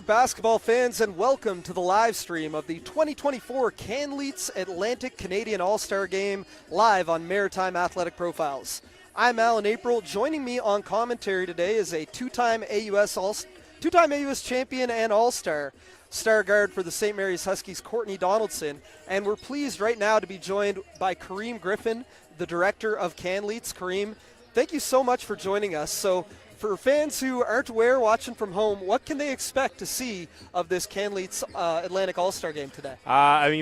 basketball fans, and welcome to the live stream of the 2024 Canleets Atlantic Canadian All-Star Game live on Maritime Athletic Profiles. I'm Alan April. Joining me on commentary today is a two-time AUS champion and All-Star, star guard for the St. Mary's Huskies, Courtney Donaldson, and we're pleased right now to be joined by Kareem Griffin, the director of Canleets. Kareem, thank you so much for joining us. So, for fans who aren't aware, watching from home, what can they expect to see of this Canleets Atlantic All-Star Game today?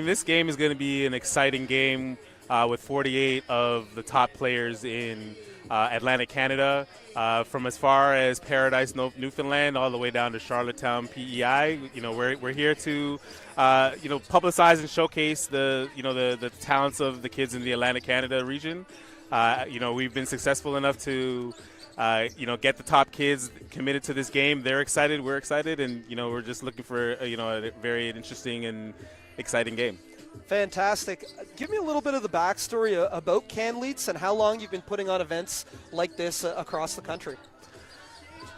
This game is going to be an exciting game with 48 of the top players in Atlantic Canada, from as far as Paradise, Newfoundland, all the way down to Charlottetown, PEI. We're here to publicize and showcase the talents of the kids in the Atlantic Canada region. We've been successful enough to get the top kids committed to this game. They're excited, we're excited, and we're just looking for a very interesting and exciting game. Fantastic. Give me a little bit of the backstory about Canleets and how long you've been putting on events like this across the country.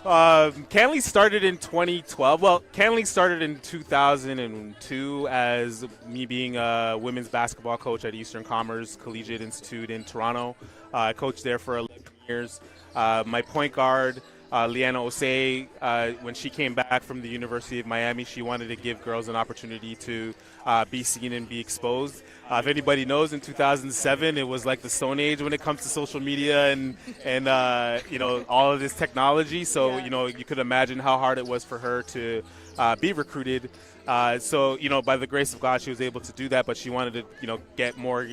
Canleets started in 2012. Well, Canleets started in 2002 as me being a women's basketball coach at Eastern Commerce Collegiate Institute in Toronto. I coached there for 11 years. My point guard, Leanna Osei, when she came back from the University of Miami, she wanted to give girls an opportunity to be seen and be exposed. If anybody knows, in 2007, it was like the Stone Age when it comes to social media and all of this technology. So, you could imagine how hard it was for her to be recruited. So, by the grace of God, she was able to do that, but she wanted to, get more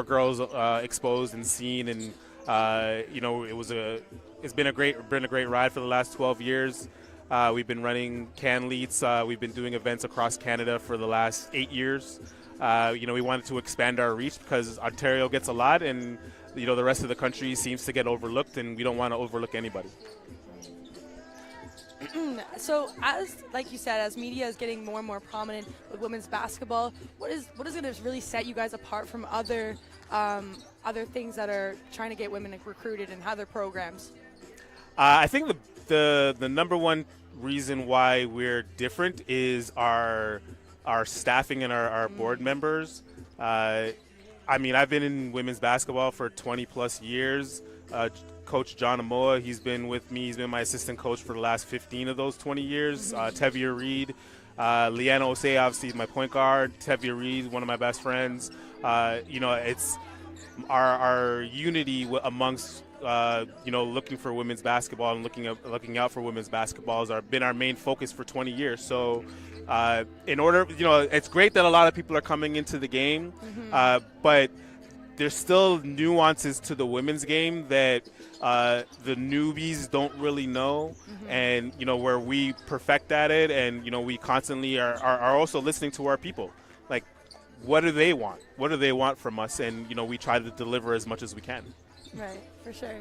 girls exposed and seen, and it's been a great ride for the last 12 years. We've been running Canleets. We've been doing events across Canada for the last 8 years. We wanted to expand our reach because Ontario gets a lot, and the rest of the country seems to get overlooked, and we don't want to overlook anybody. So, like you said, as media is getting more and more prominent with women's basketball, what is going to really set you guys apart from other things that are trying to get women recruited and have their programs? I think the number one reason why we're different is our staffing and our board members. I've been in women's basketball for 20 plus years. Coach John Amoa, he's been with me. He's been my assistant coach for the last 15 of those 20 years. Tevia Reed, Leanna Osei, obviously, is my point guard. Tevia Reed, one of my best friends. It's our unity amongst looking for women's basketball and looking out for women's basketball has been our main focus for 20 years. So in order, it's great that a lot of people are coming into the game, but there's still nuances to the women's game that the newbies don't really know, and where we perfect at it, and we constantly are also listening to our people. Like, what do they want? What do they want from us? And we try to deliver as much as we can. Right, for sure.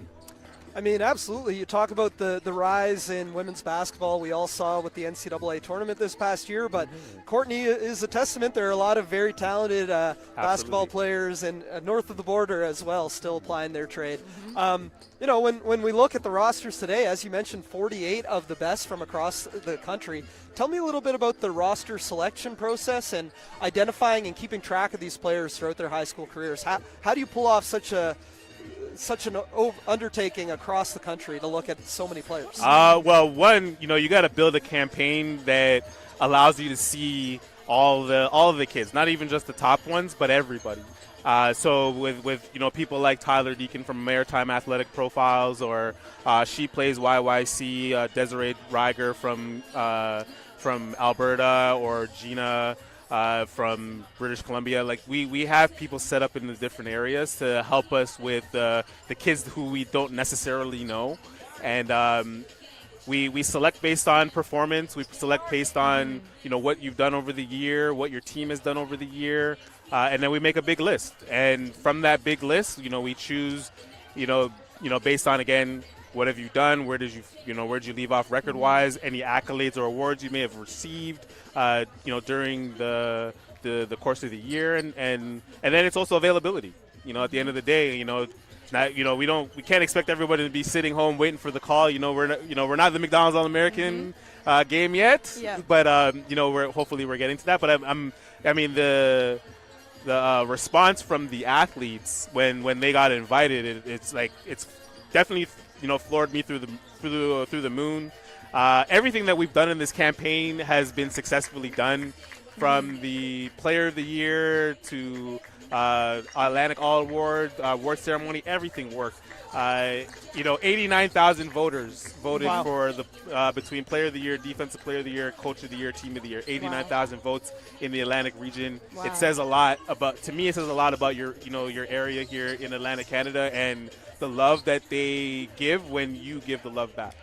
Absolutely. You talk about the rise in women's basketball we all saw with the NCAA tournament this past year, but Courtney is a testament. There are a lot of very talented basketball players and north of the border as well still applying their trade. When we look at the rosters today, as you mentioned, 48 of the best from across the country. Tell me a little bit about the roster selection process and identifying and keeping track of these players throughout their high school careers. How do you pull off such an undertaking across the country to look at so many players? One, you got to build a campaign that allows you to see all of the kids, not even just the top ones, but everybody. So with people like Tyler Deacon from Maritime Athletic Profiles, or She Plays YYC, Desiree Reiger from Alberta, or Gina from British Columbia. Like we have people set up in the different areas to help us with the kids who we don't necessarily know, and we select based on performance. We select based on what you've done over the year, what your team has done over the year, and then we make a big list. And from that big list, we choose, based on, again, what have you done? Where did you leave off record-wise? Any accolades or awards you may have received, during the course of the year, and then it's also availability. At the end of the day, not, we can't expect everybody to be sitting home waiting for the call. We're not the McDonald's All-American game yet, Yeah. but hopefully we're getting to that. But the response from the athletes when they got invited, it's definitely floored me through the moon. Everything that we've done in this campaign has been successfully done, from the Player of the Year to Atlantic All Award ceremony. Everything worked. 89,000 voters voted for the between Player of the Year, Defensive Player of the Year, Coach of the Year, Team of the Year. 89,000 votes in the Atlantic region. Wow. It says a lot about your area here in Atlantic Canada, and the love that they give when you give the love back.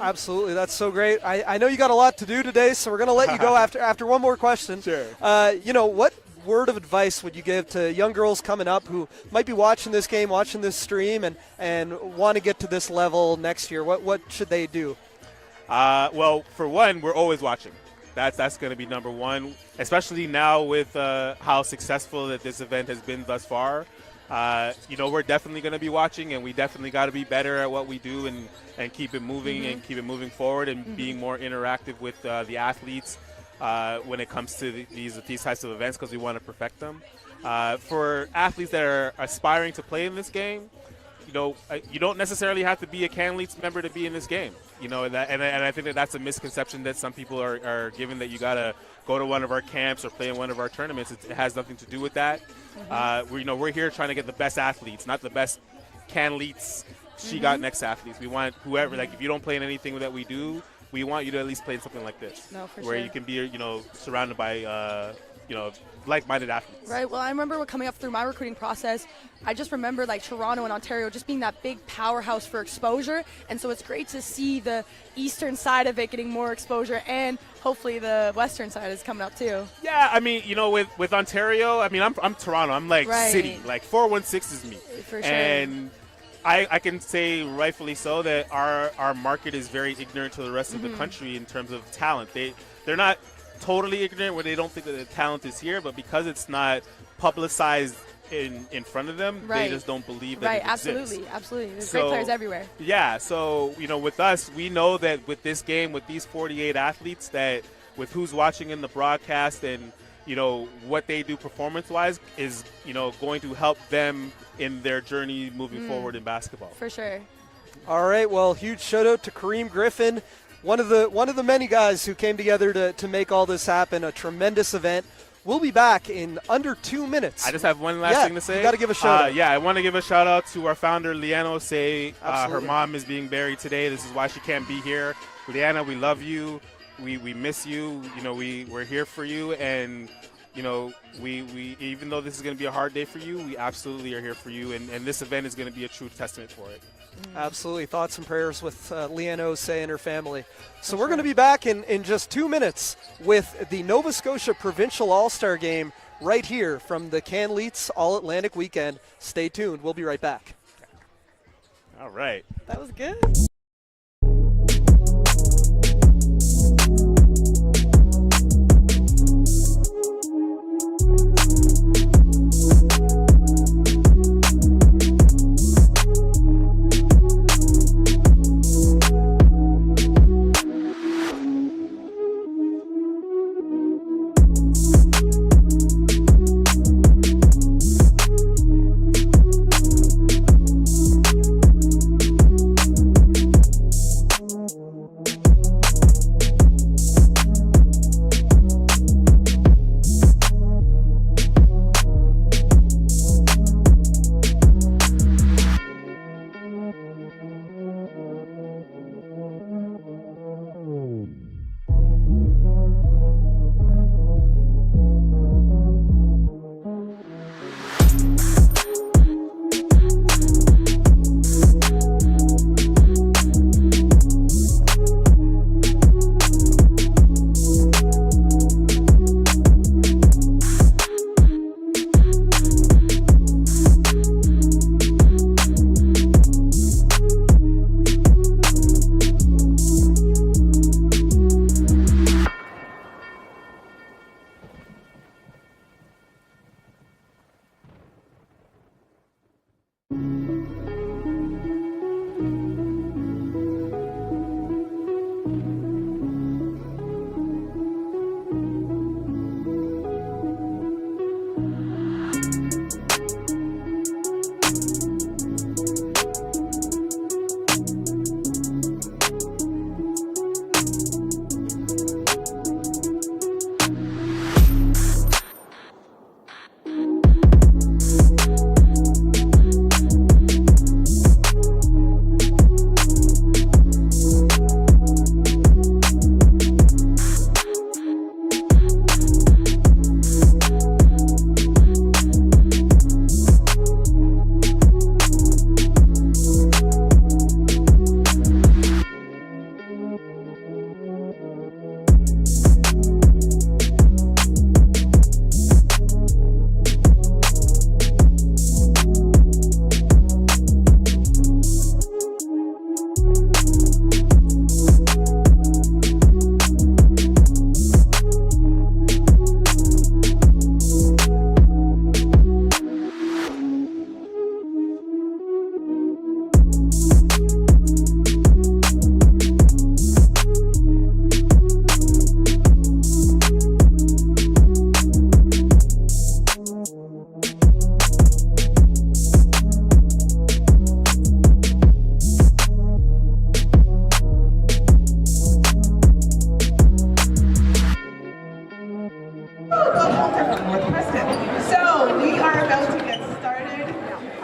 Absolutely. That's so great. I know you got a lot to do today, so we're going to let you go after one more question. Sure. What word of advice would you give to young girls coming up who might be watching this game, watching this stream, and want to get to this level next year? What should they do? Well, for one, we're always watching. That's going to be number one, especially now with how successful that this event has been thus far. We're definitely going to be watching, and we definitely got to be better at what we do and keep it moving and keep it moving forward and being more interactive with the athletes when it comes to these types of events, because we want to perfect them. For athletes that are aspiring to play in this game, you don't necessarily have to be a Canleets member to be in this game. And I think that's a misconception that some people are given, that you got to go to one of our camps or play in one of our tournaments. It has nothing to do with that. We're here trying to get the best athletes, not the best Canleets She Got Next athletes. We want whoever, if you don't play in anything that we do, we want you to at least play in something like this. No, for where sure. you can be, surrounded by, like-minded athletes. Right. Well, I remember coming up through my recruiting process, I just remember Toronto and Ontario just being that big powerhouse for exposure. And so it's great to see the eastern side of it getting more exposure, and hopefully the western side is coming up too. Yeah, with Ontario, I'm Toronto. I'm city. 416 is me. For sure. And I can say rightfully so that our market is very ignorant to the rest of the country in terms of talent. They're not totally ignorant where they don't think that the talent is here, but because it's not publicized in front of them, they just don't believe that it exists. Absolutely. There's great players everywhere. Yeah, so with us, we know that with this game, with these 48 athletes, that with who's watching in the broadcast and what they do performance-wise is going to help them in their journey moving forward in basketball. For sure. All right. Well, huge shout out to Kareem Griffin, one of the many guys who came together to make all this happen. A tremendous event. We'll be back in under 2 minutes. I just have one last thing to say. You got to give a shout out. I want to give a shout out to our founder, Leanna Osei. Her Absolutely. mom is being buried today. This is why she can't be here. Leanna, we love you. We miss you. We're here for you, and we even though this is going to be a hard day for you, we absolutely are here for you, and this event is going to be a true testament for it. Absolutely. Thoughts and prayers with Leanne Osei and her family. So we're going to be back in just 2 minutes with the Nova Scotia Provincial All-Star Game right here from the Canleets All-Atlantic Weekend. Stay tuned. We'll be right back. All right. That was good.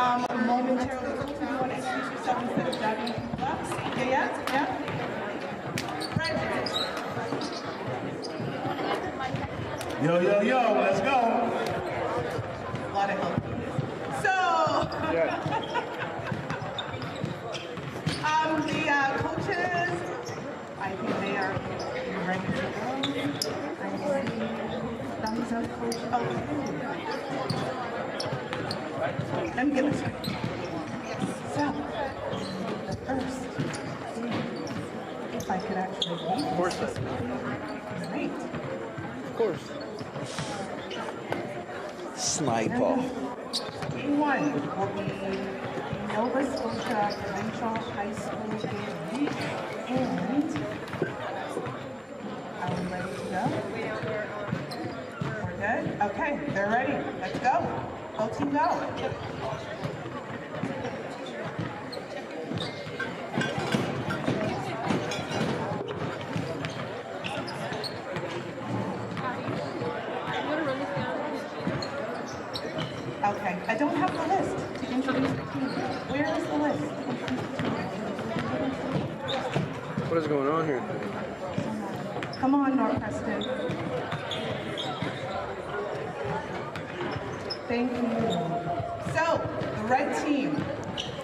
Momentarily, do you want to introduce yourself instead of Debbie? Yeah. Right. Yo, let's go. A lot of help. So, the coaches, I think they are ready to go. I see thumbs up, coach. Let me get this right. So, the first thing, if I could actually read this. Of course. Great. Of course. Sniper. One will be Nova Scotia Provincial High School game. And are we ready to go? We're good? Okay, they're ready. Let's go. Go team go. Okay, I don't have the list to introduce the team. Where is the list? What is going on here? Come on, North Preston. Thank you. So, the red team,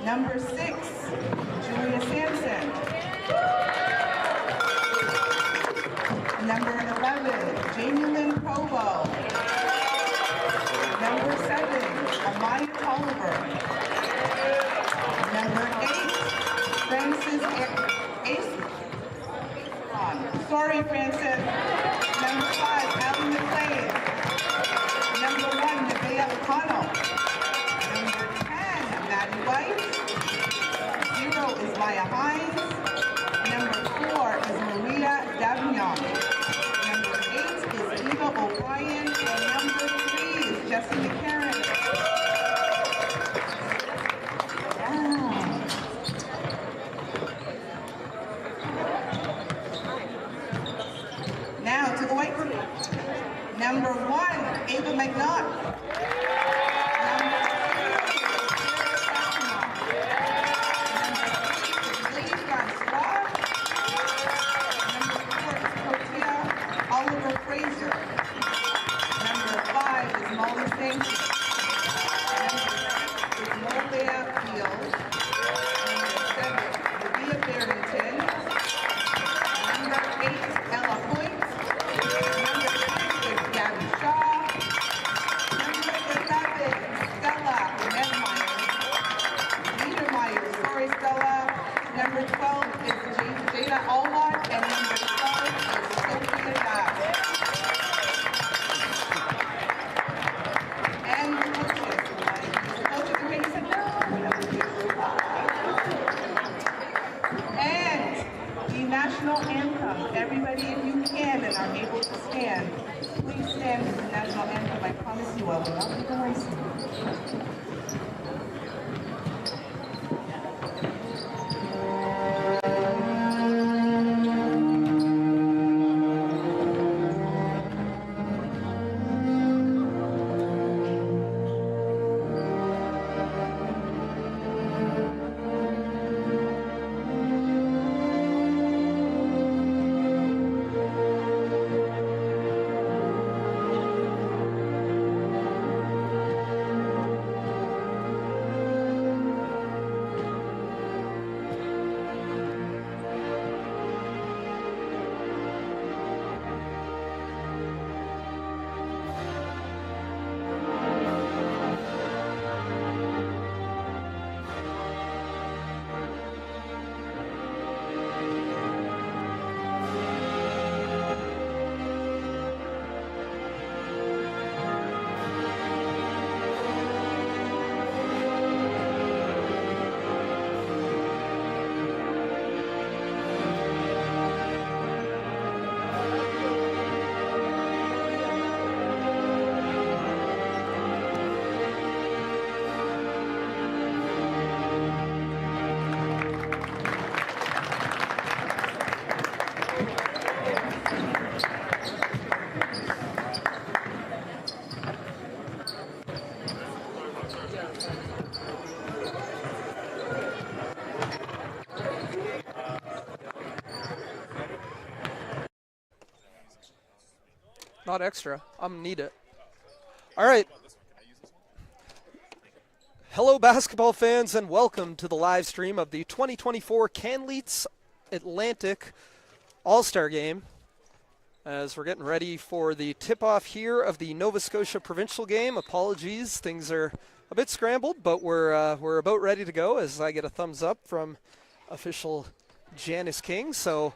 number 6, Julia Sampson. Number 11, Jamie Lynn Provo. Number 7, Amaya Tolliver. Number 8, Francis Ace. Sorry, Francis. Number 5, Allie McLean. Number 1, Nevaeh O'Connell. Number 10, Maddie White. 0 is Maya Hines. Number 4 is Maria Davignon. Number 8 is Eva O'Brien. And number 3 is Jessie McCarran. Yeah. Now to the white team. Number 1, Ava McNaught. Number 2, Lee Francois. Number 4 is Protia Oliver Fraser. Number 5 is Molly Sanchez. Not extra. I'm going to need it. All right. Hello, basketball fans, and welcome to the live stream of the 2024 Canleets Atlantic All-Star Game. As we're getting ready for the tip-off here of the Nova Scotia Provincial game. Apologies, things are a bit scrambled, but we're about ready to go as I get a thumbs up from official Janice King. So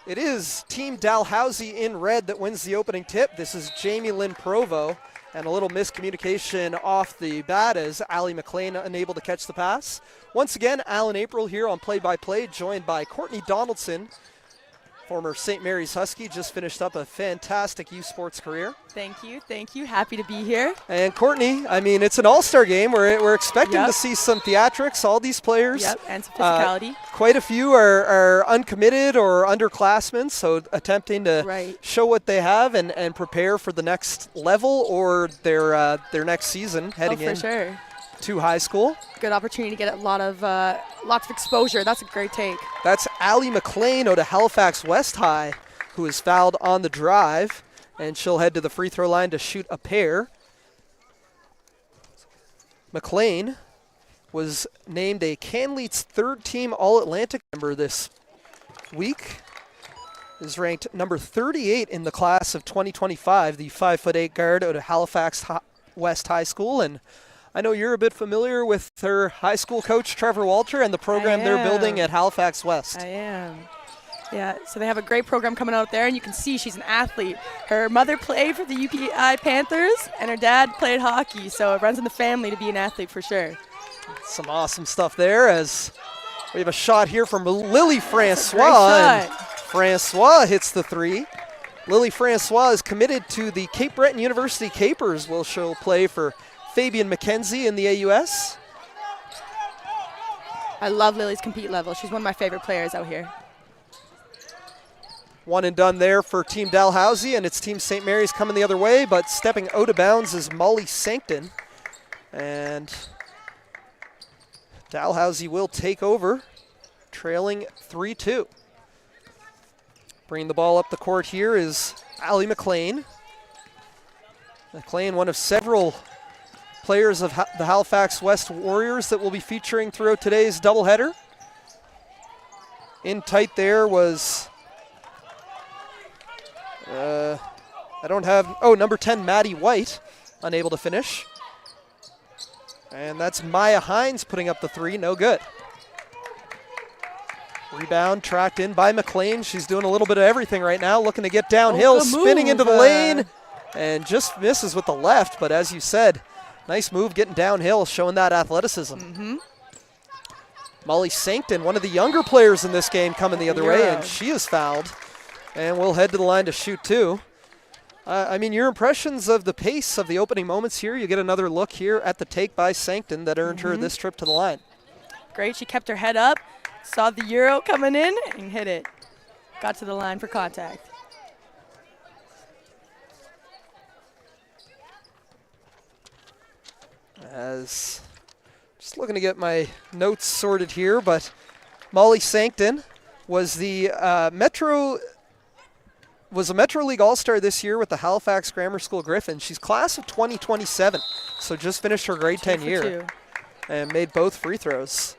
it is Team Dalhousie in red that wins the opening tip. This is Jamie Lynn Provo, and a little miscommunication off the bat as Allie McLean unable to catch the pass. Once again, Alan April here on play-by-play, joined by Courtney Donaldson, former St. Mary's Husky, just finished up a fantastic U Sports career. Thank you. Happy to be here. And Courtney, I mean, it's an all-star game. We're expecting to see some theatrics, all these players. Yep, and some physicality. Quite a few are uncommitted or underclassmen, so attempting to show what they have and prepare for the next level or their next season heading in sure. to high school. Good opportunity to get lots of exposure. That's a great take. That's Allie McLean out of Halifax West High, who is fouled on the drive, and she'll head to the free throw line to shoot a pair. McLean was named a Canleets third-team All-Atlantic member this week. Is ranked number 38 in the class of 2025, the 5'8" guard out of Halifax West High School. And I know you're a bit familiar with her high school coach, Trevor Walter, and the program they're building at Halifax West. I am. Yeah, so they have a great program coming out there, and you can see she's an athlete. Her mother played for the UPI Panthers, and her dad played hockey, so it runs in the family to be an athlete for sure. Some awesome stuff there as we have a shot here from Lily Francois. And Francois hits the three. Lily Francois is committed to the Cape Breton University Capers, will show play for Fabian McKenzie in the AUS. I love Lily's compete level. She's one of my favorite players out here. One and done there for Team Dalhousie, and it's Team St. Mary's coming the other way, but stepping out of bounds is Molly Sancton. And Dalhousie will take over, trailing 3-2. Bringing the ball up the court here is Allie McLean. McLean, one of several players of the Halifax West Warriors that will be featuring throughout today's doubleheader. In tight there was, number 10, Maddie White, unable to finish. And that's Maya Hines putting up the three, no good. Rebound tracked in by McLean. She's doing a little bit of everything right now, looking to get downhill, spinning into the lane, and just misses with the left. But as you said, nice move getting downhill, showing that athleticism. Molly Sancton, one of the younger players in this game, coming the other way, and she is fouled. And we'll head to the line to shoot two. I mean, your impressions of the pace of the opening moments here, you get another look here at the take by Sancton that earned her this trip to the line. Great, she kept her head up, saw the Euro coming in, and hit it. Got to the line for contact. As just looking to get my notes sorted here, but Molly Sancton was a Metro League All-Star this year with the Halifax Grammar School Griffins. She's class of 2027, so just finished her grade 10 year and made both free throws.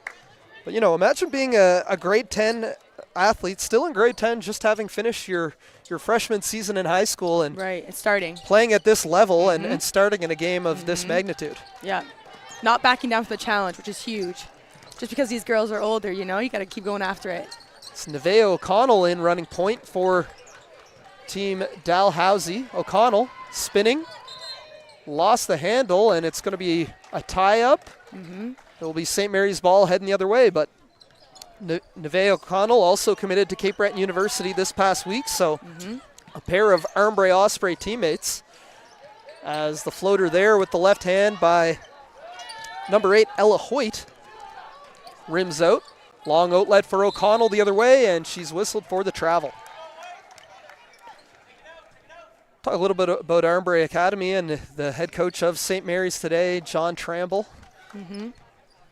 But, you know, imagine being a grade 10 athlete, still in grade 10, just having finished your freshman season in high school and starting. Playing at this level and starting in a game of this magnitude. Yeah, not backing down for the challenge, which is huge. Just because these girls are older, you know, you got to keep going after it. It's Nevaeh O'Connell in running point for Team Dalhousie. O'Connell spinning, lost the handle, and it's going to be a tie-up. It will be St. Mary's ball heading the other way, but Nevaeh O'Connell also committed to Cape Breton University this past week, so a pair of Armbrae Osprey teammates. As the floater there with the left hand by number 8, Ella Hoyt, rims out. Long outlet for O'Connell the other way, and she's whistled for the travel. Talk a little bit about Armbrae Academy and the head coach of St. Mary's today, John Tramble.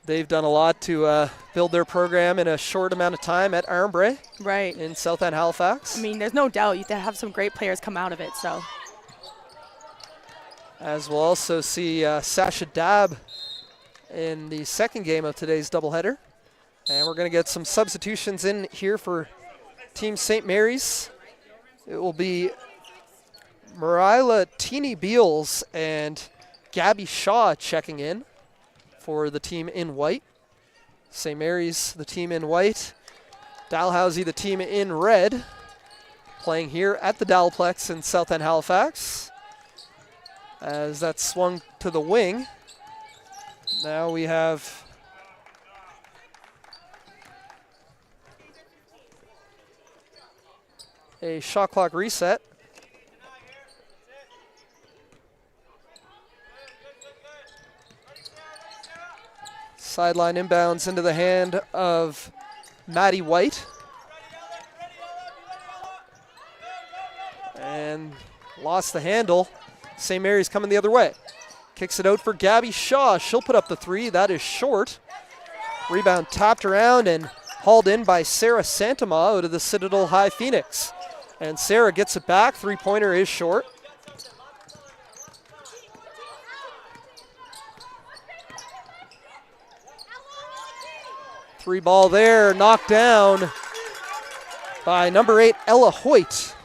They've done a lot to build their program in a short amount of time at Armbray Right. in South End Halifax. I mean, there's no doubt you have some great players come out of it. So. As we'll also see Sasha Dab in the second game of today's doubleheader. And we're going to get some substitutions in here for Team St. Mary's. It will be Marila Teeny-Beals and Gabby Shaw checking in for the team in white. St. Mary's, the team in white. Dalhousie, the team in red, playing here at the Dalplex in South End Halifax. As that's swung to the wing. Now we have a shot clock reset. Sideline inbounds into the hand of Maddie White. And lost the handle. St. Mary's coming the other way. Kicks it out for Gabby Shaw. She'll put up the three. That is short. Rebound tapped around and hauled in by Sarah Santama out of the Citadel High Phoenix. And Sarah gets it back. Three-pointer is short. Three ball there, knocked down by number 8, Ella Hoyt.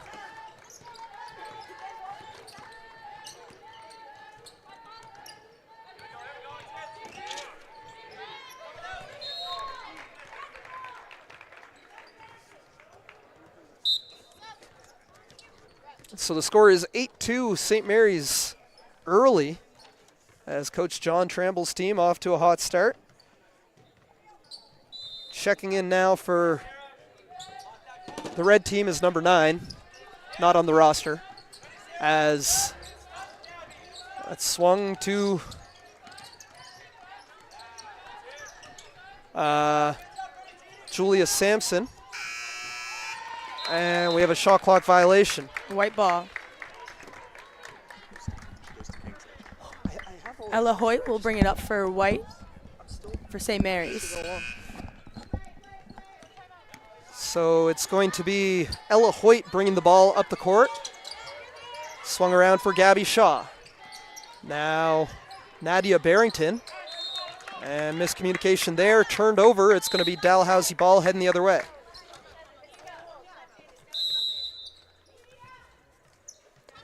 So the score is 8-2 St. Mary's early as Coach John Tramble's team off to a hot start. Checking in now for the red team is number 9, not on the roster, as that's swung to Julia Sampson. And we have a shot clock violation. White ball. Ella Hoyt will bring it up for White for St. Mary's. So it's going to be Ella Hoyt bringing the ball up the court. Swung around for Gabby Shaw. Now Nadia Barrington. And miscommunication there, turned over. It's going to be Dalhousie ball heading the other way.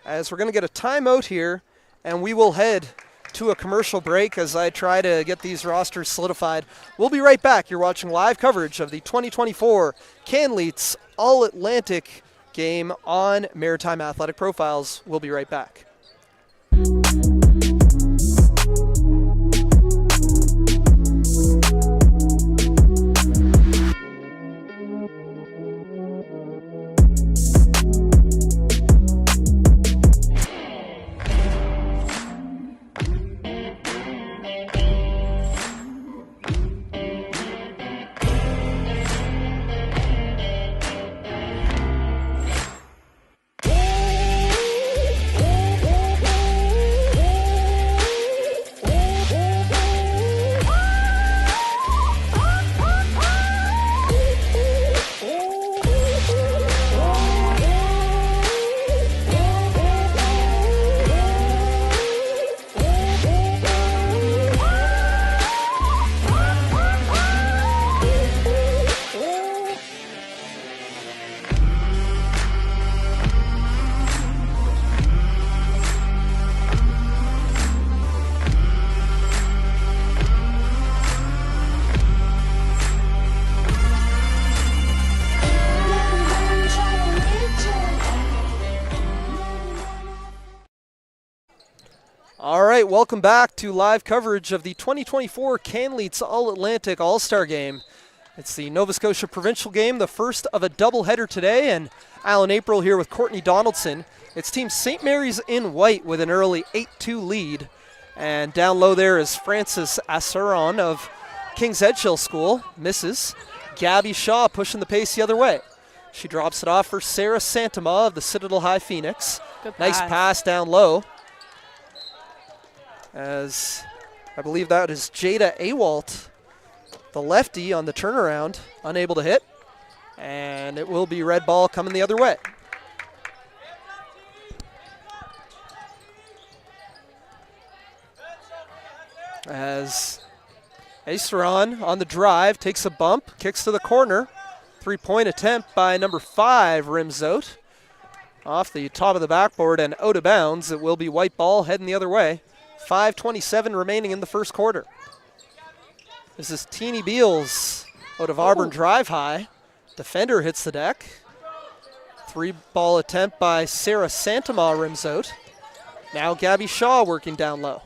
As we're going to get a timeout here, and we will head to a commercial break as I try to get these rosters solidified. We'll be right back. You're watching live coverage of the 2024 Canleets All-Atlantic game on Maritime Athletic Profiles. We'll be right back. All right, welcome back to live coverage of the 2024 Canleets All-Atlantic All-Star Game. It's the Nova Scotia Provincial game, the first of a doubleheader today, and Alan April here with Courtney Donaldson. It's Team St. Mary's in white with an early 8-2 lead. And down low there is Frances Assaron of King's Edgehill School, misses. Gabby Shaw pushing the pace the other way. She drops it off for Sarah Santama of the Citadel High Phoenix. Good Nice pass down low. As I believe that is Jada Awalt, the lefty on the turnaround, unable to hit. And it will be red ball coming the other way. As Aceron on the drive takes a bump, kicks to the corner. 3-point attempt by number 5, rims out. Off the top of the backboard and out of bounds. It will be white ball heading the other way. 5:27 remaining in the first quarter. This is Teeny Beals out of Auburn drive high. Defender hits the deck. 3-ball attempt by Sarah Santama rims out. Now Gabby Shaw working down low.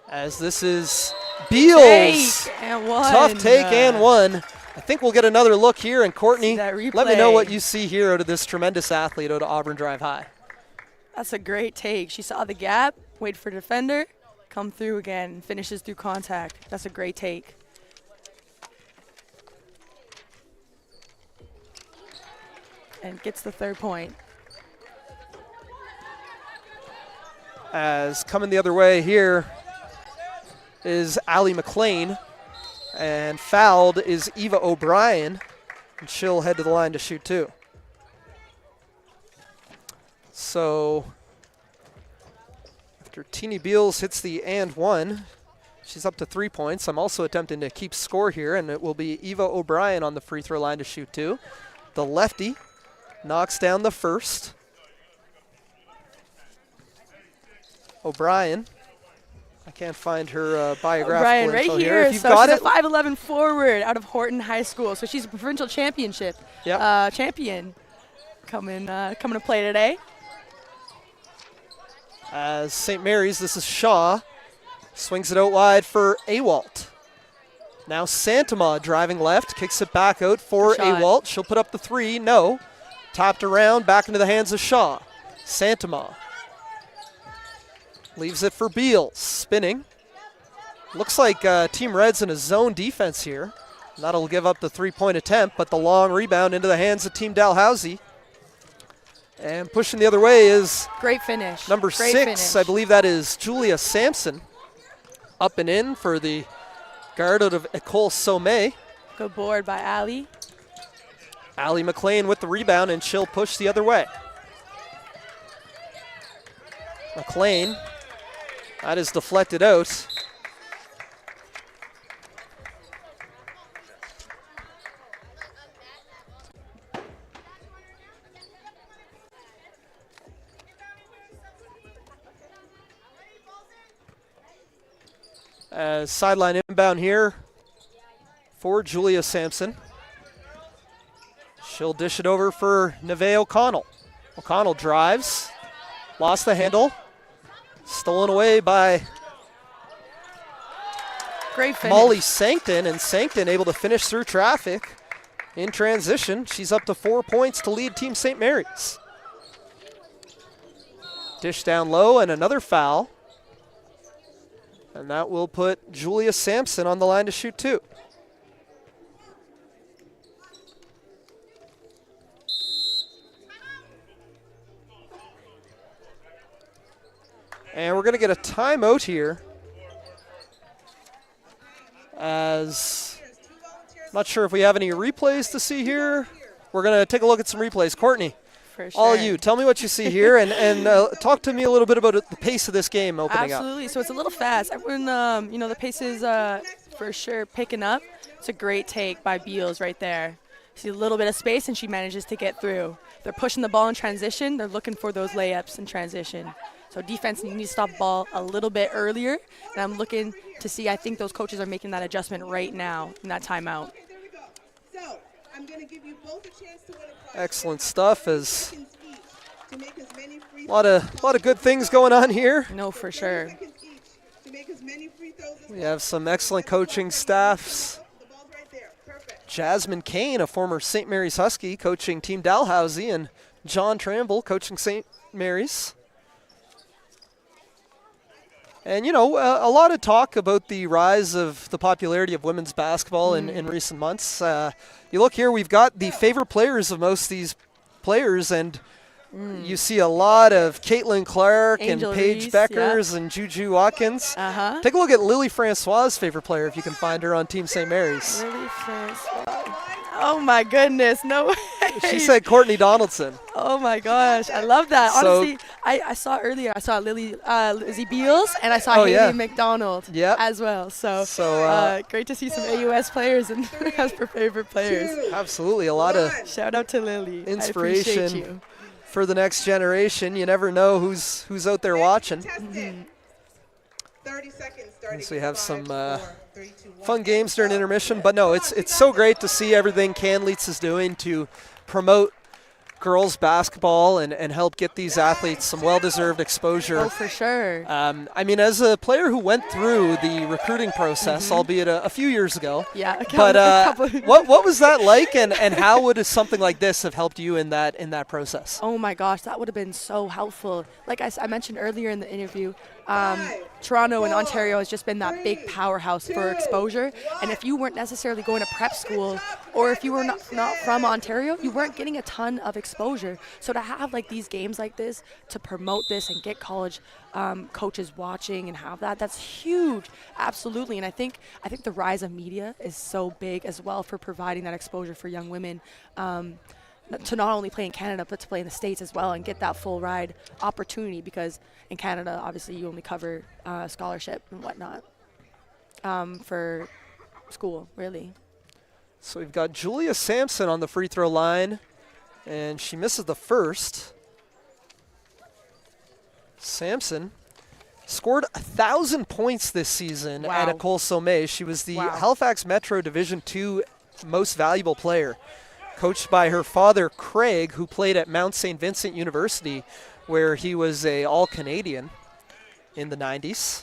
As this is Beals. Take and one. Tough take and one. I think we'll get another look here. And Courtney, See that let me know replay. what you see here out of this tremendous athlete out of Auburn drive high. That's a great take. She saw the gap, wait for defender, come through again, finishes through contact. That's a great take. And gets the 3rd point. As coming the other way here is Allie McLean, and fouled is Eva O'Brien, and she'll head to the line to shoot 2. So after Teeny Beals hits the and 1, she's up to 3 points. I'm also attempting to keep score here, and it will be Eva O'Brien on the free throw line to shoot 2. The lefty knocks down the first. O'Brien. I can't find her biographical O'Brien right info here. If you've So got she's it, a 5'11" forward out of Horton High School. So she's a provincial championship champion coming to play today. as St. Mary's, this is Shaw. Swings it out wide for Awalt. Now Santama driving left, kicks it back out for Good shot. Awalt. She'll put up the 3. No. Topped around, back into the hands of Shaw. Santama leaves it for Beals, spinning. Looks like Team Red's in a zone defense here. That'll give up the 3-point attempt, but the long rebound into the hands of Team Dalhousie. And pushing the other way is Great finish. number Great 6. finish. I believe that is Julia Sampson. Up and in for the guard out of Ecole Sommet. Good board by Ali. Allie McLean with the rebound, and she'll push the other way. McLean, that is deflected out. Sideline inbound here for Julia Sampson. She'll dish it over for Neve O'Connell. O'Connell drives, lost the handle, stolen away by Great finish. Molly Sankton, and Sankton able to finish through traffic in transition. She's up to 4 points to lead Team St. Mary's. Dish down low and another foul. And that will put Julia Sampson on the line to shoot 2. And we're going to get a timeout here, as I'm not sure if we have any replays to see here. We're going to take a look at some replays. Courtney, For sure. all you. Tell me what you see here, and talk to me a little bit about the pace of this game opening up. Absolutely. So it's a little fast. When the pace is for sure picking up. It's a great take by Beals right there. See a little bit of space, and she manages to get through. They're pushing the ball in transition. They're looking for those layups in transition. So defense needs to stop the ball a little bit earlier. And I'm looking to see, I think those coaches are making that adjustment right now in that timeout. Okay, there we go. So, I'm going to give you both a chance to win a prize. Excellent stuff. As Seconds each to make as many free a lot of good things going on here. No, for sure. seconds each to make as many free throws as We have some excellent coaching staffs. The ball's right there. Perfect. Jasmine Kane, a former St. Mary's Husky, coaching Team Dalhousie, and John Tramble coaching St. Mary's. And, a lot of talk about the rise of the popularity of women's basketball in recent months. You look here, we've got the favorite players of most of these players, and You see a lot of Caitlin Clark Angel and Paige Reese, Beckers and Juju Watkins. Uh-huh. Take a look at Lily Francois' favorite player if you can find her on Team St. Mary's. Really Francois. Oh my goodness, no way. She said Courtney Donaldson. Oh my gosh, I love that. So- Honestly, I saw earlier, I saw Lizzie Beals and I saw Oh, Haley yeah. McDonald Yep. as well. So, So, great to see some AUS players and as for favorite players. Absolutely, a lot of Shout out to Lily. Inspiration. I appreciate you. for the next generation. You never know who's out there watching. 30 seconds starting. So we have some 5, 4, 3, 2, 1. fun games during intermission. But no, it's so great to see everything Canleats is doing to promote girls basketball and help get these athletes some well-deserved exposure. Oh, for sure. I mean, as a player who went through the recruiting process, albeit a few years ago, Yeah. but a couple what was that like, and how would something like this have helped you in that process? Oh my gosh, that would have been so helpful. Like I mentioned earlier in the interview, Toronto and Ontario has just been that big powerhouse for exposure. And if you weren't necessarily going to prep school, or if you were not from Ontario, you weren't getting a ton of exposure. So to have like these games like this to promote this and get college coaches watching and have that's huge. Absolutely. And I think the rise of media is so big as well for providing that exposure for young women. To not only play in Canada, but to play in the States as well and get that full ride opportunity, because in Canada, obviously, you only cover scholarship and whatnot for school, really. So we've got Julia Sampson on the free throw line, and she misses the first. Sampson scored 1,000 points this season at Wow. École Sommet. She was the Wow. Halifax Metro Division II most valuable player, coached by her father, Craig, who played at Mount St. Vincent University, where he was a All-Canadian in the 90s.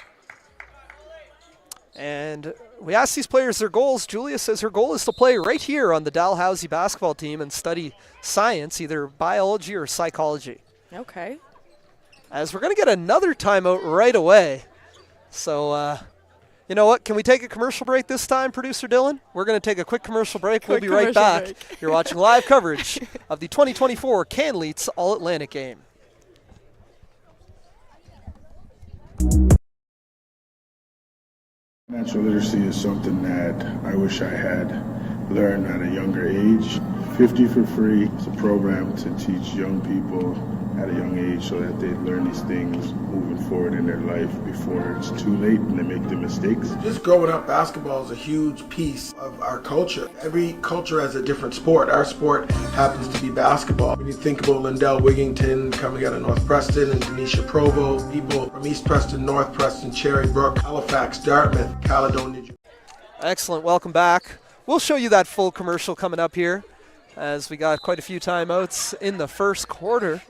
And we asked these players their goals. Julia says her goal is to play right here on the Dalhousie basketball team and study science, either biology or psychology. Okay. As we're going to get another timeout right away. So, you know what? Can we take a commercial break this time, Producer Dylan? We're going to take a quick commercial break. We'll Quick be right commercial back. break. You're watching live coverage of the 2024 Canleats All-Atlantic game. Financial literacy is something that I wish I had learned at a younger age. 50 for free. It's a program to teach young people at a young age so that they learn these things moving forward in their life before it's too late and they make the mistakes. Just growing up, basketball is a huge piece of our culture. Every culture has a different sport. Our sport happens to be basketball. When you think about Lindell Wigington coming out of North Preston and Denisha Provo, people from East Preston, North Preston, Cherry Brook, Halifax, Dartmouth, Caledonia. Excellent. Welcome back. We'll show you that full commercial coming up here, as we got quite a few timeouts in the first quarter,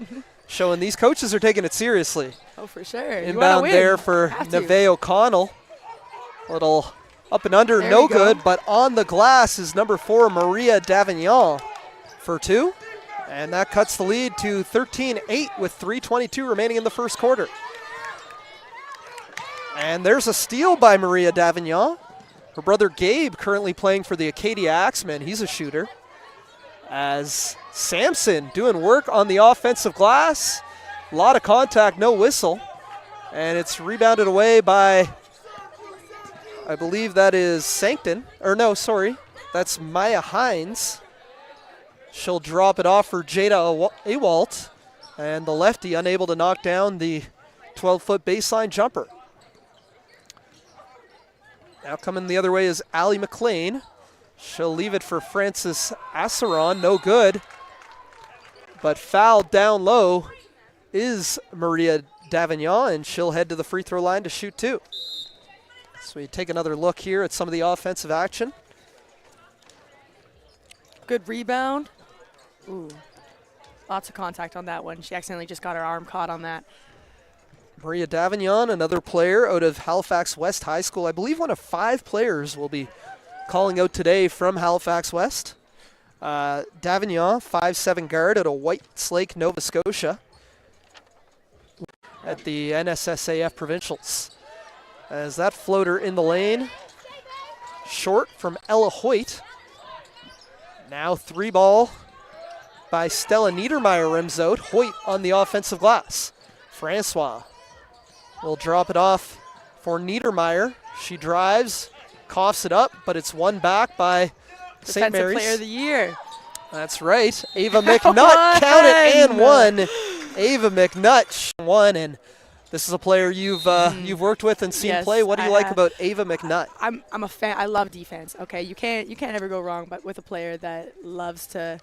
showing these coaches are taking it seriously. Oh, for sure. Inbound there for Neve O'Connell. Little up and under, There no you go. good, but on the glass is number 4, Maria Davignon for 2. And that cuts the lead to 13-8 with 3:22 remaining in the first quarter. And there's a steal by Maria Davignon. Her brother Gabe currently playing for the Acadia Axemen. He's a shooter. As Sampson doing work on the offensive glass. A lot of contact, no whistle. And it's rebounded away by, I believe that is Sancton. Or no, sorry. That's Maya Hines. She'll drop it off for Jada Awalt. And the lefty unable to knock down the 12-foot baseline jumper. Now coming the other way is Allie McLean. She'll leave it for Frances Asseron, no good. But fouled down low is Maria Davignon, and she'll head to the free throw line to shoot 2. So we take another look here at some of the offensive action. Good rebound. Ooh. Lots of contact on that one. She accidentally just got her arm caught on that. Maria Davignon, another player out of Halifax West High School. I believe one of 5 players will be calling out today from Halifax West. Davignon, 5'7" guard out of Whites Lake, Nova Scotia at the NSSAF Provincials. As that floater in the lane, short from Ella Hoyt. Now 3 ball by Stella Niedermeyer rims out. Hoyt on the offensive glass. Francois will drop it off for Niedermeyer. She drives, coughs it up, but it's won back by St. Defensive Mary's. Player of the Year. That's right. Ava McNutt, count it, and one. Ava McNutt won, and this is a player you've worked with and seen Yes, play. What do you I like have. about Ava McNutt? I'm a fan. I love defense. Okay, you can't ever go wrong, but with a player that loves to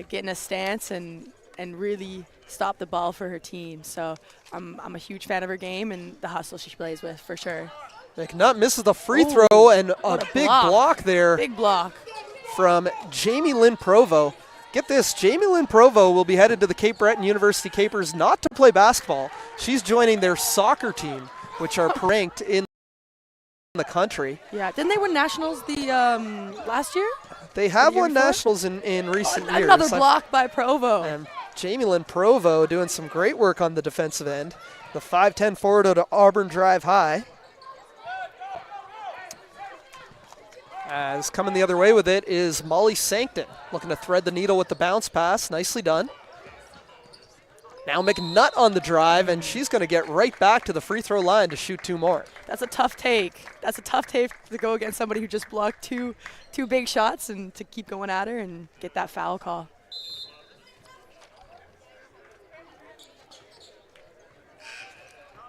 get in a stance and really stop the ball for her team. So I'm a huge fan of her game and the hustle she plays with for sure. McNutt misses the free Ooh, throw, and a what big block. block there Big block. from Jamie Lynn Provo. Get this, Jamie Lynn Provo will be headed to the Cape Breton University Capers not to play basketball. She's joining their soccer team, which are ranked in the country. Yeah, didn't they win nationals the last year? They have year won before? nationals in recent years. Another block by Provo. And Jamie Lynn Provo doing some great work on the defensive end. The 5'10" forward out of Auburn Drive High. As coming the other way with it is Molly Sancton, looking to thread the needle with the bounce pass. Nicely done. Now McNutt on the drive, and she's going to get right back to the free throw line to shoot two more. That's a tough take. That's a tough take to go against somebody who just blocked two big shots and to keep going at her and get that foul call.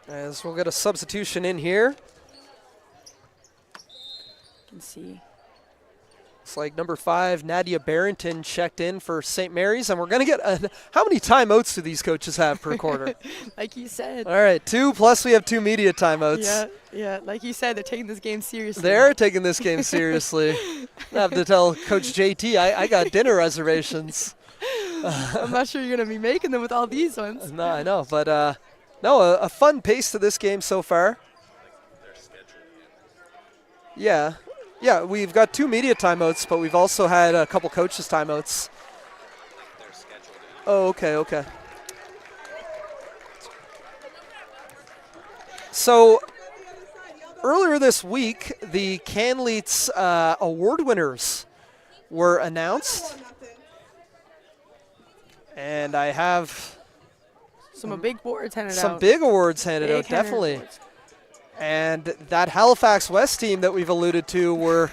As we'll get a substitution in here. You can see. It's like number 5, Nadia Barrington, checked in for St. Mary's, and we're going to get how many timeouts do these coaches have per quarter? Like you said. All right, 2, plus we have 2 media timeouts. Yeah. Like you said, they're taking this game seriously. They're taking this game seriously. I have to tell Coach JT I got dinner reservations. I'm not sure you're going to be making them with all these ones. No, I know, but no, a fun pace to this game so far. Yeah. Yeah, we've got 2 media timeouts, but we've also had a couple coaches' timeouts. Oh, okay. So earlier this week, the Canleets award winners were announced. And I have Some big boards handed out. some big awards handed out, Big handed definitely. awards. And that Halifax West team that we've alluded to were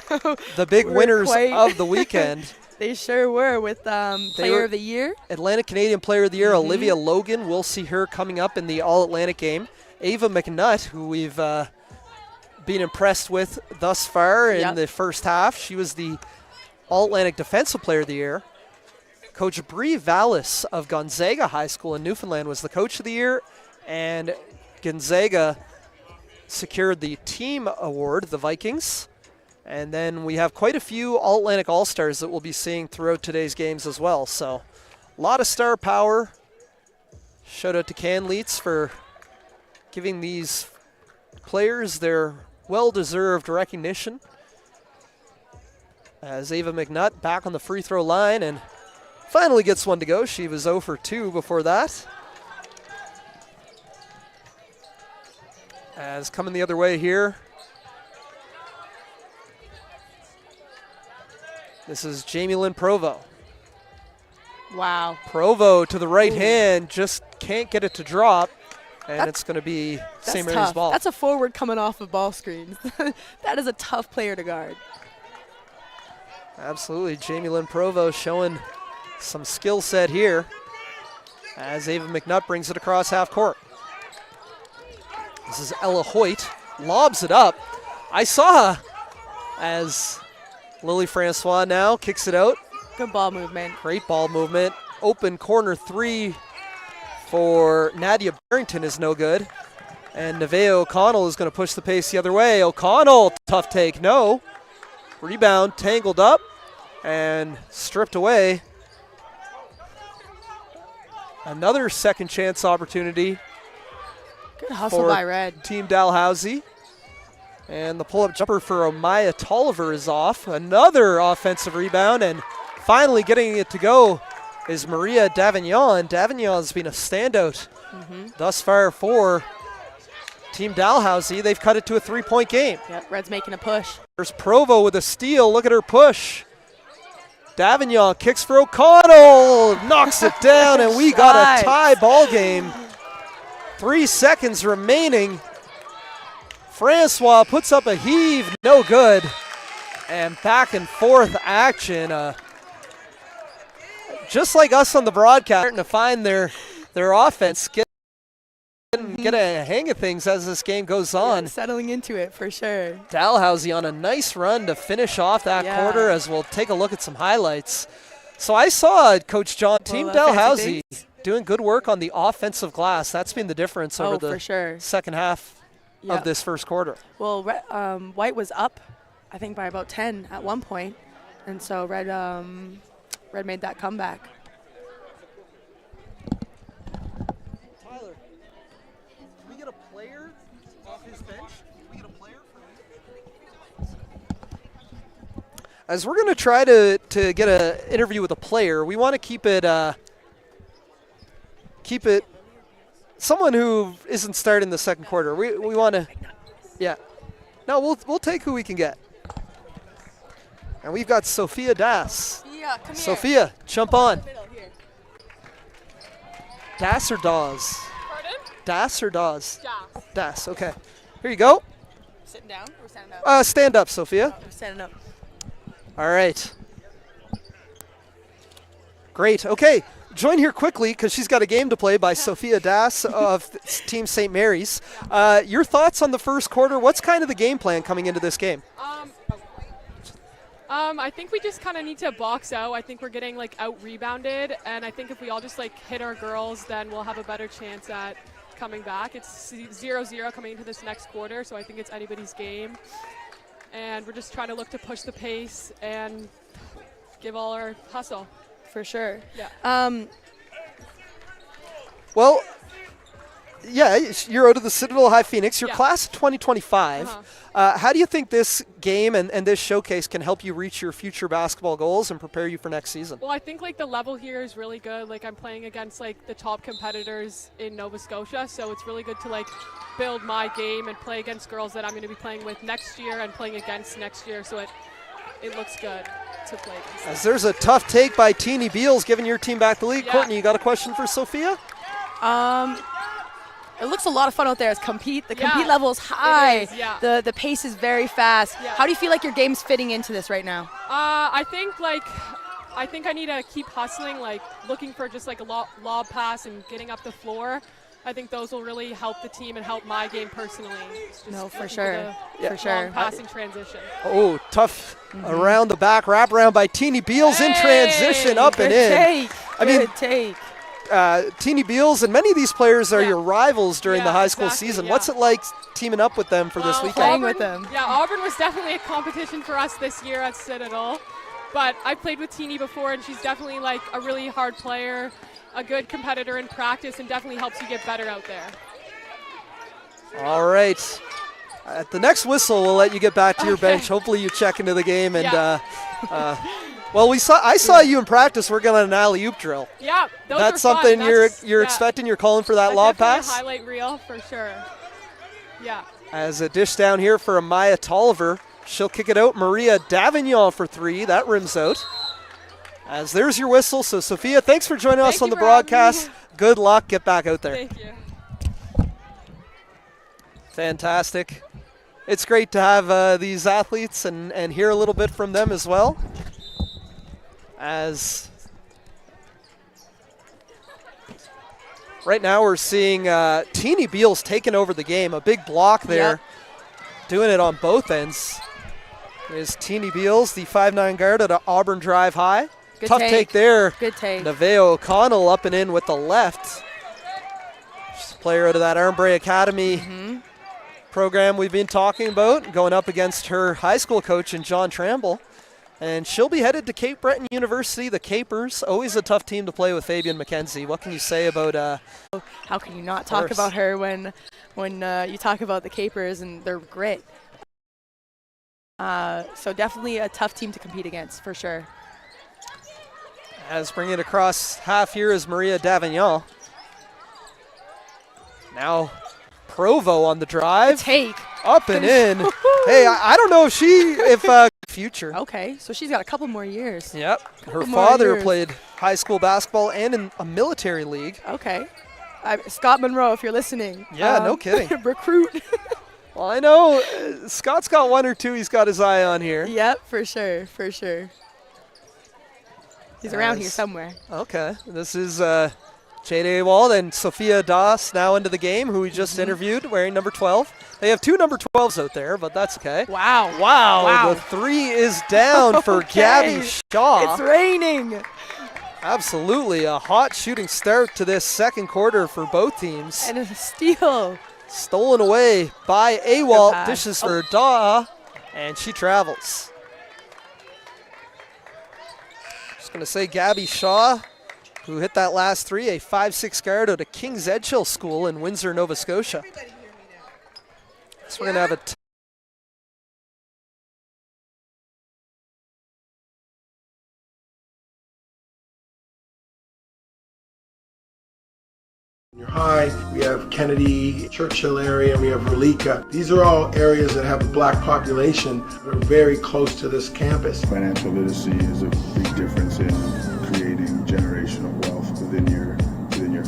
the big We're winners quite- of the weekend. They sure were with Player of the Year. Atlantic Canadian Player of the Year, Olivia Logan. We'll see her coming up in the All-Atlantic game. Ava McNutt, who we've been impressed with thus far in the first half. She was the All-Atlantic Defensive Player of the Year. Coach Bree Vallis of Gonzaga High School in Newfoundland was the Coach of the Year. And Gonzaga secured the team award, the Vikings. And then we have quite a few All-Atlantic All-Stars that we'll be seeing throughout today's games as well. So a lot of star power. Shout out to Canleets for giving these players their well-deserved recognition. As Ava McNutt back on the free throw line and finally gets one to go. She was 0 for 2 before that. As coming the other way here, this is Jamie Lynn Provo. Wow. Provo to the right hand, just can't get it to drop, and it's going to be That's St. Mary's tough. ball. That's a forward coming off of ball screens. That is a tough player to guard. Absolutely, Jamie Lynn Provo showing some skill set here as Ava McNutt brings it across half court. This is Ella Hoyt, lobs it up. I saw as Lily Francois now kicks it out. Good ball movement. Great ball movement. Open corner 3 for Nadia Barrington is no good. And Nevaeh O'Connell is going to push the pace the other way. O'Connell, tough take, no. Rebound, tangled up and stripped away. Another second chance opportunity. Good hustle for by Red. Team Dalhousie. And the pull-up jumper for Amaya Tolliver is off. Another offensive rebound, and finally getting it to go is Maria Davignon. Davignon's been a standout thus far for Team Dalhousie. They've cut it to a 3-point game. Yep, Red's making a push. There's Provo with a steal. Look at her push. Davignon kicks for O'Connell, knocks it down, and we got a tie ball game. 3 seconds remaining. Francois puts up a heave, no good. And back and forth action. Just like us on the broadcast, starting to find their offense, get a hang of things as this game goes on. Yeah, settling into it for sure. Dalhousie on a nice run to finish off that quarter, as we'll take a look at some highlights. So I saw Coach John, Team Dalhousie, doing good work on the offensive glass. That's been the difference over the second half of this first quarter. Well, White was up, I think, by about 10 at one point, and so Red made that comeback. Tyler, can we get a player off his bench? Can we get a player for As we're going to try to get an interview with a player, we want to keep it someone who isn't starting the second quarter. We want to, no, we'll take who we can get. And we've got Sophia Das. Yeah, come Sophia, jump on. Das or Dawes? Pardon? Das or Dawes? Das. Das, okay. Here you go. Sitting down or standing up? Stand up, Sophia. I'm standing up. All right. Great, okay. Join here quickly because she's got a game to play by Sophia Das of Team St. Mary's. Your thoughts on the first quarter? What's kind of the game plan coming into this game? I think we just kind of need to box out. I think we're getting out-rebounded, and I think if we all just hit our girls, then we'll have a better chance at coming back. It's 0-0 coming into this next quarter, so I think it's anybody's game. And we're just trying to look to push the pace and give all our hustle. For sure. Yeah. Well, you're out of the Citadel High Phoenix. Your class of 2025. How do you think this game and this showcase can help you reach your future basketball goals and prepare you for next season? Well, I think the level here is really good. I'm playing against the top competitors in Nova Scotia, so it's really good to build my game and play against girls that I'm going to be playing with next year and playing against next year. So it looks good to play against. As there's a tough take by Teeny Beals, giving your team back the lead. Yeah. Courtney, you got a question for Sophia? It looks a lot of fun out there. The compete level is high. It is, yeah. The pace is very fast. Yeah. How do you feel like your game's fitting into this right now? I think I need to keep hustling, looking for just a lob pass and getting up the floor. I think those will really help the team and help my game personally. No, for sure. For sure. Long passing transition. Oh, tough around the back wraparound by Teeny Beals in transition, up and in. Good take. Teeny Beals and many of these players are your rivals during the high school season. Yeah. What's it like teaming up with them for this weekend? Playing with them. Yeah, Auburn was definitely a competition for us this year at Citadel. But I played with Teeny before, and she's definitely a really hard player, a good competitor in practice, and definitely helps you get better out there. All right. At the next whistle, we'll let you get back to your bench. Hopefully you check into the game. And well, I saw you in practice working on an alley-oop drill. Yeah, that's something you're expecting. You're calling for that lob pass. A highlight reel for sure. Yeah. As a dish down here for Amaya Tolliver, she'll kick it out. Maria Davignon for three. That rims out. As there's your whistle. So Sophia, thanks for joining us on the broadcast. Good luck. Get back out there. Thank you. Fantastic. It's great to have these athletes and hear a little bit from them as well. As right now we're seeing Teeny Beals taking over the game. A big block there. Doing it on both ends. Is Teeny Beals, the 5'9" guard at Auburn Drive High. Good Tough take there. Good take. Nevaeh O'Connell up and in with the left. She's a player out of that Armbray Academy program we've been talking about, going up against her high school coach in John Tramble. And she'll be headed to Cape Breton University, the Capers. Always a tough team to play with Fabian McKenzie. What can you say about how can you not talk about her when you talk about the Capers and their grit? So definitely a tough team to compete against, for sure. As bringing it across half here is Maria Davignon. Now Provo on the drive. Take. Up and in. Hey, I don't know if future. Okay, so she's got a couple more years. Yep. Her Couple more father years. played high school basketball and in a military league. Okay. Scott Monroe, if you're listening. Yeah, no kidding. Recruit. Well, I know Scott's got one or two he's got his eye on here. Yep, for sure, for sure. He's around here somewhere. Okay. This is Jade Awald and Sophia Das now into the game, who we just interviewed, wearing number 12. They have two number 12s out there, but that's okay. Wow. Wow. The three is down for Gabby Shaw. It's raining. Absolutely a hot shooting start to this second quarter for both teams. And a steal. Stolen away by Awalt. pass. Dishes for Daw, and she travels. Just going to say Gabby Shaw, who hit that last three, a 5'6" guard out of King's Edgehill School in Windsor, Nova Scotia. So we're going to have a Junior high, we have Kennedy, Churchill area, and we have Relika. These are all areas that have a black population that are very close to this campus. Financial literacy is a big difference in creating generational wealth within your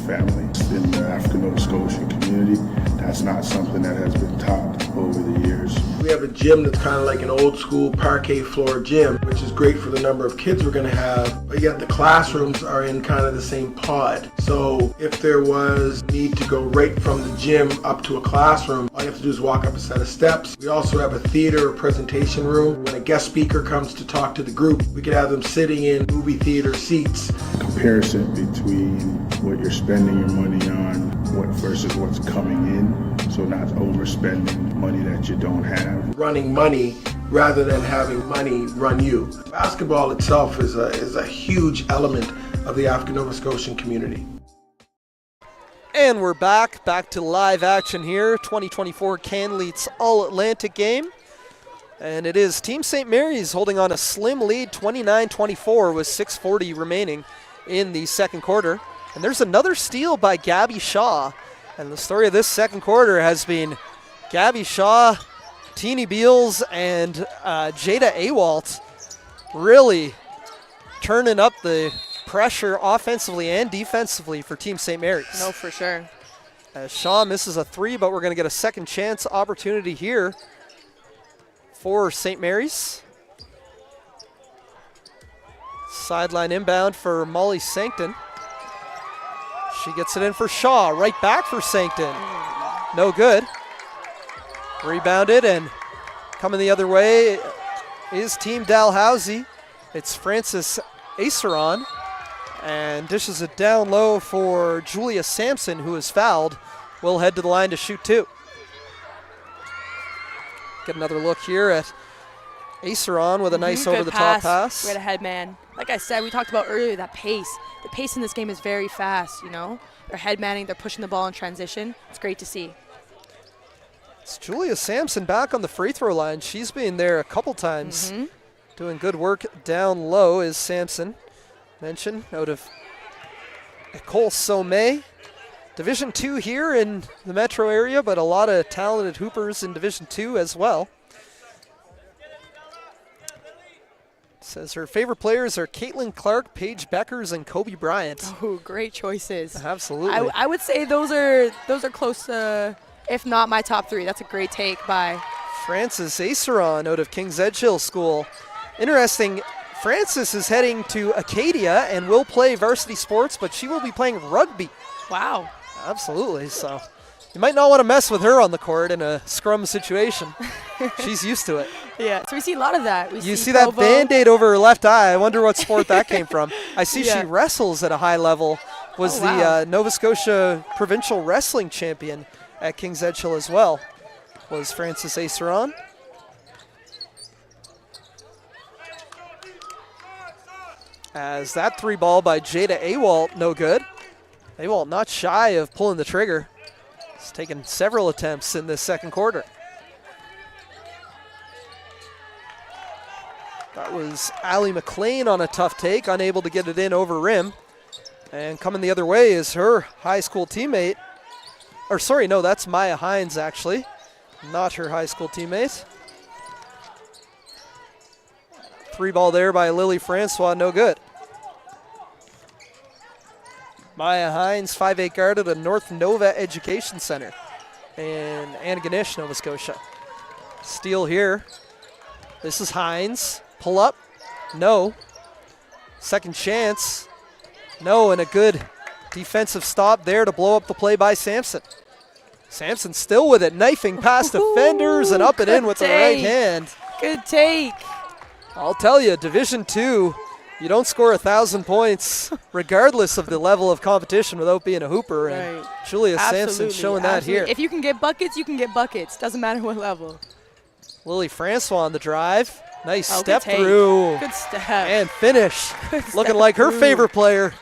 family. In the African Nova Scotian community, that's not something that has been taught over the years. We have a gym that's kind of like an old school parquet floor gym, which is great for the number of kids we're going to have, but yet the classrooms are in kind of the same pod. So if there was need to go right from the gym up to a classroom, all you have to do is walk up a set of steps. We also have a theater or presentation room. When a guest speaker comes to talk to the group, we could have them sitting in movie theater seats. Comparison between what you're spending your money on versus what's coming in, so not overspending money that you don't have. Running money rather than having money run you. Basketball itself is a huge element of the African Nova Scotian community. And we're back to live action here. 2024 Canleets All-Atlantic game. And it is Team St. Mary's holding on a slim lead, 29-24, with 6:40 remaining in the second quarter. And there's another steal by Gabby Shaw. And the story of this second quarter has been Gabby Shaw, Teeny Beals, and Jada Awalt really turning up the pressure offensively and defensively for Team St. Mary's. No, for sure. As Shaw misses a three, but we're going to get a second chance opportunity here for St. Mary's. Sideline inbound for Molly Sancton. She gets it in for Shaw. Right back for Sancton. No good. Rebounded, and coming the other way is Team Dalhousie. It's Frances Aceron, and dishes it down low for Julia Sampson, who is fouled. Will head to the line to shoot two. Get another look here at Aceron with a nice over-the-top pass. Right ahead, man. Like I said, we talked about earlier, that pace. The pace in this game is very fast, you know? They're head manning, they're pushing the ball in transition. It's great to see. It's Julia Sampson back on the free throw line. She's been there a couple times. Doing good work down low is Sampson. Mentioned out of Ecole Sommet. Division II here in the metro area, but a lot of talented hoopers in Division II as well. Says her favorite players are Caitlin Clark, Paige Beckers, and Kobe Bryant. Oh, great choices. Absolutely. I would say those are close to, if not my top three. That's a great take by Frances Aceron out of King's Edgehill School. Interesting, Frances is heading to Acadia and will play varsity sports, but she will be playing rugby. Wow. Absolutely. So you might not want to mess with her on the court in a scrum situation. She's used to it. Yeah, so we see a lot of that. You see that Band-Aid over her left eye. I wonder what sport that came from. I see she wrestles at a high level. Was the Nova Scotia Provincial Wrestling Champion at King's Edgehill as well. Was Frances Aceron. As that three ball by Jada Awalt, no good. Awalt not shy of pulling the trigger. He's taken several attempts in this second quarter. That was Allie McLean on a tough take, unable to get it in over rim. And coming the other way is her high school teammate. Or sorry, no, that's Maya Hines actually, not her high school teammate. Three ball there by Lily Francois, no good. Maya Hines, 5'8" guard at the North Nova Education Center in Antigonish, Nova Scotia. Steal here. This is Hines. Pull up. No. Second chance. No, and a good defensive stop there to blow up the play by Sampson. Sampson still with it, knifing past defenders and up and in with the right hand. Good take. I'll tell you, Division II, you don't score 1,000 points regardless of the level of competition without being a hooper. And Julia Sampson showing that here. If you can get buckets, you can get buckets. Doesn't matter what level. Lily Francois on the drive. Nice step good take. through. Good step. And finish. Good Looking step like her through. favorite player,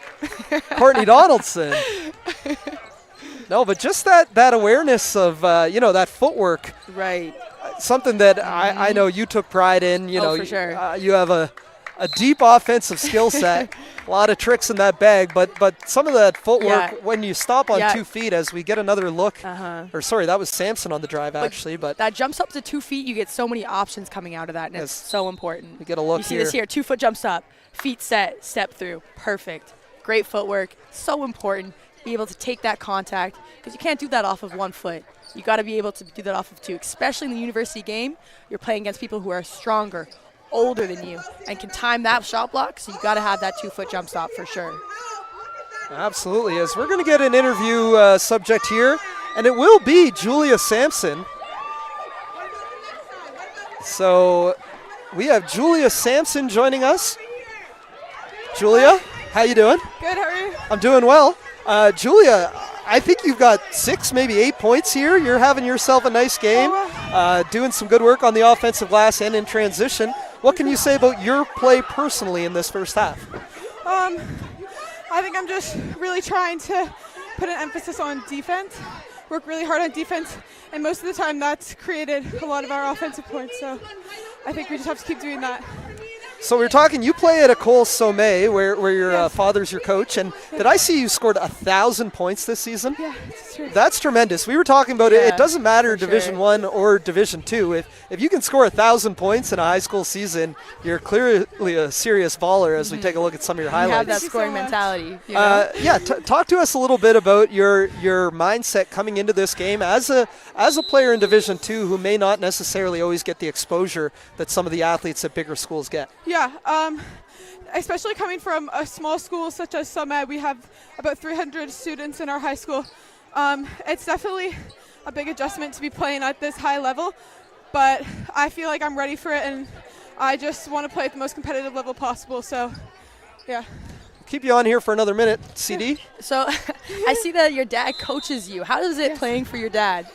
Courtney Donaldson. No, but just that awareness of, that footwork. Right. Something that I know you took pride in. For sure. You have a deep offensive skill set, a lot of tricks in that bag, but some of that footwork, when you stop on 2 feet, as we get another look, or sorry, that was Sampson on the drive actually, but that jumps up to 2 feet, you get so many options coming out of that, and it's so important. We get a look here. You see this here, 2 foot jumps up, feet set, step through, perfect. Great footwork, so important. Be able to take that contact, because you can't do that off of 1 foot. You got to be able to do that off of 2, especially in the university game. You're playing against people who are stronger, older than you, and can time that shot block, so you got to have that 2 foot jump stop for sure. Absolutely, as we're going to get an interview subject here, and it will be Julia Sampson. So we have Julia Sampson joining us. Julia, how you doing? Good, how are you? I'm doing well. Julia, I think you've got 6, maybe 8 points here. You're having yourself a nice game, doing some good work on the offensive glass and in transition. What can you say about your play personally in this first half? I think I'm just really trying to put an emphasis on defense, work really hard on defense, and most of the time that's created a lot of our offensive points, so I think we just have to keep doing that. So we're talking, you play at École Sommet, where your father's your coach, and did I see you scored 1,000 points this season? Yeah, that's true. That's tremendous. We were talking about it. It doesn't matter Division I or Division II. If you can score 1,000 points in a high school season, you're clearly a serious baller as we take a look at some of your highlights. You have that scoring mentality. You know? Talk to us a little bit about your mindset coming into this game as a player in Division II who may not necessarily always get the exposure that some of the athletes at bigger schools get. Yeah, especially coming from a small school such as Summit, we have about 300 students in our high school. It's definitely a big adjustment to be playing at this high level, but I feel like I'm ready for it, and I just want to play at the most competitive level possible, so yeah. Keep you on here for another minute, CD. So I see that your dad coaches you. How is it playing for your dad?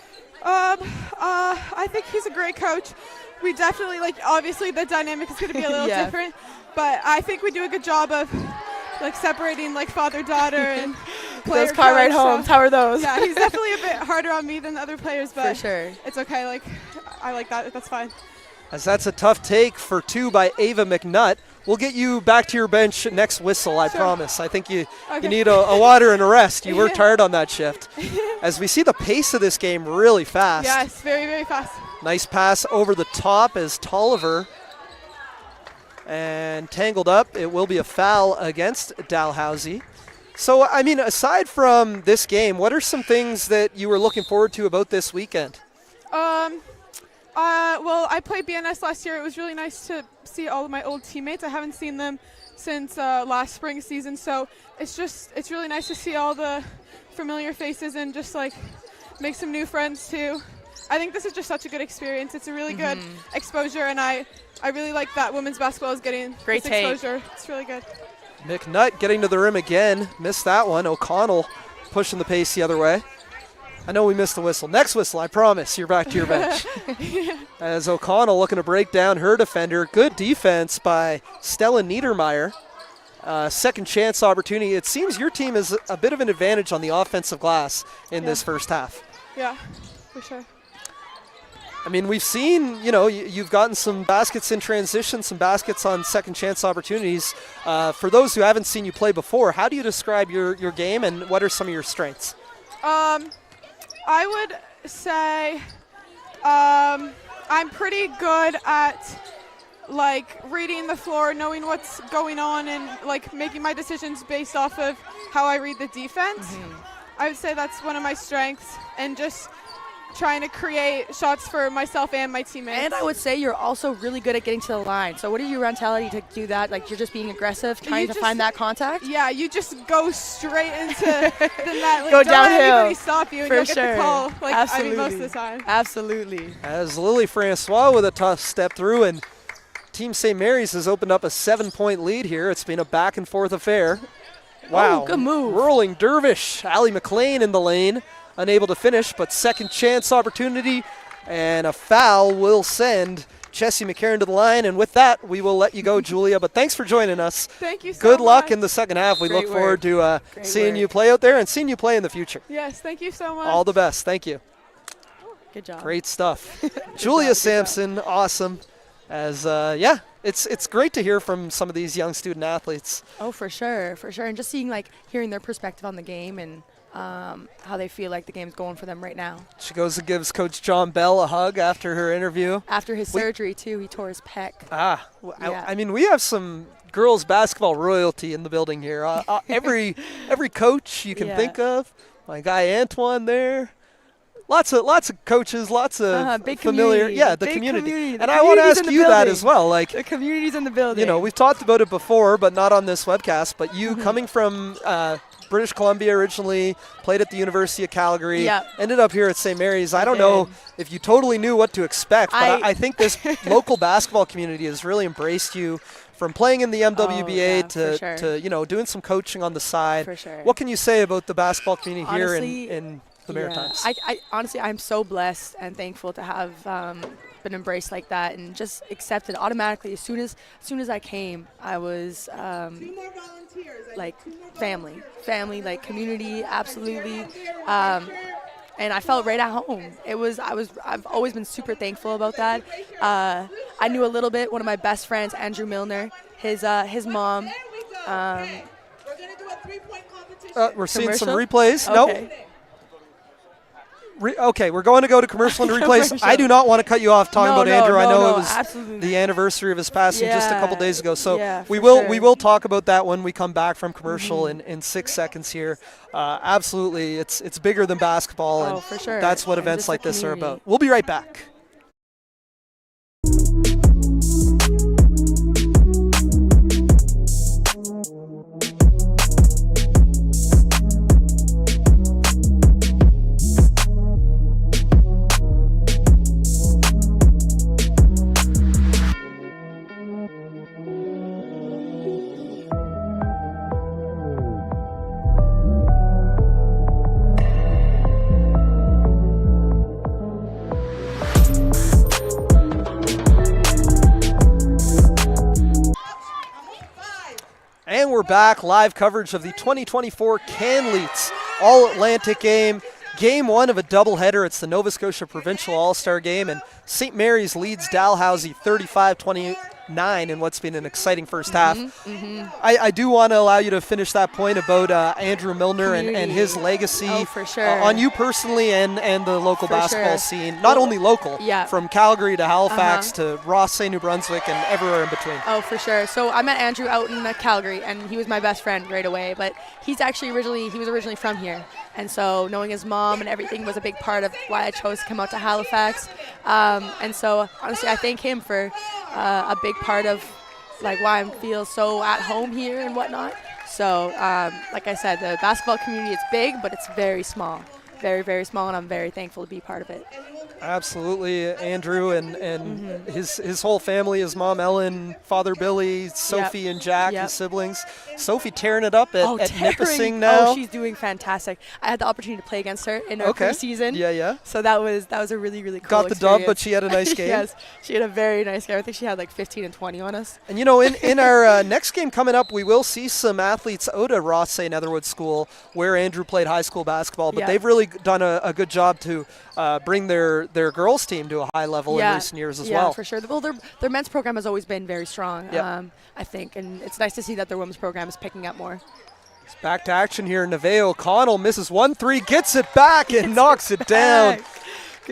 I think he's a great coach. We definitely, obviously the dynamic is going to be a little different, but I think we do a good job of, separating, father-daughter and player those car ride homes, how are those? Yeah, he's definitely a bit harder on me than the other players, but for sure. It's okay. I like that. That's fine. As that's a tough take for 2 by Ava McNutt. We'll get you back to your bench next whistle, I promise. I think you need a water and a rest. You worked hard on that shift. As we see the pace of this game really fast. Yes, very, very fast. Nice pass over the top as Tolliver. And tangled up. It will be a foul against Dalhousie. So, aside from this game, what are some things that you were looking forward to about this weekend? Well, I played BNS last year. It was really nice to see all of my old teammates. I haven't seen them since last spring season, so it's really nice to see all the familiar faces and just make some new friends too. I think this is just such a good experience. It's a really good exposure, and I really like that women's basketball is getting great this exposure. It's really good. McNutt getting to the rim again. Missed that one. O'Connell pushing the pace the other way. I know we missed the whistle. Next whistle, I promise, you're back to your bench. As O'Connell looking to break down her defender. Good defense by Stella Niedermeyer. Second chance opportunity. It seems your team is a bit of an advantage on the offensive glass in this first half. Yeah, for sure. We've seen, you've gotten some baskets in transition, some baskets on second chance opportunities. For those who haven't seen you play before, how do you describe your game, and what are some of your strengths? I would say I'm pretty good at like reading the floor, knowing what's going on, and like making my decisions based off of how I read the defense. I would say that's one of my strengths, and just trying to create shots for myself and my teammates. And I would say you're also really good at getting to the line. So what is your mentality to do that? Like, you're just being aggressive, trying to find that contact? Yeah, you just go straight into the net. Like, Go don't let downhill. anybody stop you, and For you'll sure. get the call. Like, Absolutely. I mean, most of the time. Absolutely. As Lily Francois with a tough step through, and Team St. Mary's has opened up a 7-point lead here. It's been a back and forth affair. Wow. Oh, good move. Whirling dervish. Allie McLean in the lane. Unable to finish, but second chance opportunity, and a foul will send Chessie McCarron to the line. And with that, we will let you go, Julia. But thanks for joining us. Thank you so Good luck much. in the second half. We Great look forward to Great seeing work. you play out there and seeing you play in the future. Yes, thank you so much. All the best. Thank you. Good job. Great stuff. Julia Sampson, awesome. As it's great to hear from some of these young student athletes. Oh, for sure. And just hearing their perspective on the game and how they feel like the game's going for them right now. She goes and gives Coach John Bell a hug after her interview. After his surgery, too, he tore his pec. Yeah. I mean, we have some girls basketball royalty in the building here. Every coach you can think of. My guy Antoine there. Lots of coaches, lots of big familiar. community. Yeah, the Big community. The And I want to community's ask in the you that building. as well. Like, The community's in the building. you know, we've talked about it before, but not on this webcast. But you coming from British Columbia originally, played at the University of Calgary, Yep. ended up here at St. Mary's. I don't know if you totally knew what to expect, but I think this local basketball community has really embraced you. From playing in the MWBA for sure. to doing some coaching on the side. For sure. What can you say about the basketball community Honestly, here in the Maritimes? I honestly, I'm so blessed and thankful to have been embraced like that and just accepted automatically. As soon as I came, I was like family, like community, absolutely. And I felt right at home. I've always been super thankful about that. I knew a little bit. One of my best friends, Andrew Milner, his mom. We're seeing some Commercial? replays. Okay. Nope. Okay, we're going to go to commercial and replays. Commercial. I do not want to cut you off talking about Andrew. I know it was absolutely. the anniversary of his passing just a couple days ago. So Yeah, we for will sure. we will talk about that when we come back from commercial in 6 seconds here. Absolutely, it's bigger than basketball, and for sure. that's what And events just the like this are community. about. We'll be right back. And we're back, live coverage of the 2024 Canleets All-Atlantic game. Game one of a doubleheader. It's the Nova Scotia Provincial All-Star game, and St. Mary's leads Dalhousie 35-29 in what's been an exciting first half. I do want to allow you to finish that point about Andrew Milner and his legacy for sure. on you personally and the local For basketball sure. scene. Not only local, Yeah. from Calgary to Halifax to Ross, St. New Brunswick, and everywhere in between. Oh, for sure. So I met Andrew out in Calgary, and he was my best friend right away. But he was originally from here, and so knowing his mom and everything was a big part of why I chose to come out to Halifax. And so honestly, I thank him for a big part of like why I feel so at home here and whatnot. So like I said, the basketball community is big, but it's very small. Very, very small, and I'm very thankful to be part of it. Absolutely, Andrew and his whole family, his mom Ellen, father Billy, Sophie and Jack, his siblings. Sophie tearing it up at Nipissing now. Oh, she's doing fantastic. I had the opportunity to play against her in her preseason. Yeah. So that was a really, really cool Got the dub, but experience. she had a nice game. Yes, she had a very nice game. I think she had like 15 and 20 on us. And you know, in our next game coming up, we will see some athletes out of Ross St. Netherwood School, where Andrew played high school basketball. But they've really done a good job to bring their girls team to a high level in recent years as well. Yeah, for sure. Well, their men's program has always been very strong, I think, and it's nice to see that their women's program is picking up more. It's back to action here. Nevaeh O'Connell misses 1-3, gets it back and knocks it down.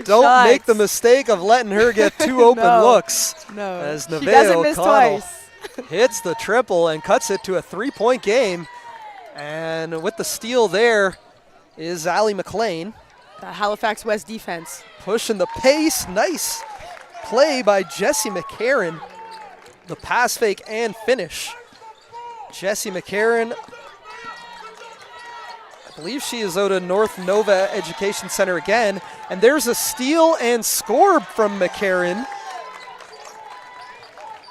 Don't make the mistake of letting her get two open looks. No. As She Nevaeh doesn't miss O'Connell twice. hits the triple and cuts it to a 3-point game. And with the steal there is Allie McLean. The Halifax West defense. Pushing the pace. Nice play by Jessie McCarron. The pass fake and finish. Jessie McCarron, I believe she is out of North Nova Education Center again. And there's a steal and score from McCarron.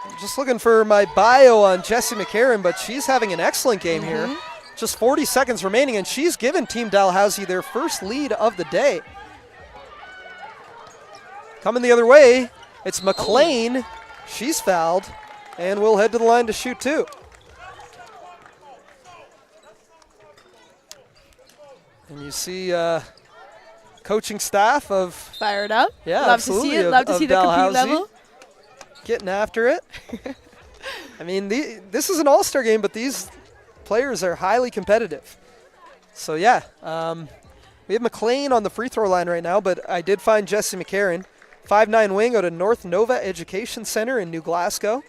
I'm just looking for my bio on Jessie McCarron, but she's having an excellent game here. Just 40 seconds remaining, and she's given Team Dalhousie their first lead of the day. Coming the other way, it's McLean. She's fouled, and we'll head to the line to shoot two. And you see coaching staff of... Fired up. Yeah, Love absolutely. to see it. Love to see the compete Dalhousie level. Getting after it. I mean, this is an all-star game, but these players are highly competitive. So, yeah, we have McLean on the free throw line right now, but I did find Jessie McCarron, 5'9" wing out of North Nova Education Center in New Glasgow.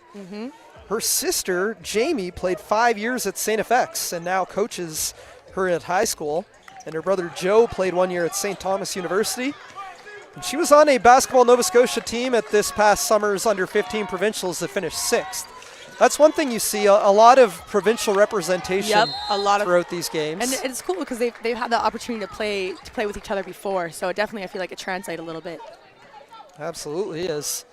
Her sister, Jamie, played 5 years at St. FX and now coaches her at high school. And her brother Joe played 1 year at St. Thomas University. And she was on a Basketball Nova Scotia team at this past summer's under-15 provincials that finished 6th. That's one thing you see, a lot of provincial representation throughout these games. And it's cool because they've had the opportunity to play with each other before. So definitely I feel like it translates a little bit. Absolutely is.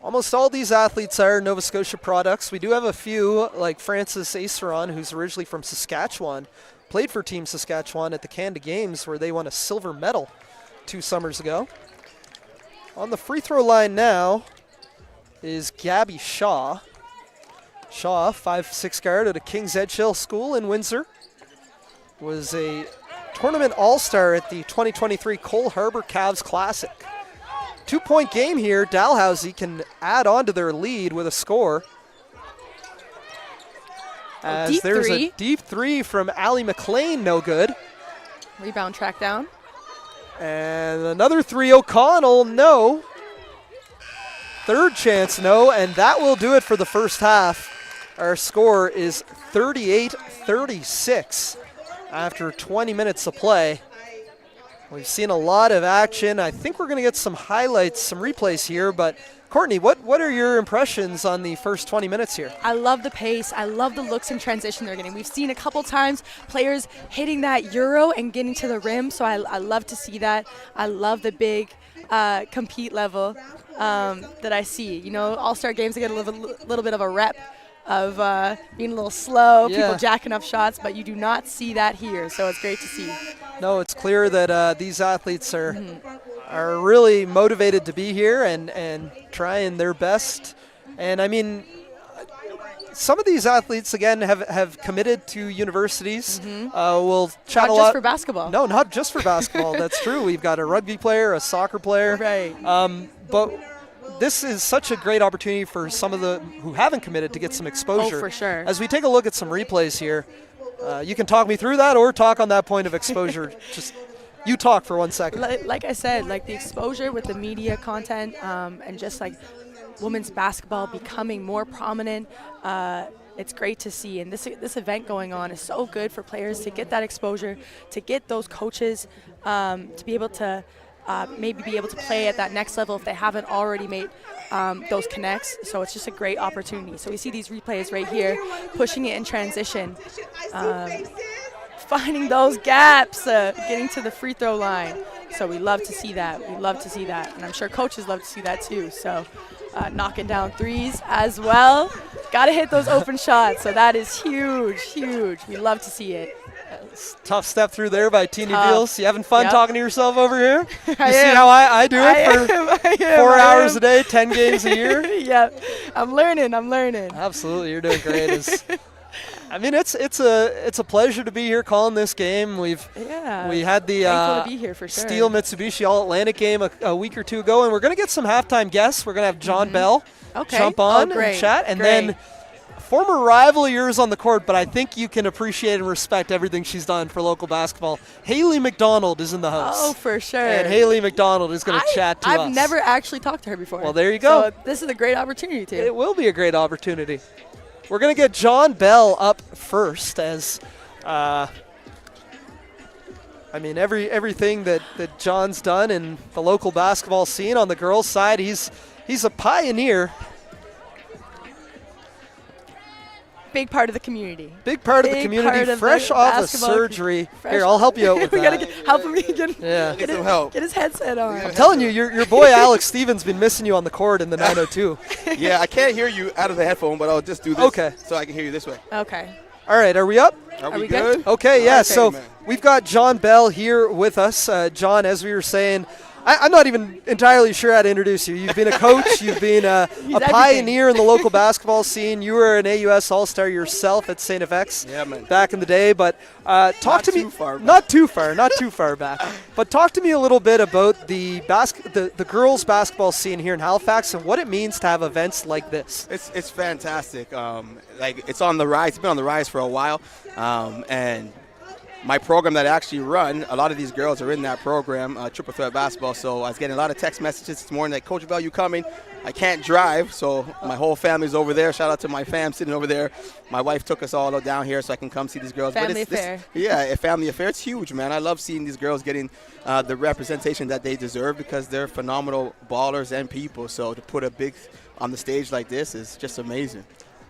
Almost all these athletes are Nova Scotia products. We do have a few, like Francis Aceron, who's originally from Saskatchewan, played for Team Saskatchewan at the Canada Games where they won a silver medal 2 summers ago. On the free throw line now is Gabby Shaw. Shaw, 5'6" guard at a King's Edgehill School in Windsor. Was a tournament all-star at the 2023 Cole Harbour Cavs Classic. 2-point game here. Dalhousie can add on to their lead with a score. As there's a deep three from Allie McLean, no good. Rebound track down. And another three, O'Connell, no. Third chance, no, and that will do it for the first half. Our score is 38-36 after 20 minutes of play. We've seen a lot of action. I think we're going to get some highlights, some replays here, but Courtney, what are your impressions on the first 20 minutes here? I love the pace. I love the looks and transition they're getting. We've seen a couple times players hitting that Euro and getting to the rim, so I love to see that. I love the big compete level that I see. You know, all-star games, they get a little bit of a rep of being a little slow, people jacking up shots, but you do not see that here, so it's great to see. No, it's clear that these athletes are really motivated to be here and trying their best. And I mean, some of these athletes, again, have committed to universities. We'll chat a lot. Not just for basketball. No, not just for basketball. That's true. We've got a rugby player, a soccer player. Right. But this is such a great opportunity for some of the who haven't committed to get some exposure. Oh, for sure. As we take a look at some replays here, you can talk me through that or talk on that point of exposure. Just you talk for 1 second. Like I said, like the exposure with the media content and just like women's basketball becoming more prominent. It's great to see, and this event going on is so good for players to get that exposure, to get those coaches to be able to maybe be able to play at that next level if they haven't already made those connects. So it's just a great opportunity. So we see these replays right here, pushing it in transition, finding those gaps, getting to the free throw line. So we love to see that. We love to see that, and I'm sure coaches love to see that too. So knocking down threes as well. Got to hit those open shots. So that is huge, huge. We love to see it. Tough step through there by Teeny Beals. You having fun talking to yourself over here? You I see am. how I do it I for am. 4 hours a day, 10 games a year? Yep. I'm learning. Absolutely. You're doing great. I mean, it's a pleasure to be here calling this game. We had the thankful to be here for sure. Steel Mitsubishi All-Atlantic game a week or two ago, and we're going to get some halftime guests. We're going to have John Bell jump on and chat. And then former rival of yours on the court, but I think you can appreciate and respect everything she's done for local basketball. Haley McDonald is in the house. Oh, for sure. And Haley McDonald is going to chat to us. I've never actually talked to her before. Well, there you go. So this is a great opportunity, too. It will be a great opportunity. We're going to get John Bell up first as, everything that John's done in the local basketball scene on the girls' side, he's a pioneer. Big part of the community. Big part of the community, fresh off of surgery. Here, I'll help you out with we that. Gotta help him get some help. Get his headset on. I'm telling you, your boy Alex Stevens been missing you on the court in the 902. Yeah, I can't hear you out of the headphone, but I'll just do this so I can hear you this way. Okay. All right, are we up? Are we good? Okay, yeah. Okay, so man. we've got John Bell here with us. John, as we were saying, I'm not even entirely sure how to introduce you. You've been a coach. You've been a pioneer in the local basketball scene. You were an AUS All-Star yourself at St. FX back in the day. But talk to me. Not too far back. But talk to me a little bit about the girls basketball scene here in Halifax and what it means to have events like this. It's fantastic. It's on the rise. It's been on the rise for a while, and my program that I actually run, a lot of these girls are in that program, Triple Threat Basketball. So I was getting a lot of text messages this morning like, Coach Bell, you coming? I can't drive, so my whole family's over there. Shout out to my fam sitting over there. My wife took us all down here so I can come see these girls. Family affair. A family affair. It's huge, man. I love seeing these girls getting the representation that they deserve because they're phenomenal ballers and people. So to put a big on the stage like this is just amazing.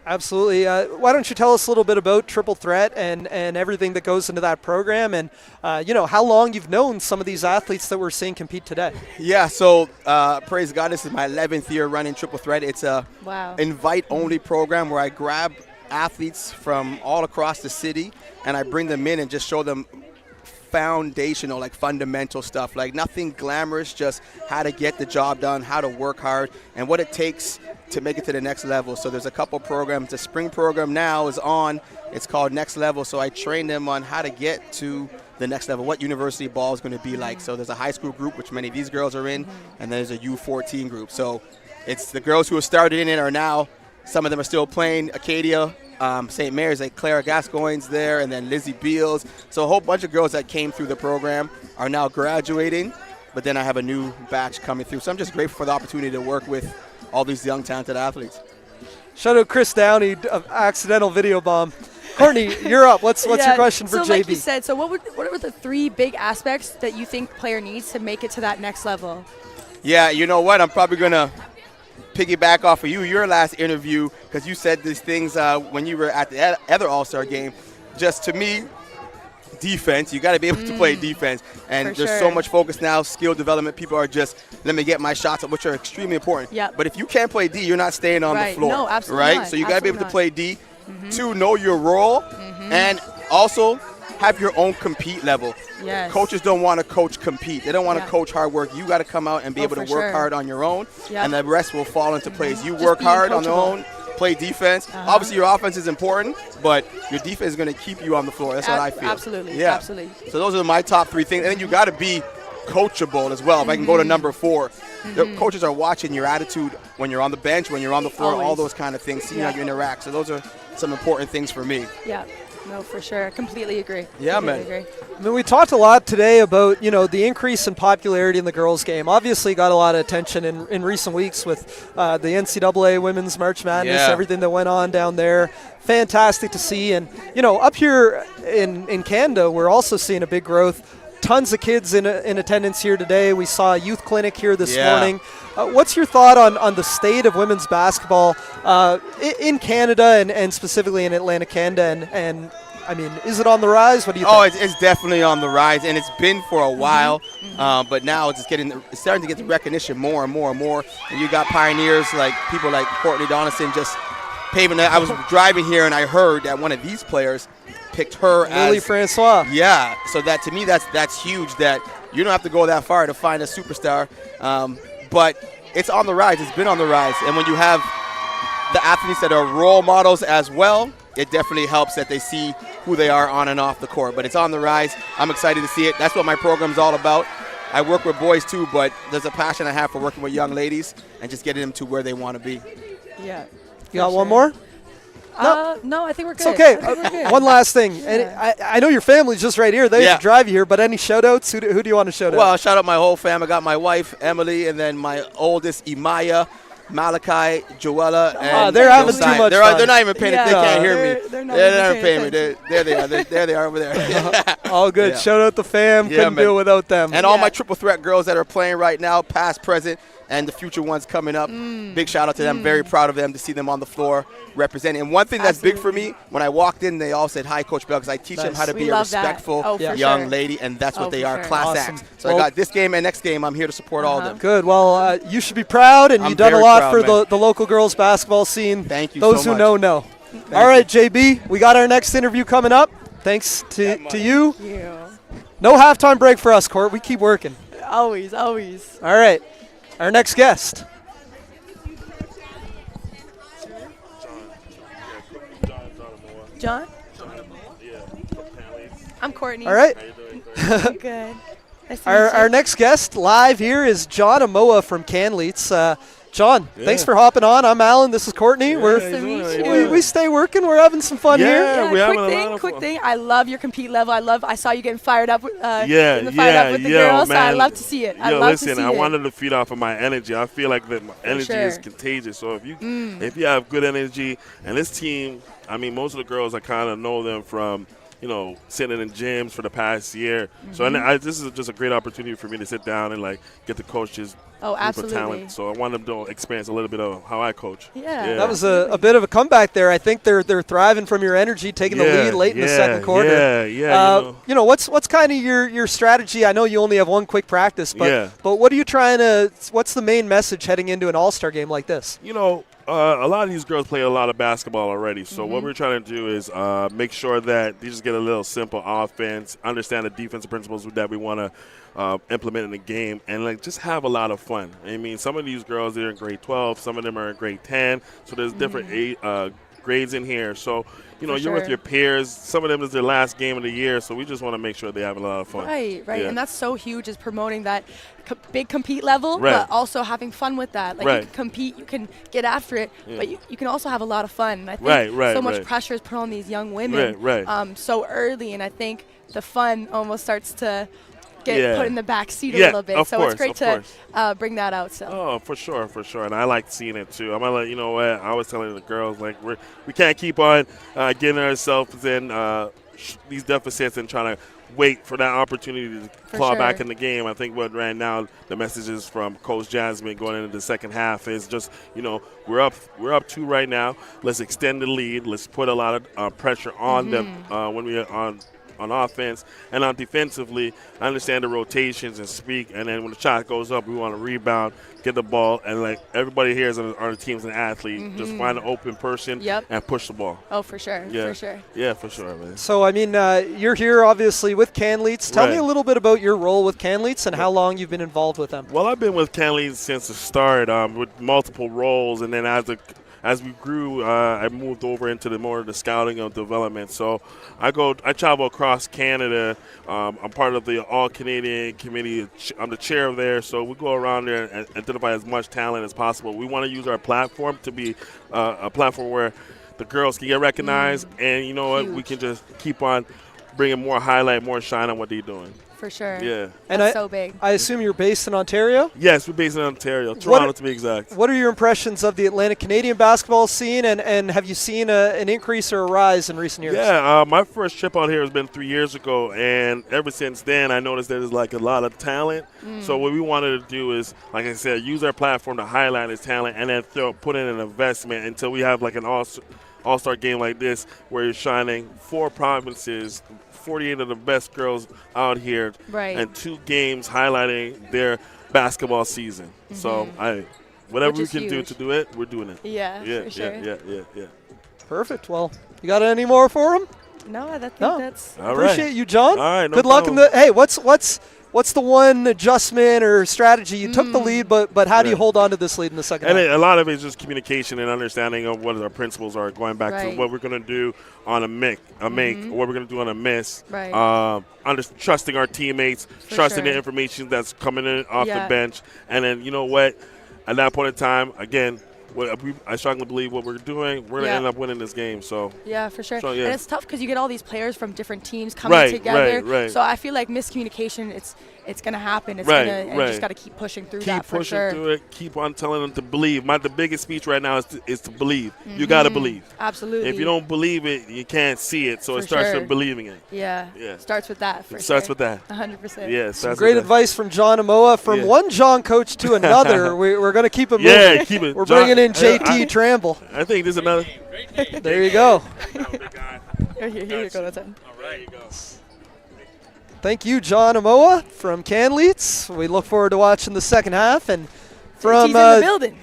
Absolutely. Why don't you tell us a little bit about Triple Threat and everything that goes into that program and, how long you've known some of these athletes that we're seeing compete today? Yeah, so praise God, this is my 11th year running Triple Threat. It's a invite-only program where I grab athletes from all across the city and I bring them in and just show them foundational, fundamental stuff, nothing glamorous, just how to get the job done, how to work hard, and what it takes to make it to the next level. So there's a couple programs. The spring program now is on. It's called Next Level. So I train them on how to get to the next level, what university ball is going to be like. So there's a high school group, which many of these girls are in, and there's a U14 group. So it's the girls who have started in it are now, some of them are still playing Acadia, St. Mary's, Clara Gascoigne's there, and then Lizzie Beals. So a whole bunch of girls that came through the program are now graduating, but then I have a new batch coming through. So I'm just grateful for the opportunity to work with all these young, talented athletes. Shout out Chris Downey, accidental video bomb. Courtney, you're up. What's your question for JB? So like you said, so what are the 3 big aspects that you think player needs to make it to that next level? Yeah, you know what? I'm probably going to piggyback off of your last interview because you said these things when you were at the other All-Star game. Just to me, defense. You got to be able to play defense. And there's so much focus now, skill development. People are just, let me get my shots up, which are extremely important. Yep. But if you can't play D, you're not staying on the floor. No, absolutely right? not. So you got to be able to play D. 2, know your role. And also have your own compete level. Yes. Coaches don't want to coach compete. They don't want to coach hard work. You got to come out and be able to work hard on your own, and the rest will fall into place. You work hard on your own, play defense. Obviously, your offense is important, but your defense is going to keep you on the floor. That's what I feel. Absolutely. Yeah. Absolutely. So those are my top 3 things. And then you got to be coachable as well. If I can go to number 4, the coaches are watching your attitude when you're on the bench, when you're on the floor, all those kind of things, seeing how you interact. So those are some important things for me. Yeah. No, for sure. Completely agree. Yeah, Completely agree. I mean, we talked a lot today about, the increase in popularity in the girls' game. Obviously got a lot of attention in recent weeks with the NCAA Women's March Madness, everything that went on down there. Fantastic to see. And, up here in Canada, we're also seeing a big growth. Tons of kids in attendance here today. We saw a youth clinic here this morning. What's your thought on the state of women's basketball in Canada and specifically in Atlantic Canada? And I mean, is it on the rise? What do you think? Oh, it's definitely on the rise, and it's been for a while. But now it's starting to get the recognition more and more and more. And you got pioneers like people like Courtney Donaldson just paving that. I was driving here and I heard that one of these players picked her as Lily Francois. Yeah, so that to me that's huge. That you don't have to go that far to find a superstar, but it's on the rise. It's been on the rise, and when you have the athletes that are role models as well, it definitely helps that they see who they are on and off the court. But it's on the rise. I'm excited to see it. That's what my program's all about. I work with boys too, but there's a passion I have for working with young ladies and just getting them to where they want to be. Yeah. You got one more? No, I think we're It's good. okay. I think we're good. One last thing. Yeah. And I know your family's just right here. They have to drive you here, but any shout-outs? Who do you want to shout out? Well, shout out my whole fam. I got my wife, Emily, and then my oldest, Imaya, Malachi, Joella, and they're having Josiah. too much they're, fun. They're not even paying Yeah. They can't hear me. They're not They're even not paying me. paying There they are. There they are over there. All good. Yeah. Shout out the fam. Yeah, Couldn't man. do it without them. And all my triple threat girls that are playing right now, past, present, and the future ones coming up. Big shout out to them. Very proud of them to see them on the floor representing. And one thing that's big for me, when I walked in, they all said, "Hi, Coach Bell," because I teach them how to We be a love that. respectful Oh, for young sure. lady, and that's what Oh, they for are, sure. class Awesome. acts. So Well- I got this game and next game. I'm here to support all of them. Good. Well, you should be proud, and I'm you've done a very lot proud, for man. the local girls basketball scene. Thank you Those so who much. know. All right, JB, we got our next interview coming up. Thanks to you. No halftime break for us, Court. We keep working. Always. All right. Our next guest. John? I'm Courtney. All right. I'm good. Nice to meet Our you. next guest live here is John Amoa from Canleats. John, thanks for hopping on. I'm Alan. This is Courtney. Nice to meet you. We stay working. We're having some fun here. Yeah, we having a lot of quick fun. thing. I love your compete level. I saw you getting fired up. Fired up with the yo, girls. So I man. love to see it. I Yo, love listen, to see I it. wanted to feed off of my energy. I feel like that my energy is sure. contagious. So if you have good energy, and this team, I mean, most of the girls I kind of know them from, sitting in gyms for the past year. So this is just a great opportunity for me to sit down and get the coaches. Oh, Group absolutely. of talent. So I want them to experience a little bit of how I coach. Yeah. That was a bit of a comeback there. I think they're thriving from your energy, taking the lead late in the second quarter. Yeah. What's kind of your strategy? I know you only have one quick practice, but what are you trying to? What's the main message heading into an All-Star game like this? A lot of these girls play a lot of basketball already. So what we're trying to do is make sure that they just get a little simple offense, understand the defensive principles that we want to implement in the game, and just have a lot of fun. I mean, some of these girls, they're in grade 12, some of them are in grade 10, so there's different grades in here. So you're with your peers. Some of them is their last game of the year, so we just want to make sure they have a lot of fun. Right, Yeah. and that's so huge, is promoting that big compete level, Right. but also having fun with that. You can compete, you can get after it, but you can also have a lot of fun. And I think so much pressure is put on these young women so early, and I think the fun almost starts to get put in the back seat a little bit. So it's great to bring that out. So. Oh, for sure. And I like seeing it too. I'm gonna let you know what I was telling the girls, we can't keep on getting ourselves in these deficits and trying to wait for that opportunity to claw back in the game. I think what right now the messages from Coach Jasmine going into the second half is just, we're up 2 right now. Let's extend the lead. Let's put a lot of pressure on them when we are on offense, and on defensively, I understand the rotations and speak, and then when the shot goes up, we want to rebound, get the ball, and everybody here is on the team's an athlete. Just find an open person and push the ball. Oh, for sure. Yeah. For sure. Yeah, for sure, man. So, I mean, you're here obviously with Canleats. Tell me a little bit about your role with Canleats and how long you've been involved with them. Well, I've been with Canleats since the start with multiple roles, and then as we grew, I moved over into the scouting and development. So I travel across Canada. I'm part of the All-Canadian Committee. I'm the chair of there. So we go around there and identify as much talent as possible. We want to use our platform to be a platform where the girls can get recognized. And you know what? We can just keep on bringing more highlight, more shine on what they're doing. For sure. Yeah. And That's so big. I assume you're based in Ontario? Yes, we're based in Ontario, Toronto to be exact. What are your impressions of the Atlantic Canadian basketball scene, and have you seen an increase or a rise in recent years? Yeah, my first trip out here has been 3 years ago, and ever since then I noticed there's a lot of talent. So what we wanted to do is, like I said, use our platform to highlight his talent and then put in an investment until we have an all-star game like this where you're shining 4 provinces, 48 of the best girls out here, and 2 games highlighting their basketball season. So whatever we can do to do it, we're doing it. Yeah, for sure. Yeah. Perfect. Well, you got any more for him? No, that's all right. Appreciate you, John. All right, no Good luck in problem. the. Hey, what's the one adjustment or strategy? You took the lead, but how do you hold on to this lead in the second half? And a lot of it is just communication and understanding of what our principles are, going back to what we're going to do on a make, or what we're going to do on a miss. Right. Trusting our teammates, trusting the information that's coming in off the bench. And then, you know what? At that point in time, again, I strongly believe what we're doing, we're going to end up winning this game. So yeah, for sure. So, yeah. And it's tough because you get all these players from different teams coming together. Right. So I feel like miscommunication, it's going to happen. It's Right, gonna, and you right. just got to keep pushing through keep that for pushing sure. through it. Keep on telling them to believe. The biggest speech right now is to believe. You got to believe. Absolutely. If you don't believe it, you can't see it. So it For starts sure. from believing it. Yeah. Yeah. Starts with that. For It starts sure. with that. 100%. Yes. Some great advice from John Amoa. From Yeah. one John coach to another, we're going to keep it moving. Yeah, keep it. We're John- bringing in JT I- Tramble. I think there's another. There you go. Here you go. That's it. All right. There you go. Thank you, John Amoa from Canleats. We look forward to watching the second half. And from JT's in the building.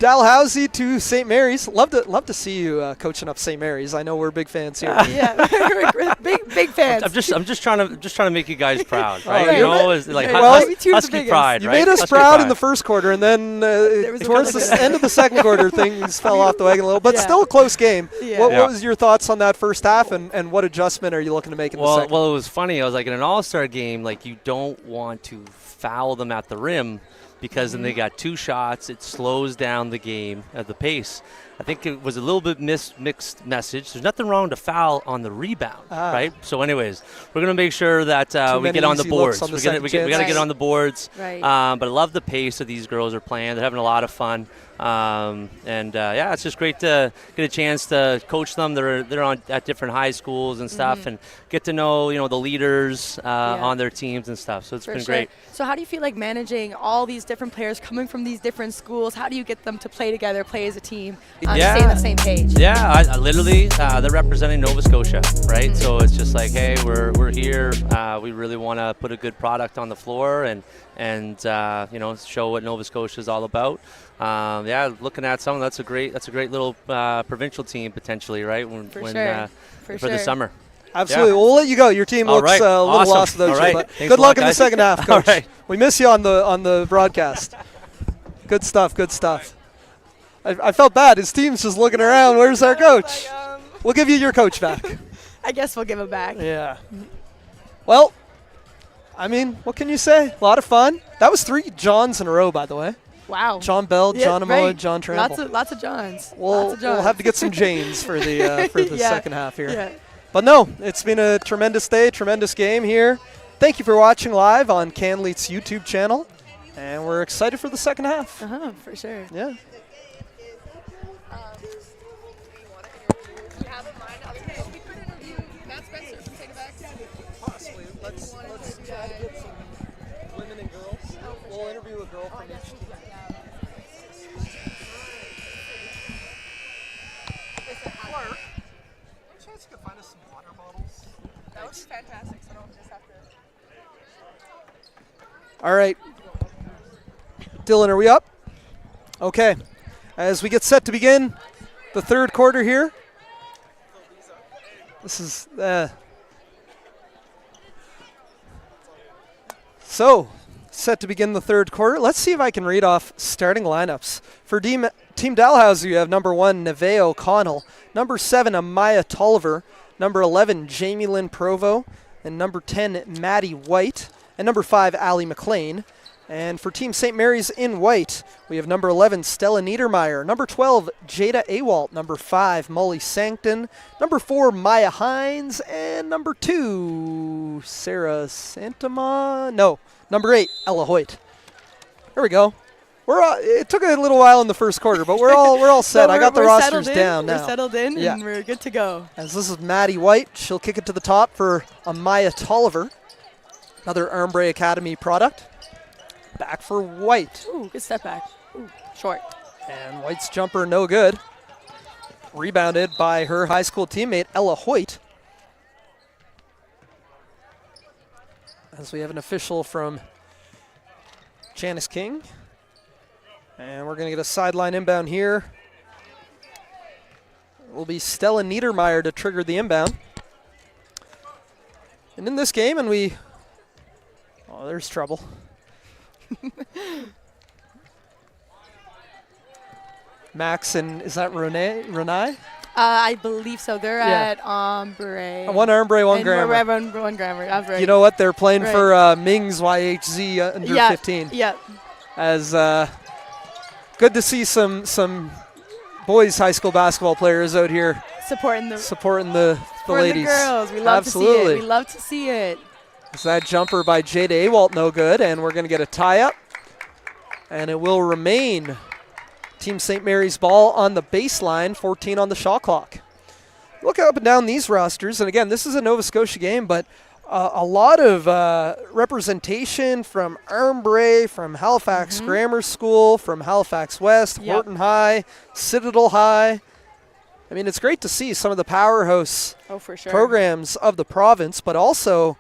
Dalhousie to St. Mary's. Love to see you coaching up St. Mary's. I know we're big fans here. Yeah, we're big fans. I'm just trying to make you guys proud, right? Right. You know, it's like Well, husky pride, You right? made us Husky proud in pride. the first quarter, and then was a towards couple the end of the second quarter, things fell off the wagon a little. But Yeah. still a close game. Yeah. What was your thoughts on that first half, and what adjustment are you looking to make in the second? Well, it was funny. I was like, in an all-star game, like you don't want to foul them at the rim because then they got two shots. It slows down the game at the pace. I think it was a little bit mixed message. There's nothing wrong to foul on the rebound, right? So, anyways, we're going to make sure that we get on the boards. On the we got to get on the boards. Right. But I love the pace that these girls are playing. They're having a lot of fun. Yeah, it's just great to get a chance to coach them. They're on at different high schools and stuff, and get to know the leaders on their teams and stuff. So it's been great. So how do you feel like managing all these different players coming from these different schools? How do you get them to play together, play as a team, to stay on the same page? Yeah, I literally they're representing Nova Scotia, right? So it's just like, hey, we're here. We really want to put a good product on the floor and show what Nova Scotia is all about. Looking at some, that's a great little provincial team potentially, right? For the summer. Absolutely. Yeah. We'll let you go. Your team looks a little lost without you. But good luck in the second half, Coach. All right. We miss you on the broadcast. Good stuff. I felt bad. His team's just looking around. Where's our coach? We'll give you your coach back. I guess we'll give him back. Yeah. Well, I mean, what can you say? A lot of fun. That was 3 Johns in a row, by the way. Wow. John Bell, John Amoa, John Trample. Lots of Johns. We'll have to get some Janes for the second half here. Yeah. But no, it's been a tremendous day, tremendous game here. Thank you for watching live on Canleats YouTube channel, and we're excited for the second half. For sure. Yeah. Possibly. Let's try to get some women and girls. We'll interview a girl from each team. Find us some water bottles. That would be fantastic. So don't just have to. All right. Dylan, are we up? Okay. As we get set to begin the third quarter here. This is so set to begin the third quarter. Let's see if I can read off starting lineups. For Team Dalhousie, you have number 1, Neve O'Connell, number 7, Amaya Tolliver, number 11, Jamie Lynn Provo, and number 10, Maddie White, and number 5, Allie McLean. And for Team St. Mary's in white, we have number 11, Stella Niedermeyer, number 12, Jada Awalt, number 5, Molly Sancton, number 4, Maya Hines, and number 2, Sarah Santama. No, number 8, Ella Hoyt. There we go. It took a little while in the first quarter, but we're all set. I got the rosters down now. We're settled in, and we're good to go. As this is Maddie White, she'll kick it to the top for Amaya Tolliver, another Armbre Academy product. Back for White. Ooh, good step back. Ooh, short. And White's jumper no good. Rebounded by her high school teammate, Ella Hoyt. As we have an official from Janice King. And we're going to get a sideline inbound here. It will be Stella Niedermeyer to trigger the inbound. And in this game, oh, there's trouble. Max and is that Renai? I believe so. They're at Ombre. One Ombre, one Grammar. One Grammar. That's right. You know what? They're playing for Ming's YHZ under 15. Yeah. As good to see some boys high school basketball players out here supporting the ladies. The girls. We love Absolutely. to see it. We love to see it. It's that jumper by Jada Awalt, no good, and we're going to get a tie-up. And it will remain Team St. Mary's ball on the baseline, 14 on the shot clock. Look up and down these rosters, and again, this is a Nova Scotia game, but a lot of representation from Armbray, from Halifax Grammar School, from Halifax West, Horton High, Citadel High. I mean, it's great to see some of the powerhouse programs of the province, but also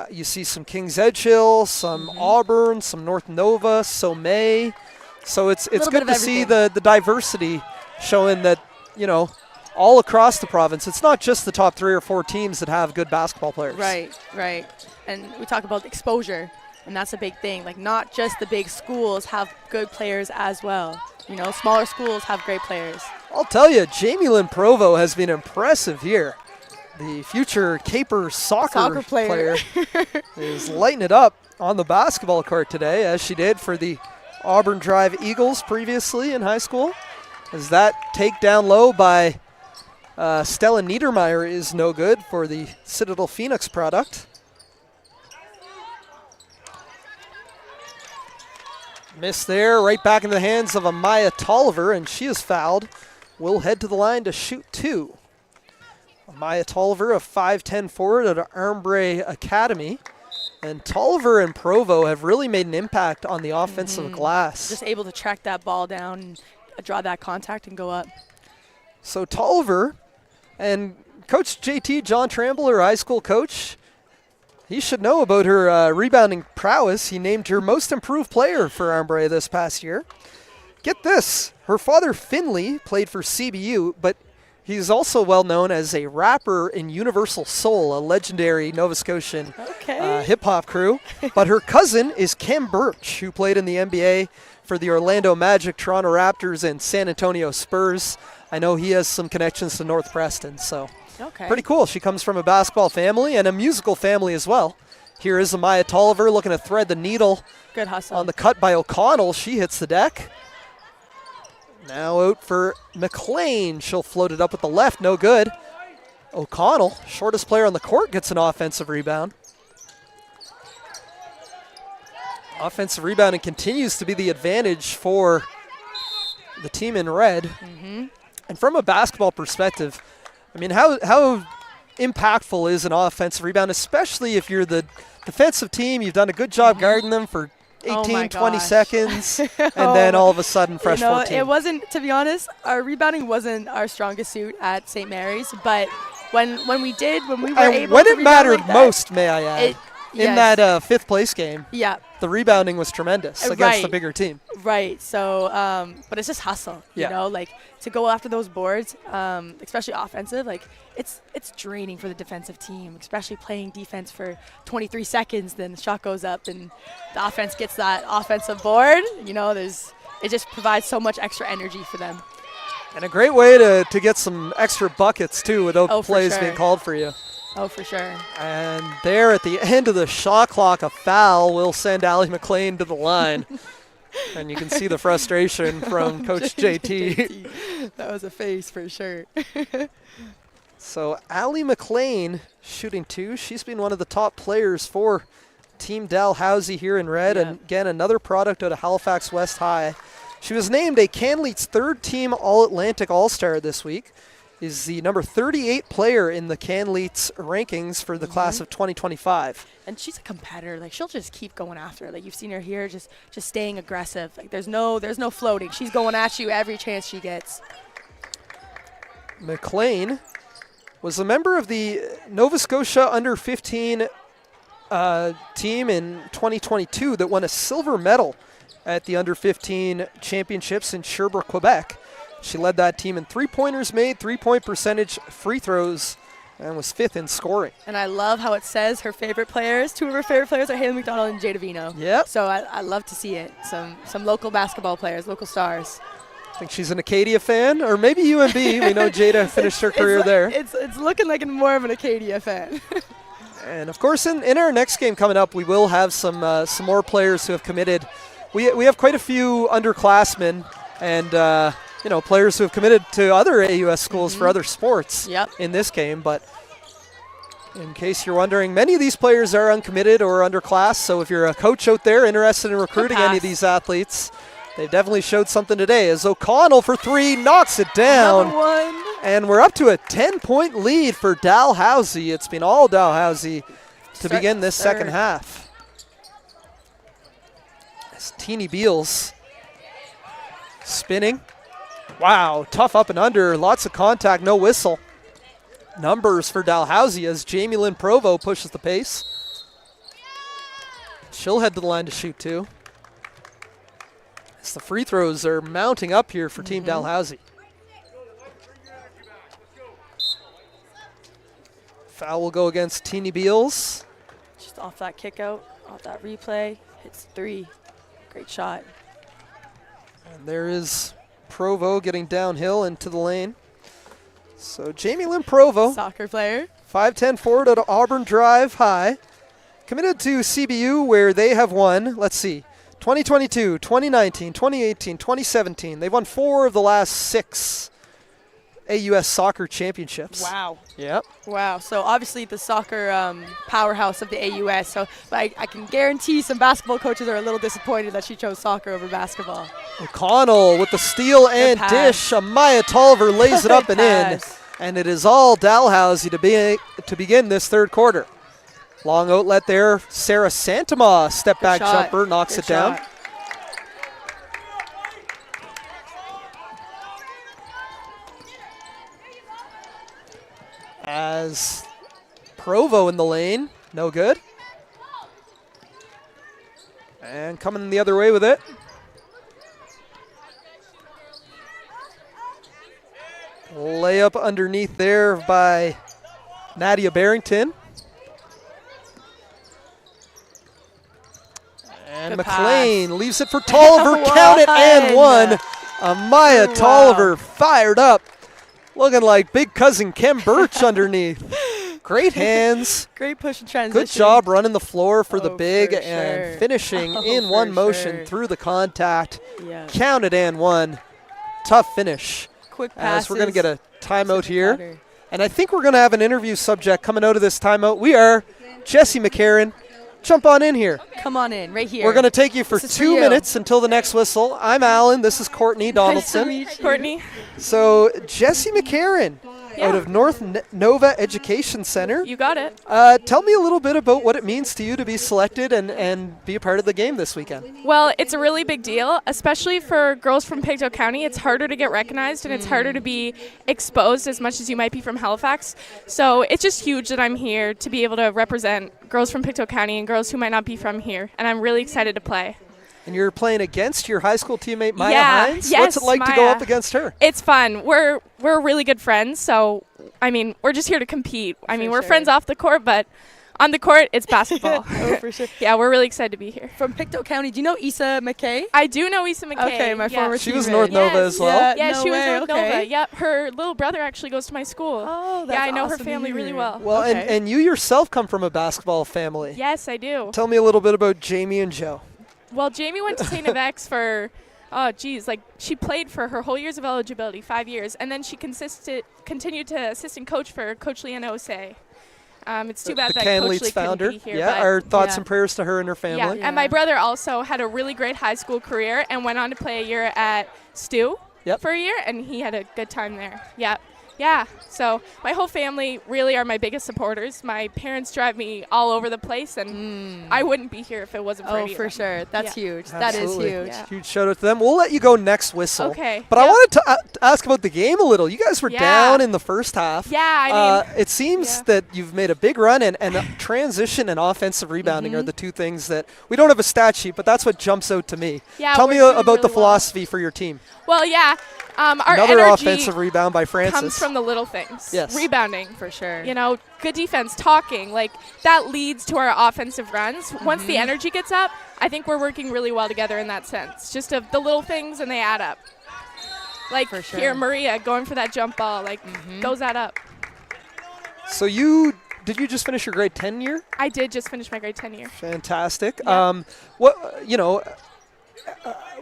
you see some King's Edgehill, some Auburn, some North Nova, Sommet. So it's good to see the diversity showing that, you know, all across the province. It's not just the top 3 or 4 teams that have good basketball players. Right. And we talk about exposure, and that's a big thing. Like, not just the big schools have good players as well. You know, smaller schools have great players. I'll tell you, Jamie Lynn Provo has been impressive here. The future Caper soccer player is lighting it up on the basketball court today, as she did for the Auburn Drive Eagles previously in high school. As that takedown low by Stella Niedermeyer is no good for the Citadel Phoenix product. Miss there, right back in the hands of Amaya Tolliver, and she is fouled. Will head to the line to shoot 2. Amaya Tolliver, a 5'10 forward at Armbray Academy. And Tolliver and Provo have really made an impact on the offensive glass. Just able to track that ball down and draw that contact and go up. So Tolliver and Coach JT, John Tramble, her high school coach, he should know about her rebounding prowess. He named her most improved player for Armbray this past year. Get this, her father Finley played for CBU, but he's also well known as a rapper in Universal Soul, a legendary Nova Scotian hip-hop crew. But her cousin is Kem Birch, who played in the NBA for the Orlando Magic, Toronto Raptors, and San Antonio Spurs. I know he has some connections to North Preston, so pretty cool. She comes from a basketball family and a musical family as well. Here is Amaya Tolliver looking to thread the needle. Good hustle. On the cut by O'Connell. She hits the deck. Now out for McLean. She'll float it up with the left. No good. O'Connell, shortest player on the court, gets an offensive rebound. Offensive rebounding continues to be the advantage for the team in red. And from a basketball perspective, I mean, how impactful is an offensive rebound, especially if you're the defensive team, you've done a good job guarding them for 18, 20 seconds, and then all of a sudden fresh 14. It wasn't, to be honest, our rebounding wasn't our strongest suit at St. Mary's, but when we were able to when it mattered like that, most, may I add, in that fifth place game, the rebounding was tremendous against the bigger team. Right. So, but it's just hustle, you know, like to go after those boards, especially offensive, like it's draining for the defensive team, especially playing defense for 23 seconds. Then the shot goes up and the offense gets that offensive board. You know, it just provides so much extra energy for them. And a great way to get some extra buckets too without plays being called for you. Oh, for sure. And there at the end of the shot clock, a foul will send Allie McLean to the line. And you can see the frustration from Coach JT. That was a face for sure. So Allie McLean shooting 2. She's been one of the top players for Team Dalhousie here in red. And again, another product out of Halifax West High. She was named a Canleets third-team All-Atlantic All-Star this week. Is the number 38 player in the Canleets rankings for the class of 2025. And she's a competitor. Like, she'll just keep going after it. Like, you've seen her here just staying aggressive. Like, there's no floating. She's going at you every chance she gets. McLean was a member of the Nova Scotia under 15 team in 2022 that won a silver medal at the under 15 championships in Sherbrooke, Quebec. She led that team in three-pointers made, three-point percentage, free throws, and was 5th in scoring. And I love how it says her favorite players. 2 of her favorite players are Haley McDonald and Jada Vino. Yep. So I love to see it. Some local basketball players, local stars. I think she's an Acadia fan, or maybe UNB. We know Jada finished her career there. It's looking like more of an Acadia fan. And, of course, in our next game coming up, we will have some more players who have committed. We have quite a few underclassmen, and players who have committed to other AUS schools for other sports Yep. in this game. But in case you're wondering, many of these players are uncommitted or underclass. So if you're a coach out there interested in recruiting any of these athletes, they've definitely showed something today. As O'Connell for three knocks it down. Another one. And we're up to a 10-point lead for Dalhousie. It's been all Dalhousie to begin this second half. As Teeny Beals spinning. Wow, tough up and under. Lots of contact, no whistle. Numbers for Dalhousie as Jamie Lynn Provo pushes the pace. She'll head to the line to shoot too. As the free throws are mounting up here for Team Dalhousie. Foul will go against Teeny Beals. Just off that kick out, off that replay, hits three. Great shot. And there is Provo getting downhill into the lane. So Jamie Lynn Provo, soccer player, 5'10" forward at Auburn Drive High, committed to CBU where they have won, let's see, 2022, 2019, 2018, 2017. They've won 4 of the last 6 AUS soccer championships. Wow. Yep. Wow. So obviously the soccer powerhouse of the AUS. So I can guarantee some basketball coaches are a little disappointed that she chose soccer over basketball. O'Connell with the steal and dish. Amaya Tolliver lays it up and in. And it is all Dalhousie to begin this third quarter. Long outlet there. Sarah Santama, step back jumper, knocks it down. As Provo in the lane, no good. And coming the other way with it. Layup underneath there by Nadia Barrington. And McLean leaves it for Tolliver. Count it and one. Amaya Tolliver fired up. Looking like big cousin Kem Birch underneath. Great hands. Great push and transition. Good job running the floor for the big and finishing in one motion through the contact. Yeah. Count it and one. Tough finish. Quick passes. As we're going to get a timeout here. And I think we're going to have an interview subject coming out of this timeout. We are Jesse McCarron. Jump on in here. Come on in, right here. We're going to take you for 2 minutes until the next whistle. I'm Alan. This is Courtney Donaldson. Nice to meet you. Courtney. So Jesse McCarron out of North Nova Education Center. You got it. Tell me a little bit about what it means to you to be selected and be a part of the game this weekend. Well, it's a really big deal, especially for girls from Pictou County. It's harder to get recognized and it's harder to be exposed as much as you might be from Halifax. So it's just huge that I'm here to be able to represent girls from Pictou County and girls who might not be from here. And I'm really excited to play. And you're playing against your high school teammate Maya Hines? Yes, what's it like to go up against her? It's fun. We're really good friends, so I mean, we're just here to compete. I mean, we're friends off the court, but on the court, it's basketball. Oh, for sure. Yeah, we're really excited to be here. From Pictou County, do you know Issa McKay? I do know Issa McKay. Okay, my former teammate. She was North Nova as well? Yeah, no she was way, North Nova. Yep, her little brother actually goes to my school. Oh, that's yeah, I know awesome her family really well. Well, and you yourself come from a basketball family. Yes, I do. Tell me a little bit about Jamie and Joe. Well, Jamie went to St. X for, she played for her whole years of eligibility, 5 years, and then she continued to assistant coach for Coach Leanna Osei. It's too bad that Coach Lee founder. couldn't be here. Yeah, our thoughts and prayers to her and her family. Yeah, and my brother also had a really great high school career and went on to play a year at Stu for a year, and he had a good time there. Yeah. Yeah, so my whole family really are my biggest supporters. My parents drive me all over the place, and I wouldn't be here if it wasn't for any of them. Sure. That's huge. Absolutely. That is huge. Yeah. Huge shout out to them. We'll let you go next whistle. Okay. But I wanted to ask about the game a little. You guys were down in the first half. Yeah, I mean. It seems that you've made a big run, and transition and offensive rebounding are the two things that we don't have a stat sheet, but that's what jumps out to me. Yeah, Tell me about the philosophy for your team. Well, yeah. Our Another energy offensive rebound by Francis. Comes from the little things. Yes. Rebounding. For sure. You know, good defense, talking. Like, that leads to our offensive runs. Once the energy gets up, I think we're working really well together in that sense. Just the little things, and they add up. Like, here, Maria going for that jump ball. Like, those add up. So did you just finish your grade 10 year? I did just finish my grade 10 year. Fantastic. Yeah.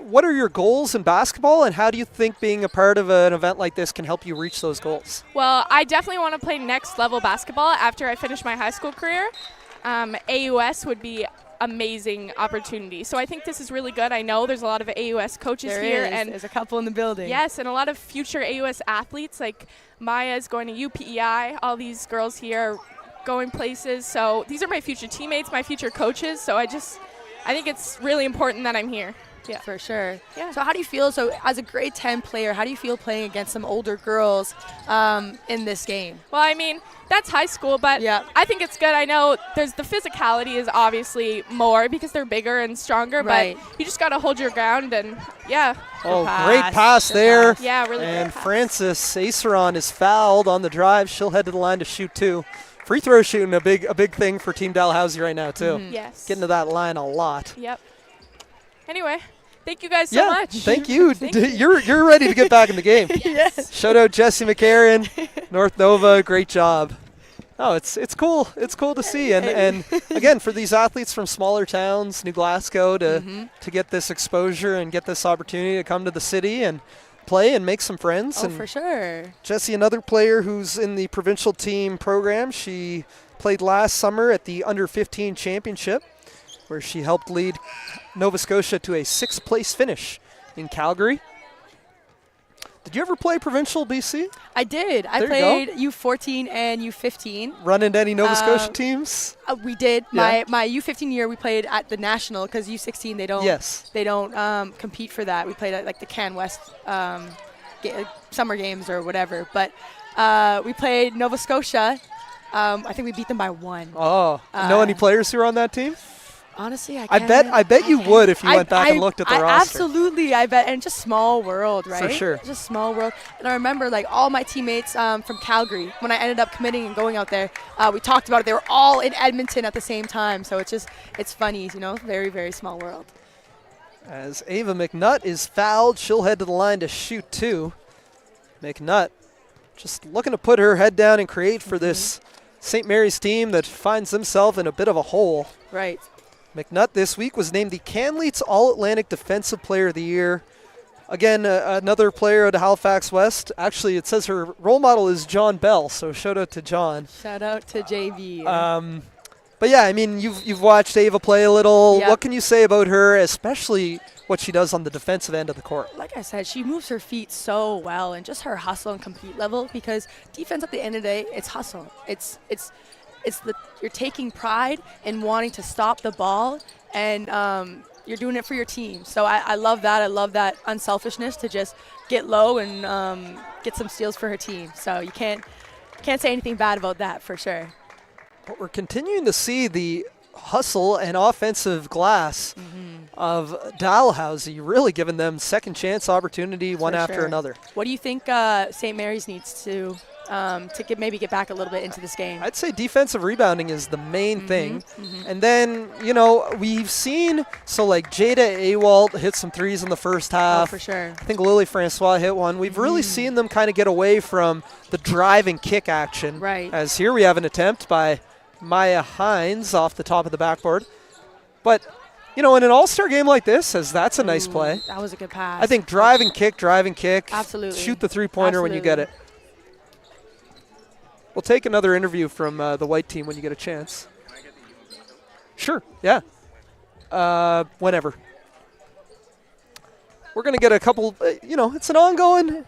what are your goals in basketball, and how do you think being a part of an event like this can help you reach those goals? Well, I definitely want to play next level basketball after I finish my high school career. AUS would be amazing opportunity. So I think this is really good. I know there's a lot of AUS coaches here, and there's a couple in the building. Yes, and a lot of future AUS athletes like Maya's going to UPEI. All these girls here are going places. So these are my future teammates, my future coaches. So I think it's really important that I'm here. Yeah, for sure. Yeah. So how do you feel? So as a grade 10 player, how do you feel playing against some older girls in this game? Well, I mean, that's high school, but I think it's good. I know there's the physicality is obviously more because they're bigger and stronger, but you just got to hold your ground and, yeah. Oh, great pass there. Yeah, really good And pass. Frances Aceron is fouled on the drive. She'll head to the line to shoot 2. Free throw shooting, a big thing for Team Dalhousie right now, too. Yes. Getting to that line a lot. Yep. Anyway, thank you guys so much. Thank you. You're ready to get back in the game. Yes. Shout out Jesse McCarron, North Nova. Great job. Oh, it's cool. It's cool to see. And again, for these athletes from smaller towns, New Glasgow, to get this exposure and get this opportunity to come to the city and play and make some friends. Oh, and for sure. Jessie, another player who's in the provincial team program. She played last summer at the Under-15 Championship, where she helped lead Nova Scotia to a 6th place finish in Calgary. Did you ever play Provincial, BC? I did. I played U14 and U15. Run into any Nova Scotia teams? We did. Yeah. My U15 year, we played at the National because U16 they don't. Yes. They don't compete for that. We played at like the Can West summer games or whatever. But we played Nova Scotia. I think we beat them by 1. Oh. Know any players who are on that team? Honestly, I bet you would if you went back and looked at the roster. Absolutely, I bet. And just small world, right? For sure. Just small world. And I remember like all my teammates from Calgary, when I ended up committing and going out there, we talked about it. They were all in Edmonton at the same time. So it's funny, very, very small world. As Ava McNutt is fouled, she'll head to the line to shoot 2. McNutt just looking to put her head down and create for this St. Mary's team that finds themselves in a bit of a hole. Right. McNutt this week was named the Canleets All-Atlantic Defensive Player of the Year. Again, another player out of Halifax West. Actually, it says her role model is John Bell, so shout out to John. Shout out to JV. But yeah, I mean, you've watched Ava play a little. Yep. What can you say about her, especially what she does on the defensive end of the court? Like I said, she moves her feet so well, and just her hustle and compete level, because defense at the end of the day, it's hustle. You're taking pride in wanting to stop the ball, and you're doing it for your team. So I love that. I love that unselfishness to just get low and get some steals for her team. So you can't say anything bad about that, for sure. But we're continuing to see the hustle and offensive glass of Dalhousie, really giving them second chance opportunity one after another. What do you think St. Mary's needs to maybe get back a little bit into this game? I'd say defensive rebounding is the main thing. And then, we've seen, like Jada Awalt hit some threes in the first half. Oh, for sure. I think Lily Francois hit one. We've really seen them kind of get away from the drive and kick action. Right. As here we have an attempt by Maya Hines off the top of the backboard. But, in an all-star game like this, that's a nice play. That was a good pass. I think drive and kick. Absolutely. Shoot the three-pointer when you get it. We'll take another interview from the white team when you get a chance. Sure, yeah. Whenever. We're going to get a couple, it's an ongoing,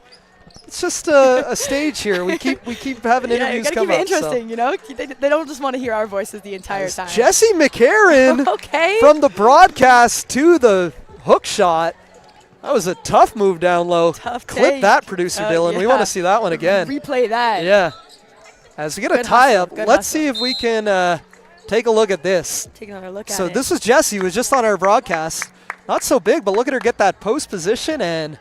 it's just a stage here. We keep having interviews come up. Yeah, you got to keep it interesting, They don't just want to hear our voices the entire time. Jessie McCarron okay. from the broadcast to the hook shot. That was a tough move down low. Tough Clip take. that, producer Dylan. We want to see that one again. Replay that. Yeah. As we get a tie-up, let's see if we can take a look at this. Take another look at it. So this was Jessie, who was just on our broadcast. Not so big, but look at her get that post position and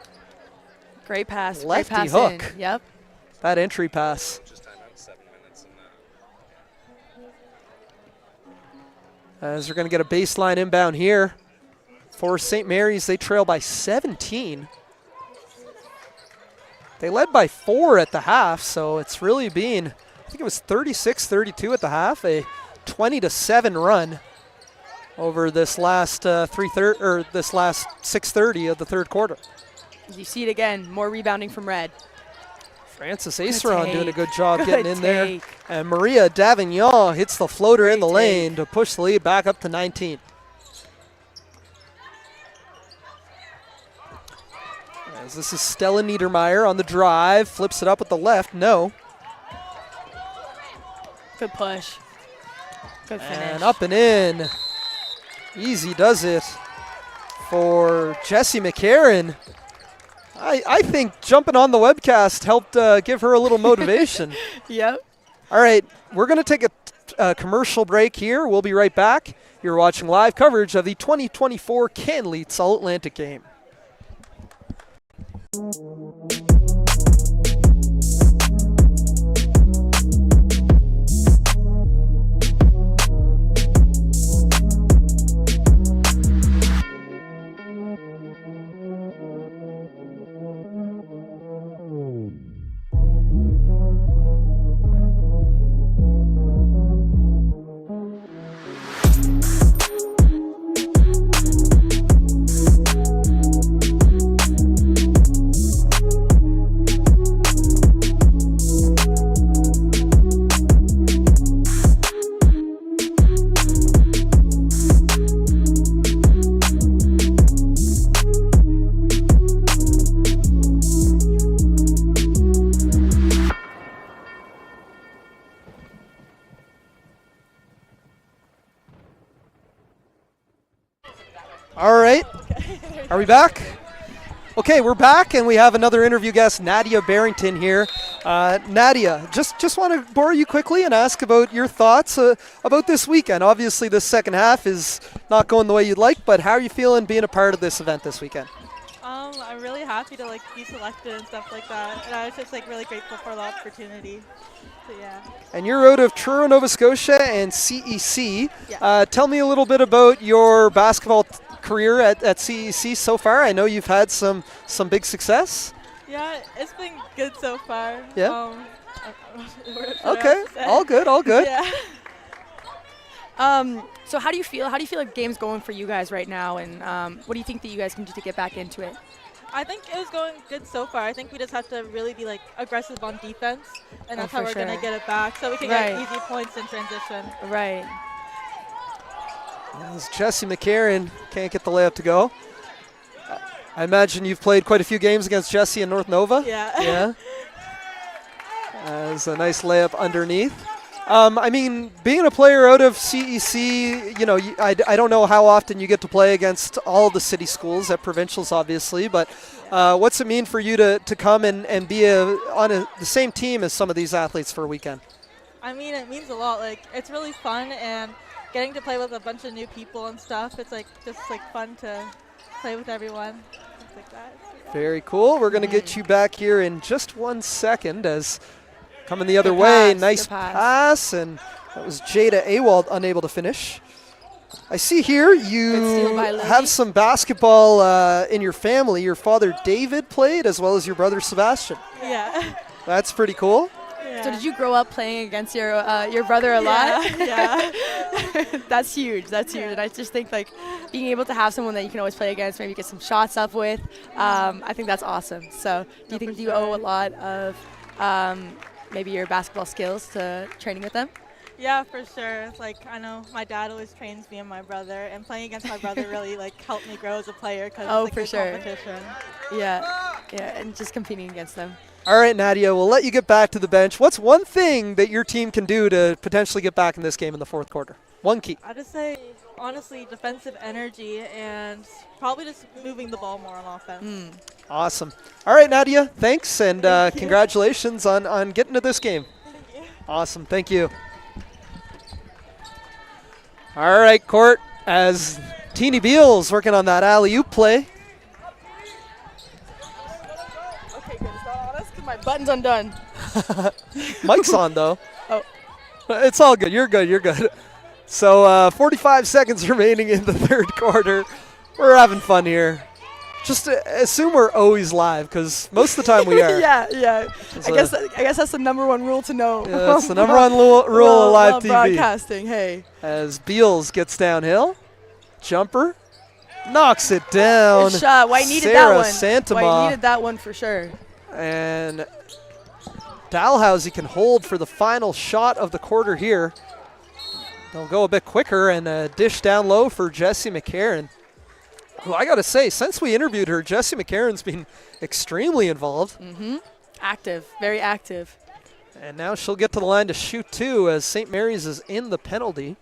great pass. Lefty great pass hook. In. Yep. That entry pass. As we're going to get a baseline inbound here for St. Mary's. They trail by 17. They led by 4 at the half, so it's really been, I think it was 36-32 at the half, a 20-7 run. over this last this last 6:30 of the third quarter. As you see it again, more rebounding from Red. Francis Aceron doing a good job Good getting in there. take. And Maria Davignon hits the floater in the lane to push the lead back up to 19. As this is Stella Niedermeyer on the drive, flips it up with the left, no. Good push. Good finish. And up and in. Easy does it for Jessie McCarron. I think jumping on the webcast helped give her a little motivation. Yep. All right, we're going to take a commercial break here. We'll be right back. You're watching live coverage of the 2024 Canleats All-Atlantic game. All right. Are we back? Okay, we're back, and we have another interview guest, Nadia Barrington here. Nadia, just want to borrow you quickly and ask about your thoughts about this weekend. Obviously, the second half is not going the way you'd like, but how are you feeling being a part of this event this weekend? I'm really happy to be selected and stuff like that, and I was just really grateful for the opportunity. So yeah. And you're out of Truro, Nova Scotia, and CEC. Yeah. Tell me a little bit about your basketball career at CEC so far. I know you've had some big success. Yeah, it's been good so far. Yeah. Okay. All good. Yeah. So how do you feel? How do you feel like game's going for you guys right now? And what do you think that you guys can do to get back into it? I think it was going good so far. I think we just have to really be aggressive on defense, and that's how we're gonna get it back, so we can get easy points in transition. Right. As Jessie McCarron can't get the layup to go. I imagine you've played quite a few games against Jessie in North Nova. Yeah. Yeah. As a nice layup underneath. I mean, being a player out of CEC, I don't know how often you get to play against all the city schools at Provincials, obviously, but what's it mean for you to come and be on the same team as some of these athletes for a weekend? I mean, it means a lot. It's really fun, and getting to play with a bunch of new people and stuff, it's just fun to play with everyone. Things like that. Very cool. We're going to get you back here in just 1 second as coming the other way. Nice pass, and that was Jada Awald unable to finish. I see here you have some basketball in your family. Your father David played, as well as your brother Sebastian. Yeah. That's pretty cool. So did you grow up playing against your brother a lot? Yeah. That's huge. That's huge. And I just think being able to have someone that you can always play against, maybe get some shots up with, I think that's awesome. So do you think you owe a lot of maybe your basketball skills to training with them? Yeah, for sure. I know my dad always trains me and my brother, and playing against my brother really helped me grow as a player because it's good competition. Yeah, and just competing against them. All right, Nadia, we'll let you get back to the bench. What's one thing that your team can do to potentially get back in this game in the fourth quarter? One key. I'd just say, honestly, defensive energy and probably just moving the ball more on offense. Awesome. All right, Nadia, thanks, and congratulations on getting to this game. Thank you. Awesome, thank you. All right, Court, as Teeny Beals working on that alley-oop play. Okay, good. It's not honest because my button's undone. Mic's on, though. Oh. It's all good. You're good. So 45 seconds remaining in the third quarter. We're having fun here. Just assume we're always live, because most of the time we are. yeah. I guess that's the number one rule to know. Yeah, that's the number one rule of live TV. Broadcasting, hey. As Beals gets downhill. Jumper. Knocks it down. Good shot. White needed Sarah that one. Santama. White needed that one for sure. And Dalhousie can hold for the final shot of the quarter here. They'll go a bit quicker and a dish down low for Jessie McCarron. Who I got to say, since we interviewed her, Jessie McCarron's been extremely involved. Active, very active. And now she'll get to the line to shoot two as St. Mary's is in the penalty.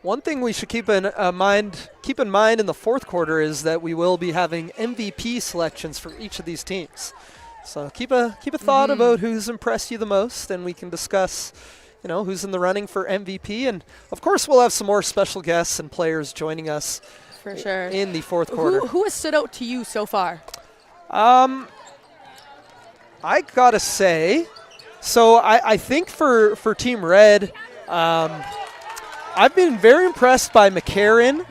One thing we should keep in mind in the fourth quarter is that we will be having MVP selections for each of these teams. So keep a thought about who's impressed you the most, and we can discuss, who's in the running for MVP. And of course, we'll have some more special guests and players joining us for sure in the fourth quarter. Who has stood out to you so far? I gotta say, so I think for Team Red. I've been very impressed by McCarron,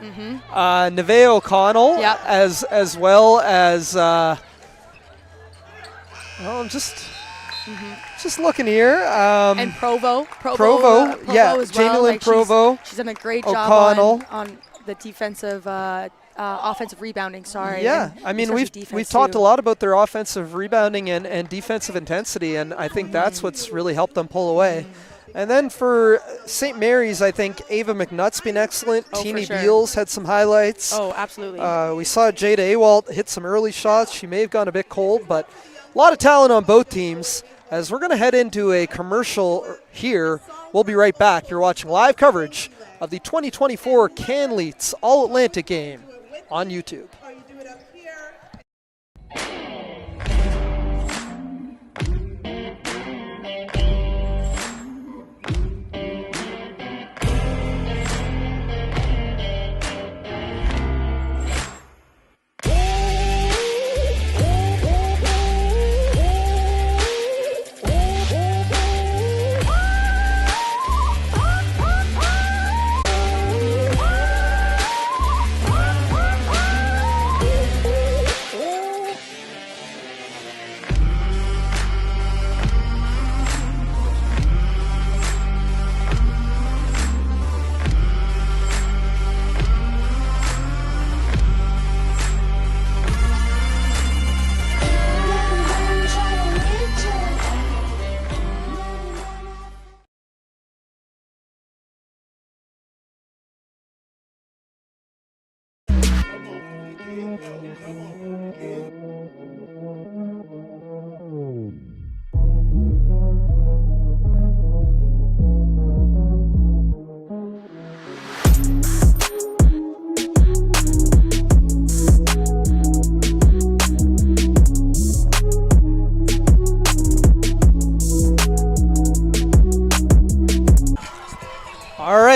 Neve O'Connell, as well as. I'm just looking here. And Provo. Provo, yeah, as Jamie well. Lynn Provo. She's done a great O'Connell. job on the defensive, offensive rebounding. Sorry. Yeah, I mean we've talked a lot about their offensive rebounding and defensive intensity, and I think that's what's really helped them pull away. And then for St. Mary's, I think Ava McNutt's been excellent. Teeny Beals had some highlights. Oh, absolutely. We saw Jada Awalt hit some early shots. She may have gone a bit cold, but a lot of talent on both teams. As we're going to head into a commercial here, we'll be right back. You're watching live coverage of the 2024 Canleets All-Atlantic game on YouTube.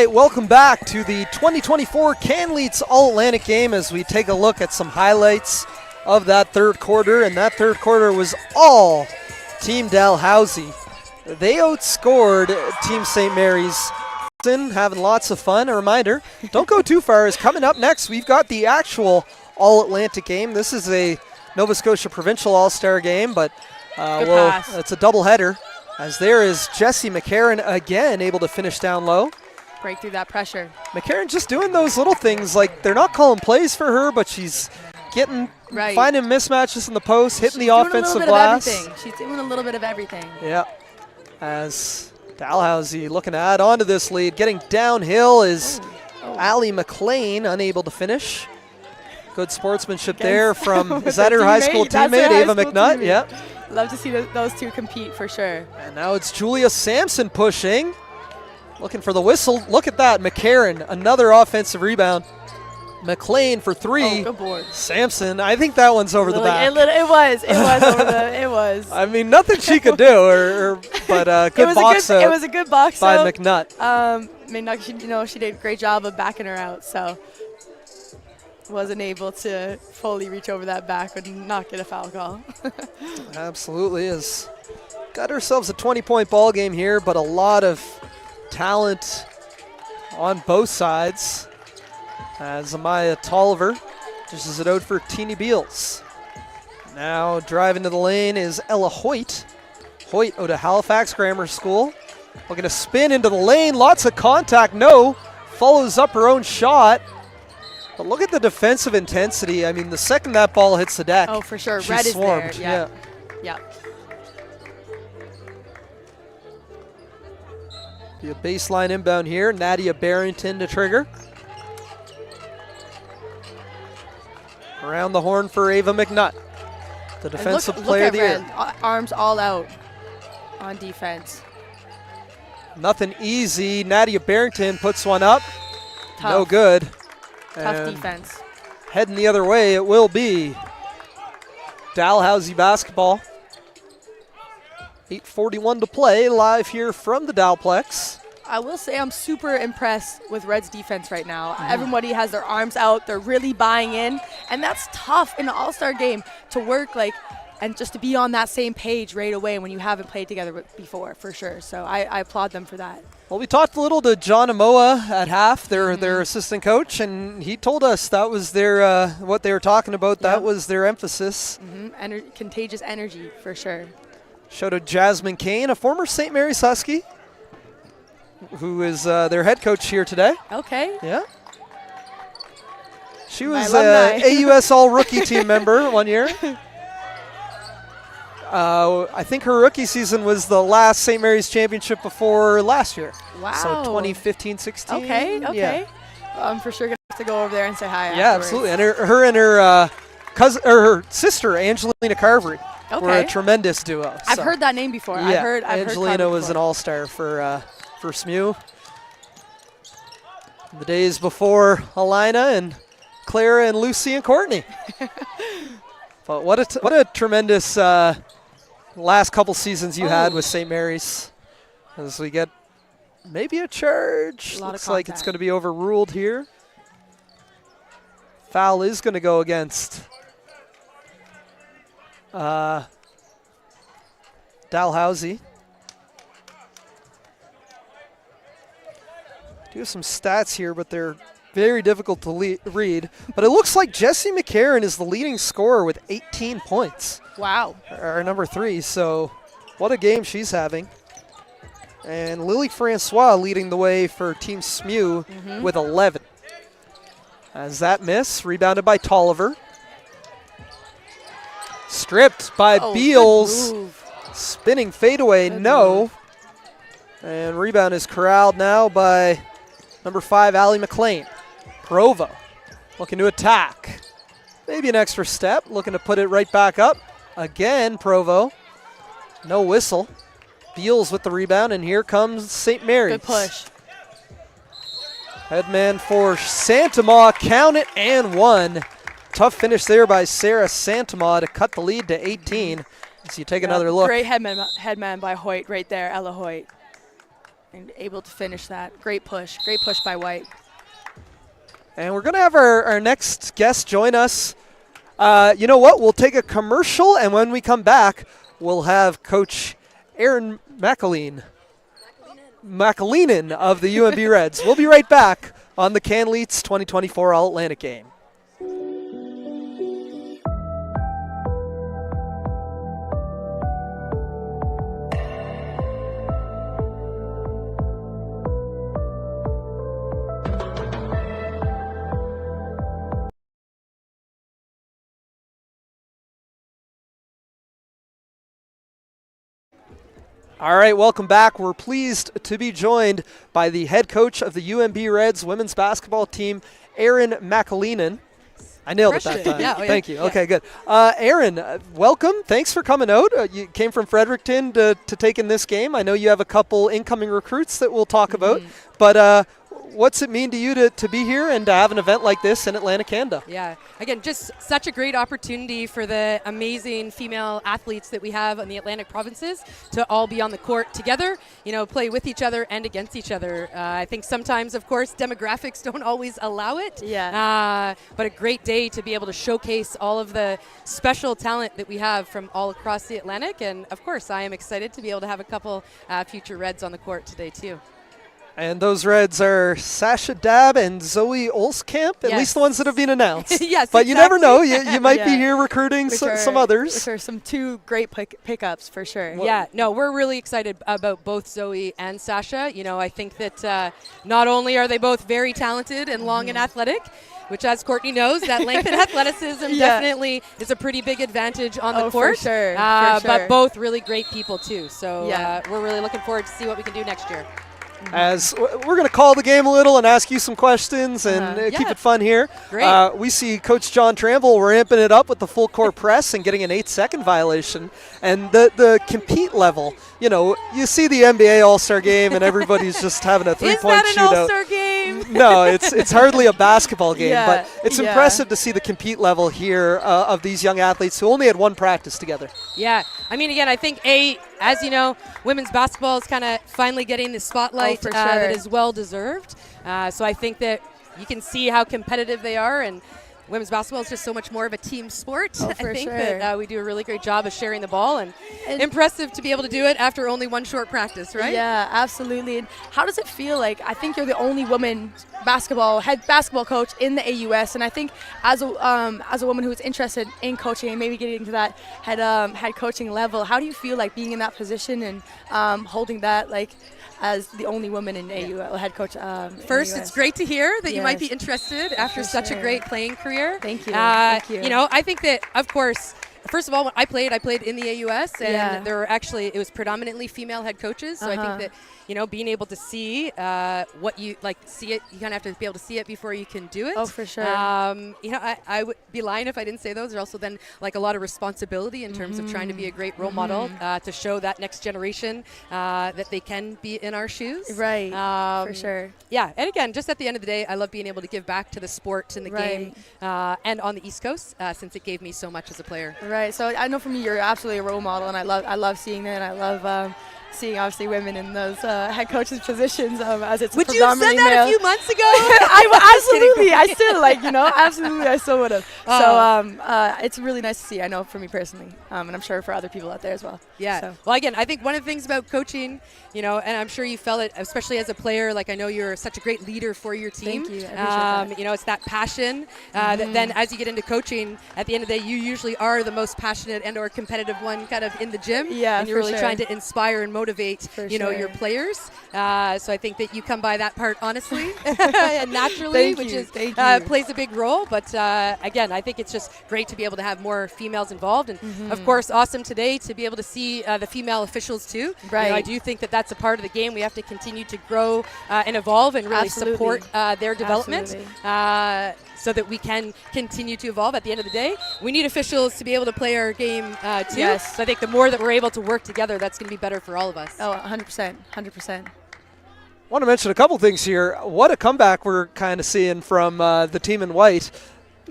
Welcome back to the 2024 Canleets All-Atlantic game as we take a look at some highlights of that third quarter. And that third quarter was all Team Dalhousie. They outscored Team St. Mary's. Having lots of fun. A reminder, don't go too far, as coming up next, we've got the actual All-Atlantic game. This is a Nova Scotia Provincial All-Star game, but it's a doubleheader, as there is Jessie McCarron again able to finish down low. Break through that pressure. McCarron just doing those little things, like they're not calling plays for her, but she's finding mismatches in the post, hitting the offensive glass. She's doing a little bit of everything. Yeah. As Dalhousie looking to add on to this lead. Getting downhill is Allie McLean, unable to finish. Good sportsmanship there from, is that her high school teammate, Ava McNutt? Yeah. Love to see those two compete for sure. And now it's Julia Sampson pushing. Looking for the whistle. Look at that. McCarron, another offensive rebound. McLean for three. Oh, good board. Sampson, I think that one's over the back. It was over the. It was. I mean, nothing she could do, but good box out. It was a good box by out McNutt. McNutt, she did a great job of backing her out, so wasn't able to fully reach over that back, but not get a foul call. Absolutely is. Got ourselves a 20-point ball game here, but a lot of talent on both sides. As Amaya Tolliver dishes it out for Teeny Beals. Now driving to the lane is Ella Hoyt. Hoyt out of Halifax Grammar School. Looking to spin into the lane. Lots of contact. No. Follows up her own shot. But look at the defensive intensity. I mean, the second that ball hits the deck, Oh, for sure. she's Red swarmed. is there. Yeah. Be a baseline inbound here. Nadia Barrington to trigger. Around the horn for Ava McNutt, the defensive player of the year. Arms all out on defense. Nothing easy. Nadia Barrington puts one up. Tough. No good. Tough And defense. heading the other way, it will be Dalhousie basketball. 8:41 to play, live here from the Dalplex. I will say I'm super impressed with Red's defense right now. Everybody has their arms out. They're really buying in. And that's tough in an all-star game to work and just to be on that same page right away when you haven't played together before, for sure. So I applaud them for that. Well, we talked a little to John Amoa at half, their assistant coach, and he told us that was their what they were talking about. That was their emphasis. Contagious energy, for sure. Showed to Jasmine Kane, a former St. Mary's Husky, who is their head coach here today. Okay. Yeah. She was a AUS All-Rookie team member one year. I think her rookie season was the last St. Mary's championship before last year. Wow. So 2015-16. Okay. Yeah. Well, I'm for sure going to have to go over there and say hi Yeah, afterwards. absolutely. And her and her cousin, or her sister, Angelina Carvery, were a tremendous duo. I've heard that name before. Yeah, I've Angelina heard was an all-star for SMU. The days before Alina and Clara and Lucy and Courtney. But what a tremendous last couple seasons you had with St. Mary's. As we get maybe a charge. Looks like it's going to be overruled here. Foul is going to go against Dalhousie. Do have some stats here, but they're very difficult to read. But it looks like Jessie McCarron is the leading scorer with 18 points. Wow. Our number 3, so what a game she's having. And Lily Francois leading the way for Team SMU with 11. As that miss, rebounded by Tolliver. Stripped by Beals. Spinning fadeaway, no. And rebound is corralled now by number 5, Allie McLean. Provo looking to attack. Maybe an extra step, looking to put it right back up. Again, Provo. No whistle. Beals with the rebound, and here comes St. Mary's. Good push. Headman for Santamaw, count it and one. Tough finish there by Sarah Santamaw to cut the lead to 18. So you take another look. Great headman by Hoyt right there, Ella Hoyt. And able to finish that. Great push by White. And we're going to have our next guest join us. You know what? We'll take a commercial, and when we come back, we'll have Coach Aaron McAleenan of the UMB Reds. We'll be right back on the Canleets 2024 All-Atlantic game. All right, welcome back. We're pleased to be joined by the head coach of the UMB Reds women's basketball team, Aaron McAleenan. I nailed it that time. Thank you. Okay, good. Aaron, welcome. Thanks for coming out. You came from Fredericton to take in this game. I know you have a couple incoming recruits that we'll talk about, but what's it mean to you to be here and to have an event like this in Atlantic, Canada? Yeah, again, just such a great opportunity for the amazing female athletes that we have in the Atlantic provinces to all be on the court together, you know, play with each other and against each other. I think sometimes, of course, demographics don't always allow it. Yeah. But a great day to be able to showcase all of the special talent that we have from all across the Atlantic. And, of course, I am excited to be able to have a couple future Reds on the court today, too. And those Reds are Sasha Dabb and Zoe Olskamp, at least the ones that have been announced. Yes, but you never know. You might be here recruiting Which some others. Which are some two great pickups for sure. Yeah, no, we're really excited about both Zoe and Sasha. You know, I think that not only are they both very talented and long and athletic, which, as Courtney knows, that length and athleticism definitely is a pretty big advantage on the court. For sure. But both really great people, too. So we're really looking forward to see what we can do next year. As we're going to call the game a little and ask you some questions and keep it fun here. Great. We see Coach John Tramble ramping it up with the full court press and getting an 8-second violation. And the compete level, you know, you see the NBA All-Star game and everybody's just having a three-point shootout. Is that an All-Star game? No, it's hardly a basketball game, but it's yeah. impressive to see the compete level here of these young athletes who only had one practice together. Yeah, I mean, again, I think, as you know, women's basketball is kind of finally getting the spotlight for sure. that is well-deserved. So I think that you can see how competitive they are, and women's basketball is just so much more of a team sport. I think that we do a really great job of sharing the ball, and impressive to be able to do it after only one short practice, right? Yeah, absolutely. And how does it feel like? I think you're the only woman head basketball coach in the AUS, and I think as a woman who is interested in coaching and maybe getting to that head coaching level, how do you feel like being in that position and holding that as the only woman in AU head coach? First, it's great to hear that you might be interested after such a great playing career. Thank you. You know, I think that, of course, first of all, when I played in the AUS, and there were it was predominantly female head coaches. So I think that, you know, being able to see what you see it, you kind of have to be able to see it before you can do it. Oh, for sure. You know, I would be lying if I didn't say those. There's also then a lot of responsibility in terms of trying to be a great role model to show that next generation that they can be in our shoes. Right. For sure. Yeah, and again, just at the end of the day, I love being able to give back to the sport and the game, and on the East Coast, since it gave me so much as a player. Right. So I know for me, you're absolutely a role model, and I love seeing that. And I love seeing obviously women in those head coaches positions as it's would you have said that a few months ago? Absolutely. I still absolutely I still would have. So it's really nice to see. I know for me personally, and I'm sure for other people out there as well. Yeah. So. Well, again, I think one of the things about coaching, you know, and I'm sure you felt it, especially as a player. Like, I know you're such a great leader for your team. Thank you. I appreciate that. You know, it's that passion that then, as you get into coaching, at the end of the day, you usually are the most passionate and/or competitive one, kind of in the gym. Yeah. And you're really trying to inspire and motivate, your players. So I think that you come by that part honestly and naturally, which plays a big role. But again, I think it's just great to be able to have more females involved, and of course, awesome today to be able to see the female officials too. Right. You know, I do think that that's a part of the game. We have to continue to grow and evolve and really support their development. So that we can continue to evolve. At the end of the day, we need officials to be able to play our game too. Yes. So I think the more that we're able to work together, that's going to be better for all of us. Oh, 100%. 100%. Want to mention a couple things here. What a comeback we're kind of seeing from the team in white.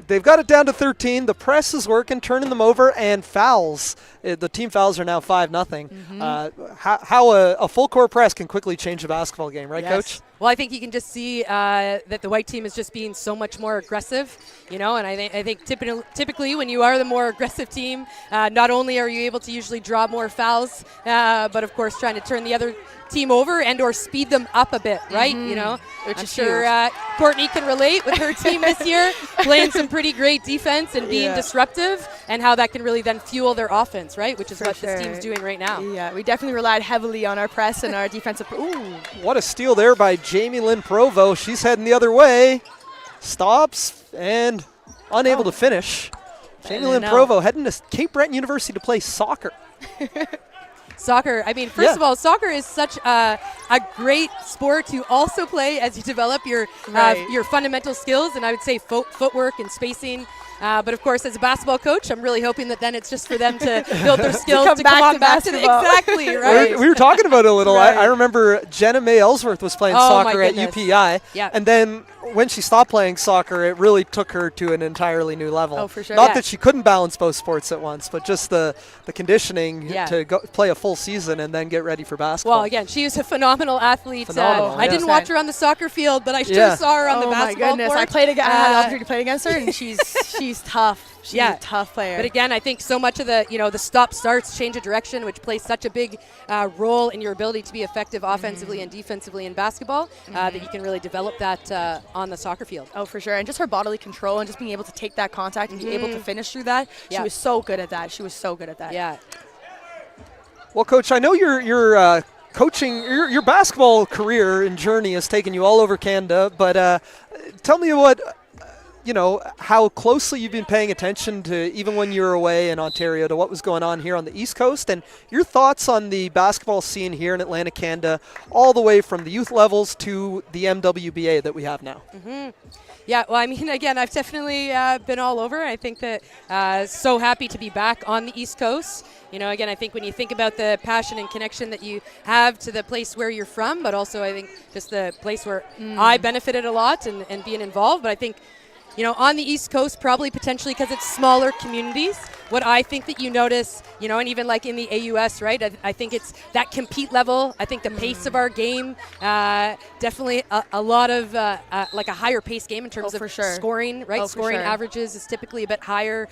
They've got it down to 13. The press is working, turning them over, and fouls. The team fouls are now 5-0. How a full court press can quickly change a basketball game, right, Coach? Well, I think you can just see that the white team is just being so much more aggressive, you know, and I think typically when you are the more aggressive team, not only are you able to usually draw more fouls, but of course trying to turn the other team over and or speed them up a bit, right? You know, which I'm is sure Courtney can relate with her team this year, playing some pretty great defense and being disruptive, and how that can really then fuel their offense, right? Which is what this team's doing right now. Yeah, we definitely relied heavily on our press and our defensive. Ooh. What a steal there by Jamie Lynn Provo. She's heading the other way. Stops and unable to finish. Jamie Lynn Provo heading to Cape Breton University to play soccer. Soccer, I mean, first of all, soccer is such a great sport to also play as you develop your fundamental skills, and I would say footwork and spacing. But of course, as a basketball coach, I'm really hoping that then it's just for them to build their skills to come on back to exactly, right? We were talking about it a little. I remember Jenna May Ellsworth was playing soccer at UPI, and then when she stopped playing soccer, it really took her to an entirely new level. Oh, for sure. Not that she couldn't balance both sports at once, but just the conditioning to go play a full season and then get ready for basketball. Well, again, she is a phenomenal athlete. I didn't watch her on the soccer field, but I sure saw her on the basketball court. Oh my goodness! court. I had the opportunity to play against her, and she's tough. She's a tough player. But again, I think so much of the, the stop-starts, change of direction, which plays such a big role in your ability to be effective offensively and defensively in basketball, that you can really develop that on the soccer field. Oh, for sure. And just her bodily control and just being able to take that contact and be able to finish through that. She was so good at that. Yeah. Well, Coach, I know your coaching, your basketball career and journey has taken you all over Canada, but tell me what, how closely you've been paying attention to, even when you were away in Ontario, to what was going on here on the East Coast, and your thoughts on the basketball scene here in Atlantic Canada, all the way from the youth levels to the MWBA that we have now. Yeah, well, I mean, again, I've definitely been all over. I think that so happy to be back on the East Coast. Again, I think when you think about the passion and connection that you have to the place where you're from, but also I think just the place where I benefited a lot and being involved. But I think, on the East Coast, probably potentially because it's smaller communities, what I think that you notice, and even like in the AUS, right? I think it's that compete level. I think the pace of our game, definitely a lot of like a higher pace game in terms of scoring, right? Scoring averages is typically a bit higher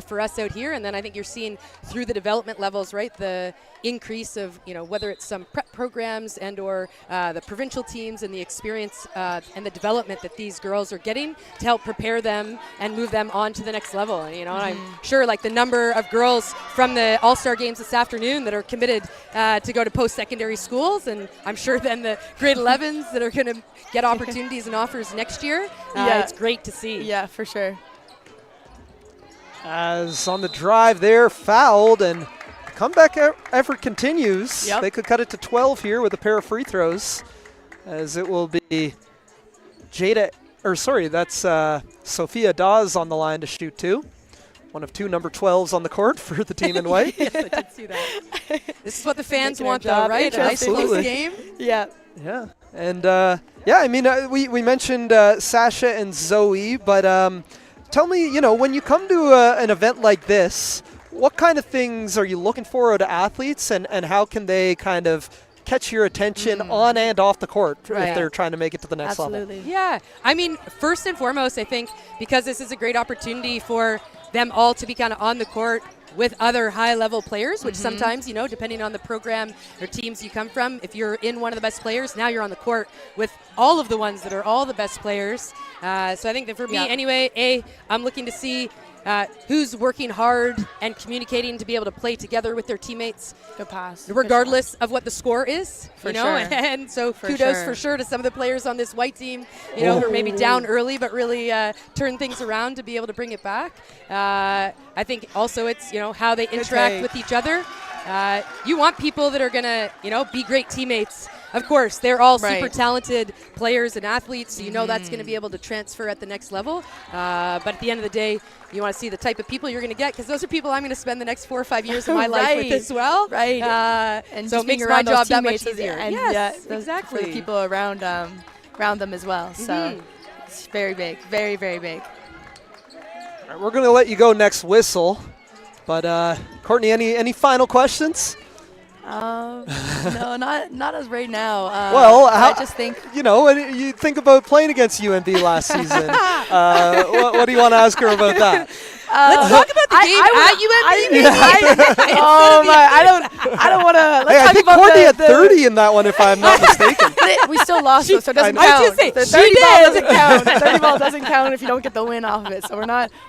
for us out here. And then I think you're seeing through the development levels, right? The increase of, whether it's some prep programs and or the provincial teams and the experience and the development that these girls are getting to help prepare them and move them on to the next level. And I'm sure like the number of girls from the All-Star games this afternoon that are committed to go to post-secondary schools, and I'm sure then the grade 11s that are going to get opportunities and offers next year. It's great to see. Yeah, for sure. As on the drive there, fouled, and comeback effort continues. They could cut it to 12 here with a pair of free throws, as it will be that's Sophia Dawes on the line to shoot two. One of two number 12s on the court for the team in white. Yes, I did see that. This is what the fans want, though, right? A nice close game. Yeah. Yeah. And, I mean, we mentioned Sasha and Zoe, but tell me, when you come to an event like this, what kind of things are you looking for out of athletes, and how can they kind of catch your attention on and off the court if they're trying to make it to the next level? Yeah. I mean, first and foremost, I think because this is a great opportunity for them all to be kind of on the court with other high-level players, which sometimes, depending on the program or teams you come from, if you're in one of the best players, now you're on the court with all of the ones that are all the best players. So I think that for me, anyway, I'm looking to see who's working hard and communicating to be able to play together with their teammates. Good pass. Regardless of what the score is, For sure. And so kudos for sure to some of the players on this white team, who are maybe down early but really turn things around to be able to bring it back. I think also it's, how they interact with each other. You want people that are going to, be great teammates. Of course, they're all super talented players and athletes, so that's going to be able to transfer at the next level. But at the end of the day, you want to see the type of people you're going to get, because those are people I'm going to spend the next 4 or 5 years of my life with as well. Right. And so it makes my job that much easier. And yes, exactly. For the people around them as well. So it's very big, very, very big. All right, we're going to let you go next whistle. But Courtney, any final questions? No, not as right now. I just think when you think about playing against UNB last season. What do you want to ask her about that? Let's talk about the game at UNB. I don't want to. Hey, I think Courtney had 30 in that one, if I'm not mistaken. We still lost, so it doesn't count. I was going to say, the 30 ball doesn't count. The 30 ball doesn't count if you don't get the win off of it. So we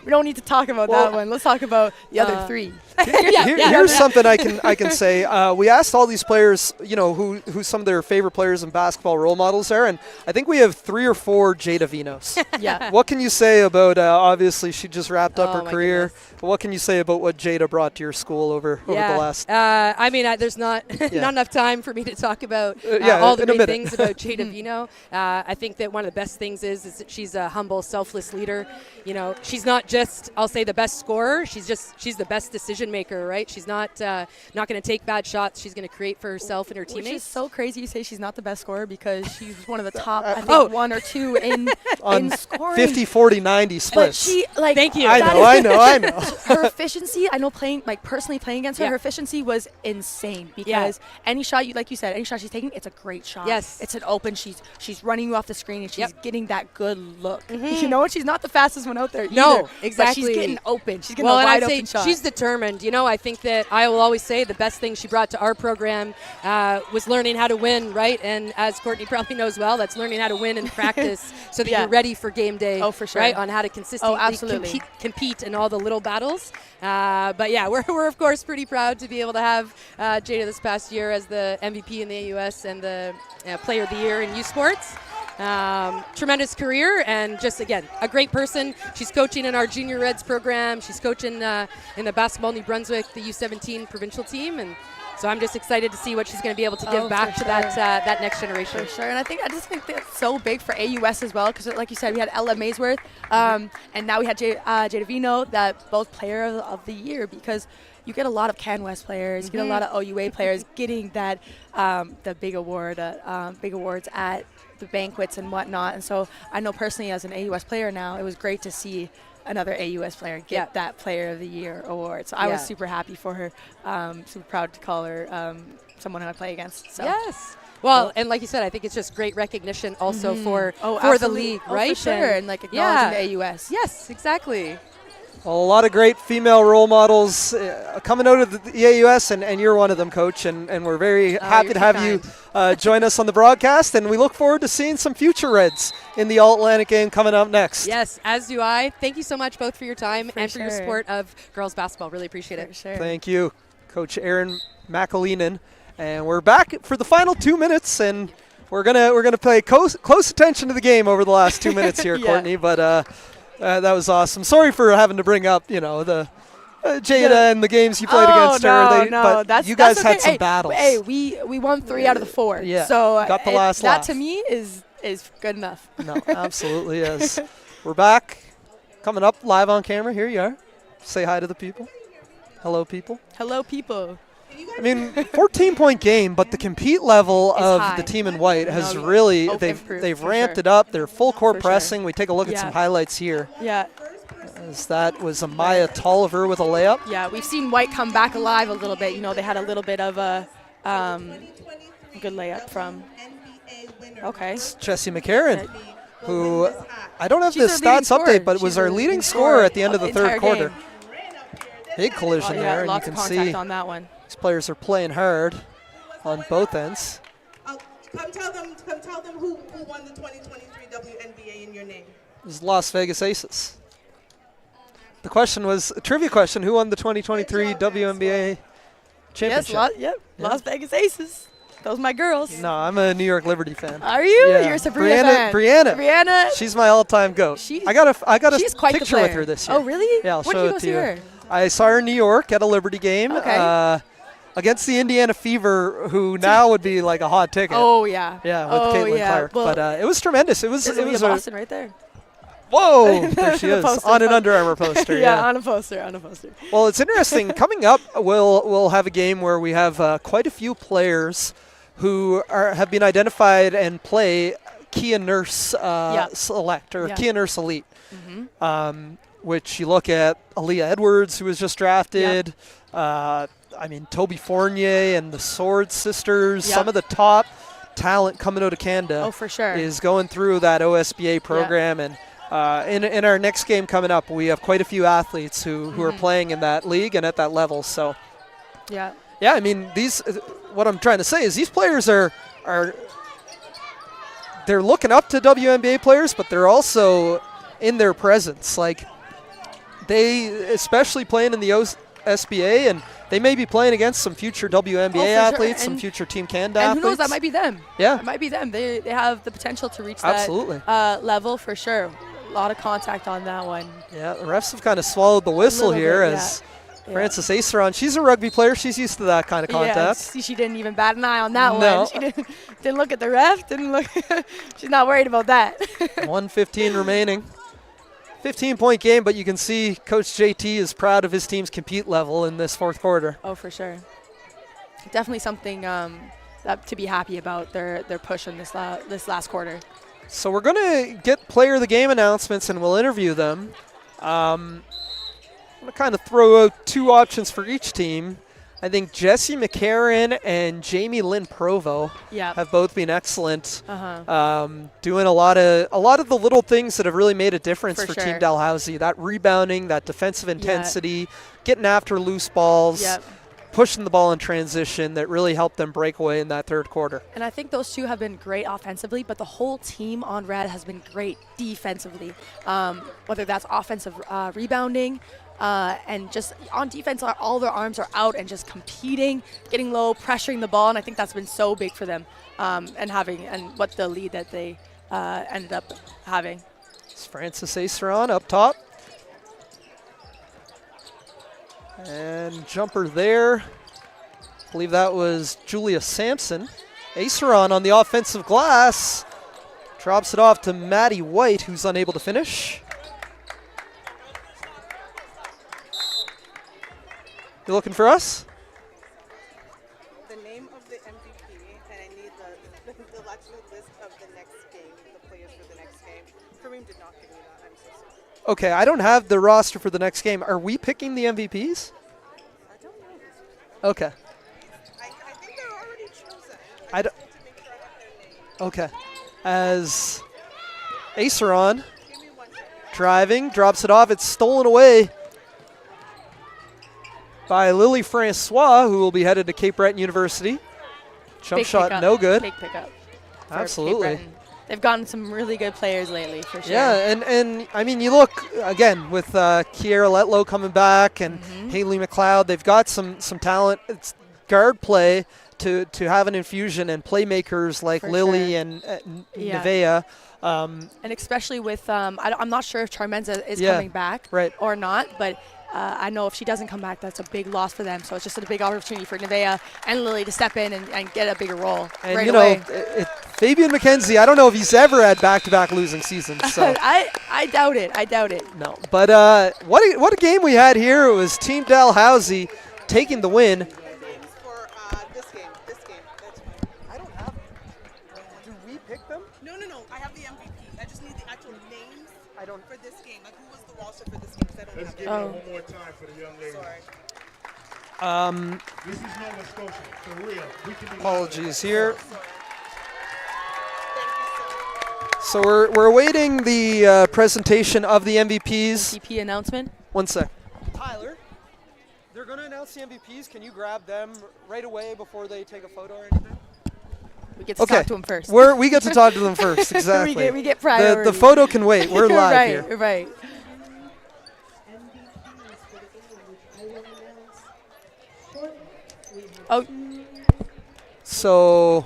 don't need to talk about that one. Let's talk about the other three. Here's something I can say. We asked all these players, who some of their favorite players and basketball role models are, and I think we have 3 or 4 Jada Vinos. Yeah. What can you say about? Obviously, she just wrapped up her career. Goodness. What can you say about what Jada brought to your school over the last? I mean, there's not enough time for me to talk about all the great things about Jada Vino. I think that one of the best things is that she's a humble, selfless leader. She's not just, I'll say, the best scorer. She's the best decision maker, right? She's not going to take bad shots. She's going to create for herself and her teammates. Which is so crazy you say she's not the best scorer, because she's one of the top, I think, 1 or 2 in scoring. 50, 40, 90 splits. But she, thank you. I know. Her efficiency, I know personally playing against her, her efficiency was insane because any shot, like you said, any shot she's taking, it's a great shot. Yes. It's an open. She's running you off the screen and she's getting that good look. You know, and she's not the fastest one out there either. No, exactly. But she's getting open. She's getting well, a and wide I'd open say shot. she's determined. You know, I think that I will always say the best thing she brought to our program was learning how to win, right? And as Courtney probably knows well, that's learning how to win in practice so that you're ready for game day. Oh, for sure. Right, on how to consistently compete in all the little battles. But yeah, we're of course pretty proud to be able to have Jada this past year as the MVP in the AUS and the Player of the Year in youth sports. Tremendous career and just, again, a great person. She's coaching in our Junior Reds program. She's coaching in the Basketball New Brunswick, the U17 provincial team. And so I'm just excited to see what she's going to be able to give back to that next generation. For sure. And I just think that's so big for AUS as well because, like you said, we had Ella Maysworth and now we had Jada Vino, that both Player of the Year, because you get a lot of CanWest players, you get a lot of OUA players getting that the big awards at the banquets and whatnot. And so I know personally as an AUS player now, it was great to see another AUS player get that Player of the Year award. So I was super happy for her, super proud to call her someone who I play against. So. Yes. Well, and like you said, I think it's just great recognition also for the league, right? For sure, and like acknowledging the AUS. Yes, exactly. Well, a lot of great female role models coming out of the AUS, and you're one of them, Coach. And we're very happy to have you join us on the broadcast. And we look forward to seeing some future Reds in the All-Atlantic game coming up next. Yes, as do I. Thank you so much both for your time and for your sure. support of girls basketball. Really appreciate it. Sure. Thank you, Coach Erin McAleenan. And we're back for the final 2 minutes, and we're gonna pay close attention to the game over the last 2 minutes here, Courtney. But that was awesome. Sorry for having to bring up, the Jada and the games you played against her. But you guys had some battles. Hey, we won 3 out of the 4. Yeah, so got the last that laugh. to me is good enough. No, absolutely is. We're back, coming up live on camera. Here you are. Say hi to the people. Hello, people. Hello, people. I mean, 14-point game, but the compete level of high. the team in white has really they've ramped it up. They're full court pressing. We take a look at some highlights here. Yeah. As that was a Maya Tolliver with a layup. Yeah, we've seen White come back alive a little bit. They had a little bit of a good layup from. Okay. It's Jessie McCarron, who I don't have the stats update, but was our leading scorer at the end of the third quarter. Big collision there, and you lots can of contact see on that one. these players are playing hard on both ends. Come tell them who won the 2023 WNBA in your name. It was Las Vegas Aces. The question was a trivia question: who won the 2023 WNBA championship? Yes, Las Vegas Aces. Those my girls. No, I'm a New York Liberty fan. Are you? Yeah. You're a Sabrina fan. Brianna. She's my all-time goat. I got a picture with her this year. Oh, really? Yeah, I'll When show did you it go to see you. her? I saw her in New York at a Liberty game. Okay. Against the Indiana Fever, who now would be like a hot ticket. Oh yeah. Yeah, with Caitlin Clark. Well, but it was tremendous. It was Boston right there. Whoa! There she is Poster. on an Under Armour poster. Yeah, on a poster. Well, it's interesting. Coming up, we'll have a game where we have quite a few players who have been identified and play Kia Nurse Select or Kia Nurse Elite. Mm-hmm. Which you look at Aaliyah Edwards, who was just drafted. Toby Fournier and the Sword Sisters. Some of the top talent coming out of Canada. Oh, for sure. Is going through that OSBA program. And in our next game coming up, we have quite a few athletes who are playing in that league and at that level. So, yeah, I mean, what I'm trying to say is these players are they're looking up to WNBA players, but they're also in their presence. Like, they, especially playing in the SBA, and they may be playing against some future WNBA athletes, some future Team Canada athletes. And who knows, that might be them. Yeah. It might be them. They have the potential to reach Absolutely. that level for sure. A lot of contact on that one. Yeah, the refs have kind of swallowed the whistle here as Frances Aceron, she's a rugby player. She's used to that kind of contact. Yeah, she didn't even bat an eye on that one. She didn't look at the ref. She's not worried about that. 1:15 remaining. 15-point game, but you can see Coach JT is proud of his team's compete level in this fourth quarter. Oh, for sure. Definitely something to be happy about. Their push in this last quarter. So we're going to get player of the game announcements, and we'll interview them. I'm going to kind of throw out two options for each team. I think Jessie McCarron and Jamie Lynn Provo have both been excellent, doing a lot of the little things that have really made a difference for Team Dalhousie. That rebounding, that defensive intensity, getting after loose balls, pushing the ball in transition that really helped them break away in that third quarter. And I think those two have been great offensively, but the whole team on Red has been great defensively, whether that's offensive rebounding, and just on defense, all their arms are out and just competing, getting low, pressuring the ball, and I think that's been so big for them, and what the lead that they ended up having. It's Francis Aceron up top. And jumper there. I believe that was Julia Sampson. Aceron on the offensive glass. Drops it off to Maddie White, who's unable to finish. You looking for us? The name of the MVP, and I need the actual list of the next game, the players for the next game. Kareem did not give me that. I'm so sorry. Okay, I don't have the roster for the next game. Are we picking the MVPs? I don't know. Okay. I think they're already chosen. I don't. Okay. As Aceron driving, drops it off. It's stolen away by Lily Francois, who will be headed to Cape Breton University. Jump Big shot, pickup. no good. Big pickup. Absolutely. They've gotten some really good players lately, for sure. Yeah, and I mean, you look, again, with Kiera Letlow coming back and Haley McLeod, they've got some talent. It's guard play to have an infusion and playmakers like For Lily sure. and Nevaeh. And especially with, I'm not sure if Charmenza is coming back or not, but I know if she doesn't come back, that's a big loss for them. So it's just a big opportunity for Nevaeh and Lily to step in and get a bigger role And right you away. know, Fabian McKenzie, I don't know if he's ever had back-to-back losing seasons. So. I doubt it. I doubt it. No, but what a game we had here. It was Team Dalhousie taking the win. This game. That's fine. I don't have them. Do we pick them? No. I have the MVP. I just need the actual names for this game. Like, who was the roster for this game? Because I don't have Give it one more time for the young lady. Sorry. This is Nova Scotia, for real. We can be Apologies here. So we're awaiting the presentation of the MVPs. MVP announcement. One sec. Tyler, they're going to announce the MVPs. Can you grab them right away before they take a photo or anything? We get to talk to them first. We get to talk to them first, exactly. we get priority. The photo can wait. We're live here. Right. Oh. So,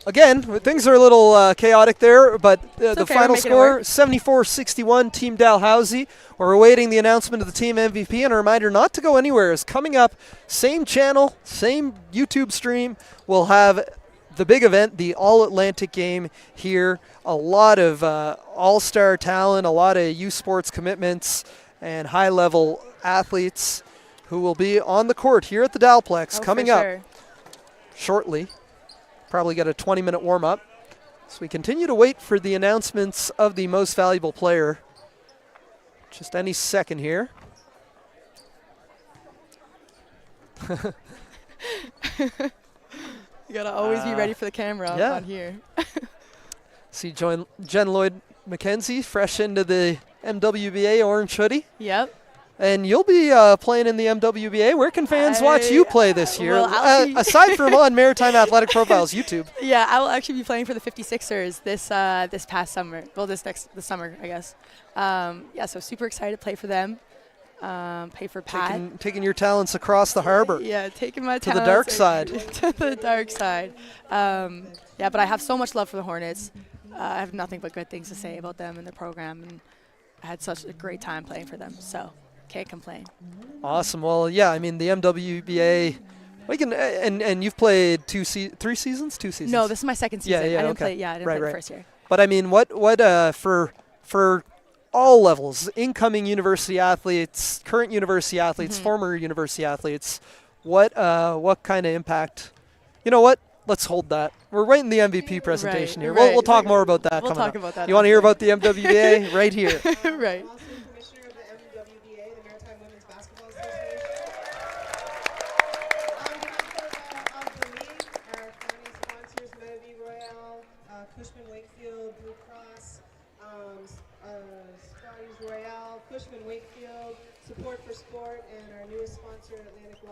again, things are a little chaotic there, but the final score, 74-61, Team Dalhousie. We're awaiting the announcement of the team MVP, and a reminder not to go anywhere is coming up. Same channel, same YouTube stream. We'll have the big event, the All-Atlantic game here. A lot of all-star talent, a lot of youth sports commitments, and high-level athletes who will be on the court here at the Dalplex coming up shortly. Probably got a 20-minute warm-up. So we continue to wait for the announcements of the most valuable player. Just any second here. You gotta always be ready for the camera on here. See Jen Lloyd McKenzie, fresh into the MWBA orange hoodie. Yep. And you'll be playing in the MWBA. Where can fans watch you play this year? Well, aside from on Maritime Athletic Profiles YouTube. Yeah, I will actually be playing for the 56ers this past summer. Well, this summer, I guess. Yeah, so super excited to play for them. Play for Pat. Taking your talents across the harbor. Yeah, taking my to talents the dark side. to the dark side. Yeah, but I have so much love for the Hornets. I have nothing but good things to say about them and the program, and I had such a great time playing for them. So can't complain. Awesome. Well, yeah, I mean the MWBA. We can and you've played 3 seasons, 2 seasons. No, this is my second season. Yeah, I didn't okay. play. Yeah, I didn't play the first year. But I mean, what for all levels, incoming university athletes, current university athletes, former university athletes, what kind of impact? You know what? Let's hold that. We're waiting the MVP presentation here. We'll talk more about that. We'll coming talk up. about that. You want to hear about the MWBA right here? Right.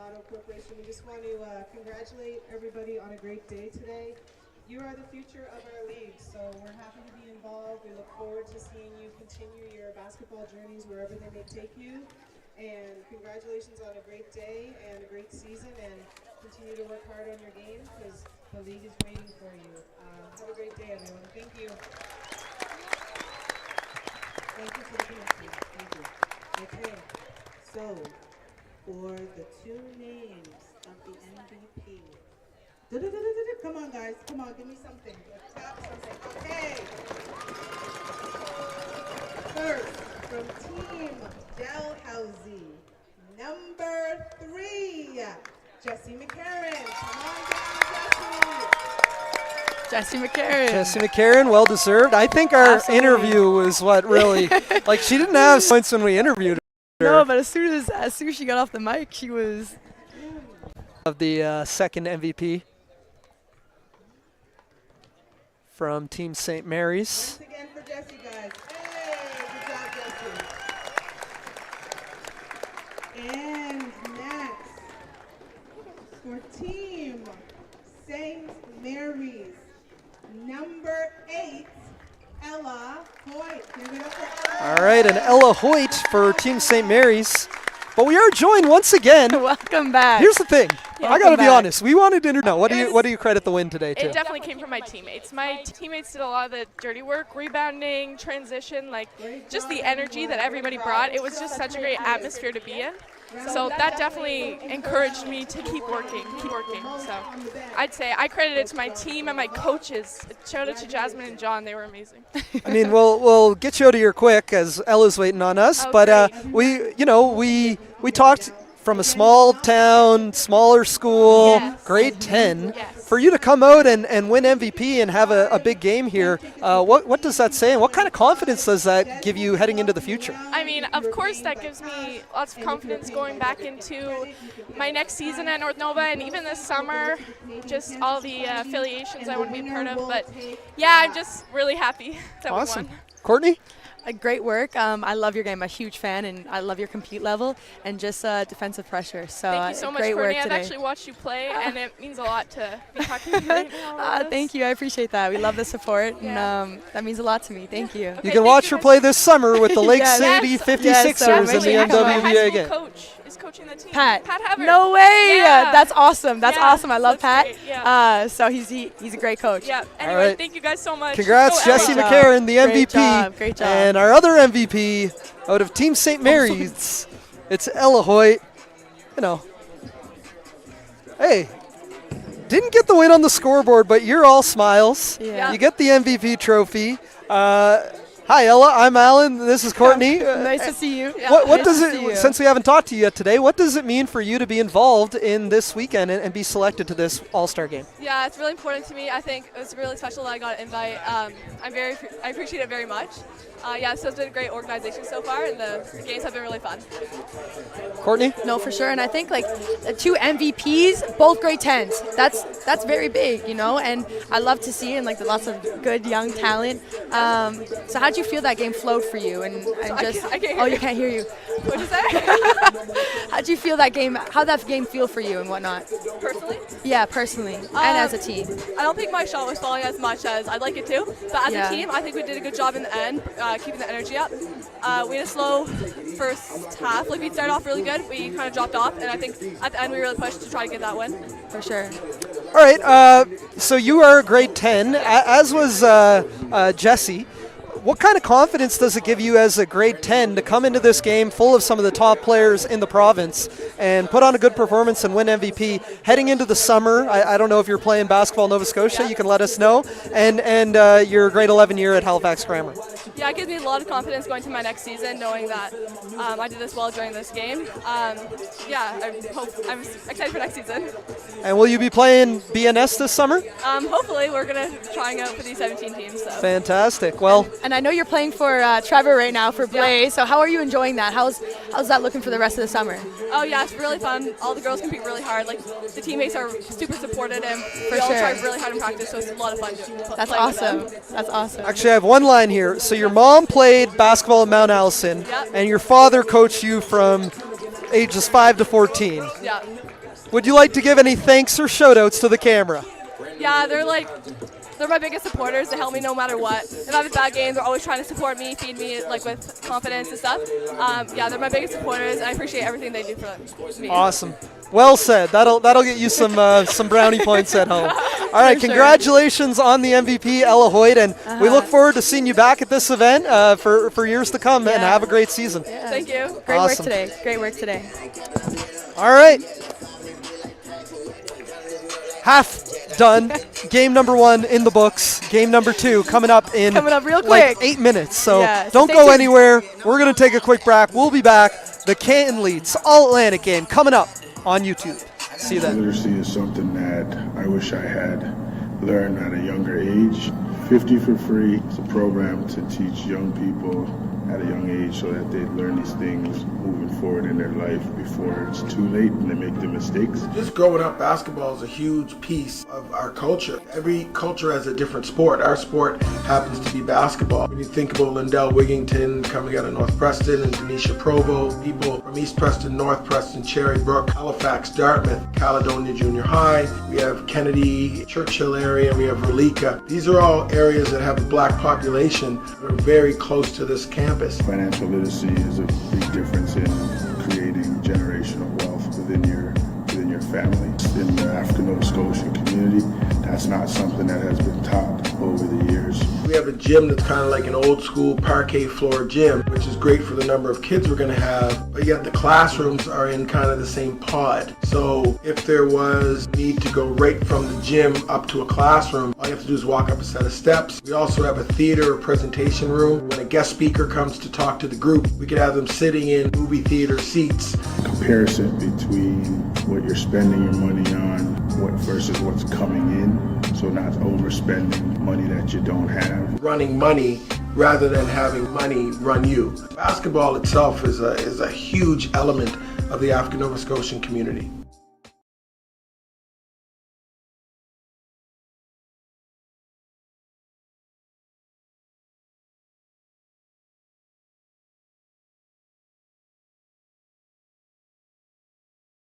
Lotto Corporation. We just want to congratulate everybody on a great day today. You are the future of our league, so we're happy to be involved. We look forward to seeing you continue your basketball journeys wherever they may take you. And congratulations on a great day and a great season, and continue to work hard on your game because the league is waiting for you. Have a great day, everyone. Thank you. Thank you for the question. Thank you. Okay, so for the two names of the MVP. Come on, guys. Come on, give me something. Tap something. Okay. First, from Team Dalhousie, number 3, Jessie McCarran. Come on down, Jessie McCarran. Jessie McCarran, well deserved. I think our interview was what really, like she didn't have points when we interviewed her. No, but as soon as she got off the mic, she was. Of the second MVP from Team St. Mary's. Once again for Jessie, guys. Hey, good job, Jessie. And next, for Team St. Mary's, number 8, Ella Hoyt. Give it up for Ella. All right, and Ella Hoyt for Team St. Mary's. But we are joined once again. Welcome back. Here's the thing. I got to be back. honest. We wanted to know. What do you credit the win today to? It definitely came from my teammates. My teammates did a lot of the dirty work, rebounding, transition, like just the energy that everybody brought. It was just such a great atmosphere to be in. So that definitely encouraged me to keep working. So I'd say I credit it to my team and my coaches. Shout out to Jasmine and John. They were amazing. I mean, we'll get you out of here quick as Ella's waiting on us. Oh, but we talked from a small town, smaller school, grade 10. For you to come out and win MVP and have a big game here, what does that say? And what kind of confidence does that give you heading into the future? I mean, of course, that gives me lots of confidence going back into my next season at North Nova and even this summer, just all the affiliations I want to be part of. But yeah, I'm just really happy that Awesome. we won. Courtney? Great work. I love your game. I'm a huge fan, and I love your compete level and just defensive pressure. So Thank you so much, great Courtney. work I've today. actually watched you play, and it means a lot to be talking to you right now. Thank you. I appreciate that. We love the support, and that means a lot to me. Thank you. You can watch her play this summer with the Lake Yes. City 56ers in the NWBA again. Coach is coaching the team. Pat. Havard. No way. Yeah. That's awesome. That's awesome. I love Pat. great, yeah. So he's a great coach. Yeah. All Anyway, right. thank you guys so much. Congrats, Go Jessie Ella. McCarran, the MVP. Great job. Great job. And our other MVP out of Team St. Mary's, it's Ella Hoyt. You know, hey, didn't get the win on the scoreboard, but you're all smiles. Yeah. You get the MVP trophy. Hi, Ella. I'm Alan. This is Courtney. Nice to see you. What Nice does to see you. it, since we haven't talked to you yet today, what does it mean for you to be involved in this weekend and be selected to this All-Star game? Yeah, it's really important to me. I think it was really special that I got an invite. I appreciate it very much. So it's been a great organization so far, and the games have been really fun. Courtney? No, for sure. And I think like the 2 MVPs, both grade 10s. That's very big, you know. And I love to see it, and like lots of good young talent. So how'd you feel that game flowed for you? And just I can't hear you can't hear you. What'd you say? How'd you feel that game? How'd that game feel for you and whatnot? Personally? Yeah, personally, and as a team. I don't think my shot was falling as much as I'd like it to, but as a team, I think we did a good job in the end, keeping the energy up. We had a slow first half. Like we started off really good, we kind of dropped off, and I think at the end we really pushed to try to get that win. For sure. All right, so you are grade 10, as was Jessie. What kind of confidence does it give you as a grade 10 to come into this game full of some of the top players in the province and put on a good performance and win MVP heading into the summer? I don't know if you're playing basketball in Nova Scotia. You can let us know. And your grade 11 year at Halifax Grammar. Yeah, it gives me a lot of confidence going to my next season, knowing that I did this well during this game. I'm excited for next season. And will you be playing BNS this summer? Hopefully, we're going to try and go for these 17 teams. So. Fantastic. Well. And I know you're playing for Trevor right now for Blaze. So how are you enjoying that? How's that looking for the rest of the summer? Oh yeah, it's really fun. All the girls compete really hard. Like the teammates are super supported, and For we all sure. try really hard in practice. So it's a lot of fun. That's playing with them. awesome. That's awesome. Actually, I have one line here. So your mom played basketball at Mount Allison, Yep. and your father coached you from ages 5 to 14. Yeah. Would you like to give any thanks or shout-outs to the camera? Yeah, they're my biggest supporters. They help me no matter what. If I have a bad game, they're always trying to support me, feed me like with confidence and stuff. Yeah, they're my biggest supporters, and I appreciate everything they do for me. Awesome. Well said. That'll get you some brownie points at home. All right, For sure. congratulations on the MVP, Ella Hoyt, and we look forward to seeing you back at this event for years to come. And have a great season. Yeah. Thank you. Great Awesome. work today. Great work today. All right. Half done. Game number 1 in the books. Game number 2 coming up in real like quick. 8 minutes. So Yeah, so don't stay go tuned. anywhere. We're going to take a quick break. We'll be back. The Can-Leats All-Atlantic game coming up on YouTube. See you then. Literacy is something that I wish I had learned at a younger age. 50 for free. It's a program to teach young people at a young age so that they learn these things moving forward in their life before it's too late and they make the mistakes. Just growing up, basketball is a huge piece of our culture. Every culture has a different sport. Our sport happens to be basketball. When you think about Lindell Wigington coming out of North Preston and Denisha Provo, people from East Preston, North Preston, Cherry Brook, Halifax, Dartmouth, Caledonia Junior High. We have Kennedy, Churchill area, we have Relika. These are all areas that have a black population that are very close to this campus. Financial literacy is a big difference in creating generational wealth within your family. In the African Nova Scotian community, that's not something that has been taught over the years. We have a gym that's kind of like an old school parquet floor gym, which is great for the number of kids we're going to have, but yet the classrooms are in kind of the same pod. So if there was need to go right from the gym up to a classroom, all you have to do is walk up a set of steps. We also have a theater or presentation room. When a guest speaker comes to talk to the group, we could have them sitting in movie theater seats. Comparison between what you're spending your money on versus what's coming in, so not overspending money that you don't have. Running money rather than having money run you. Basketball itself is a huge element of the African Nova Scotian community.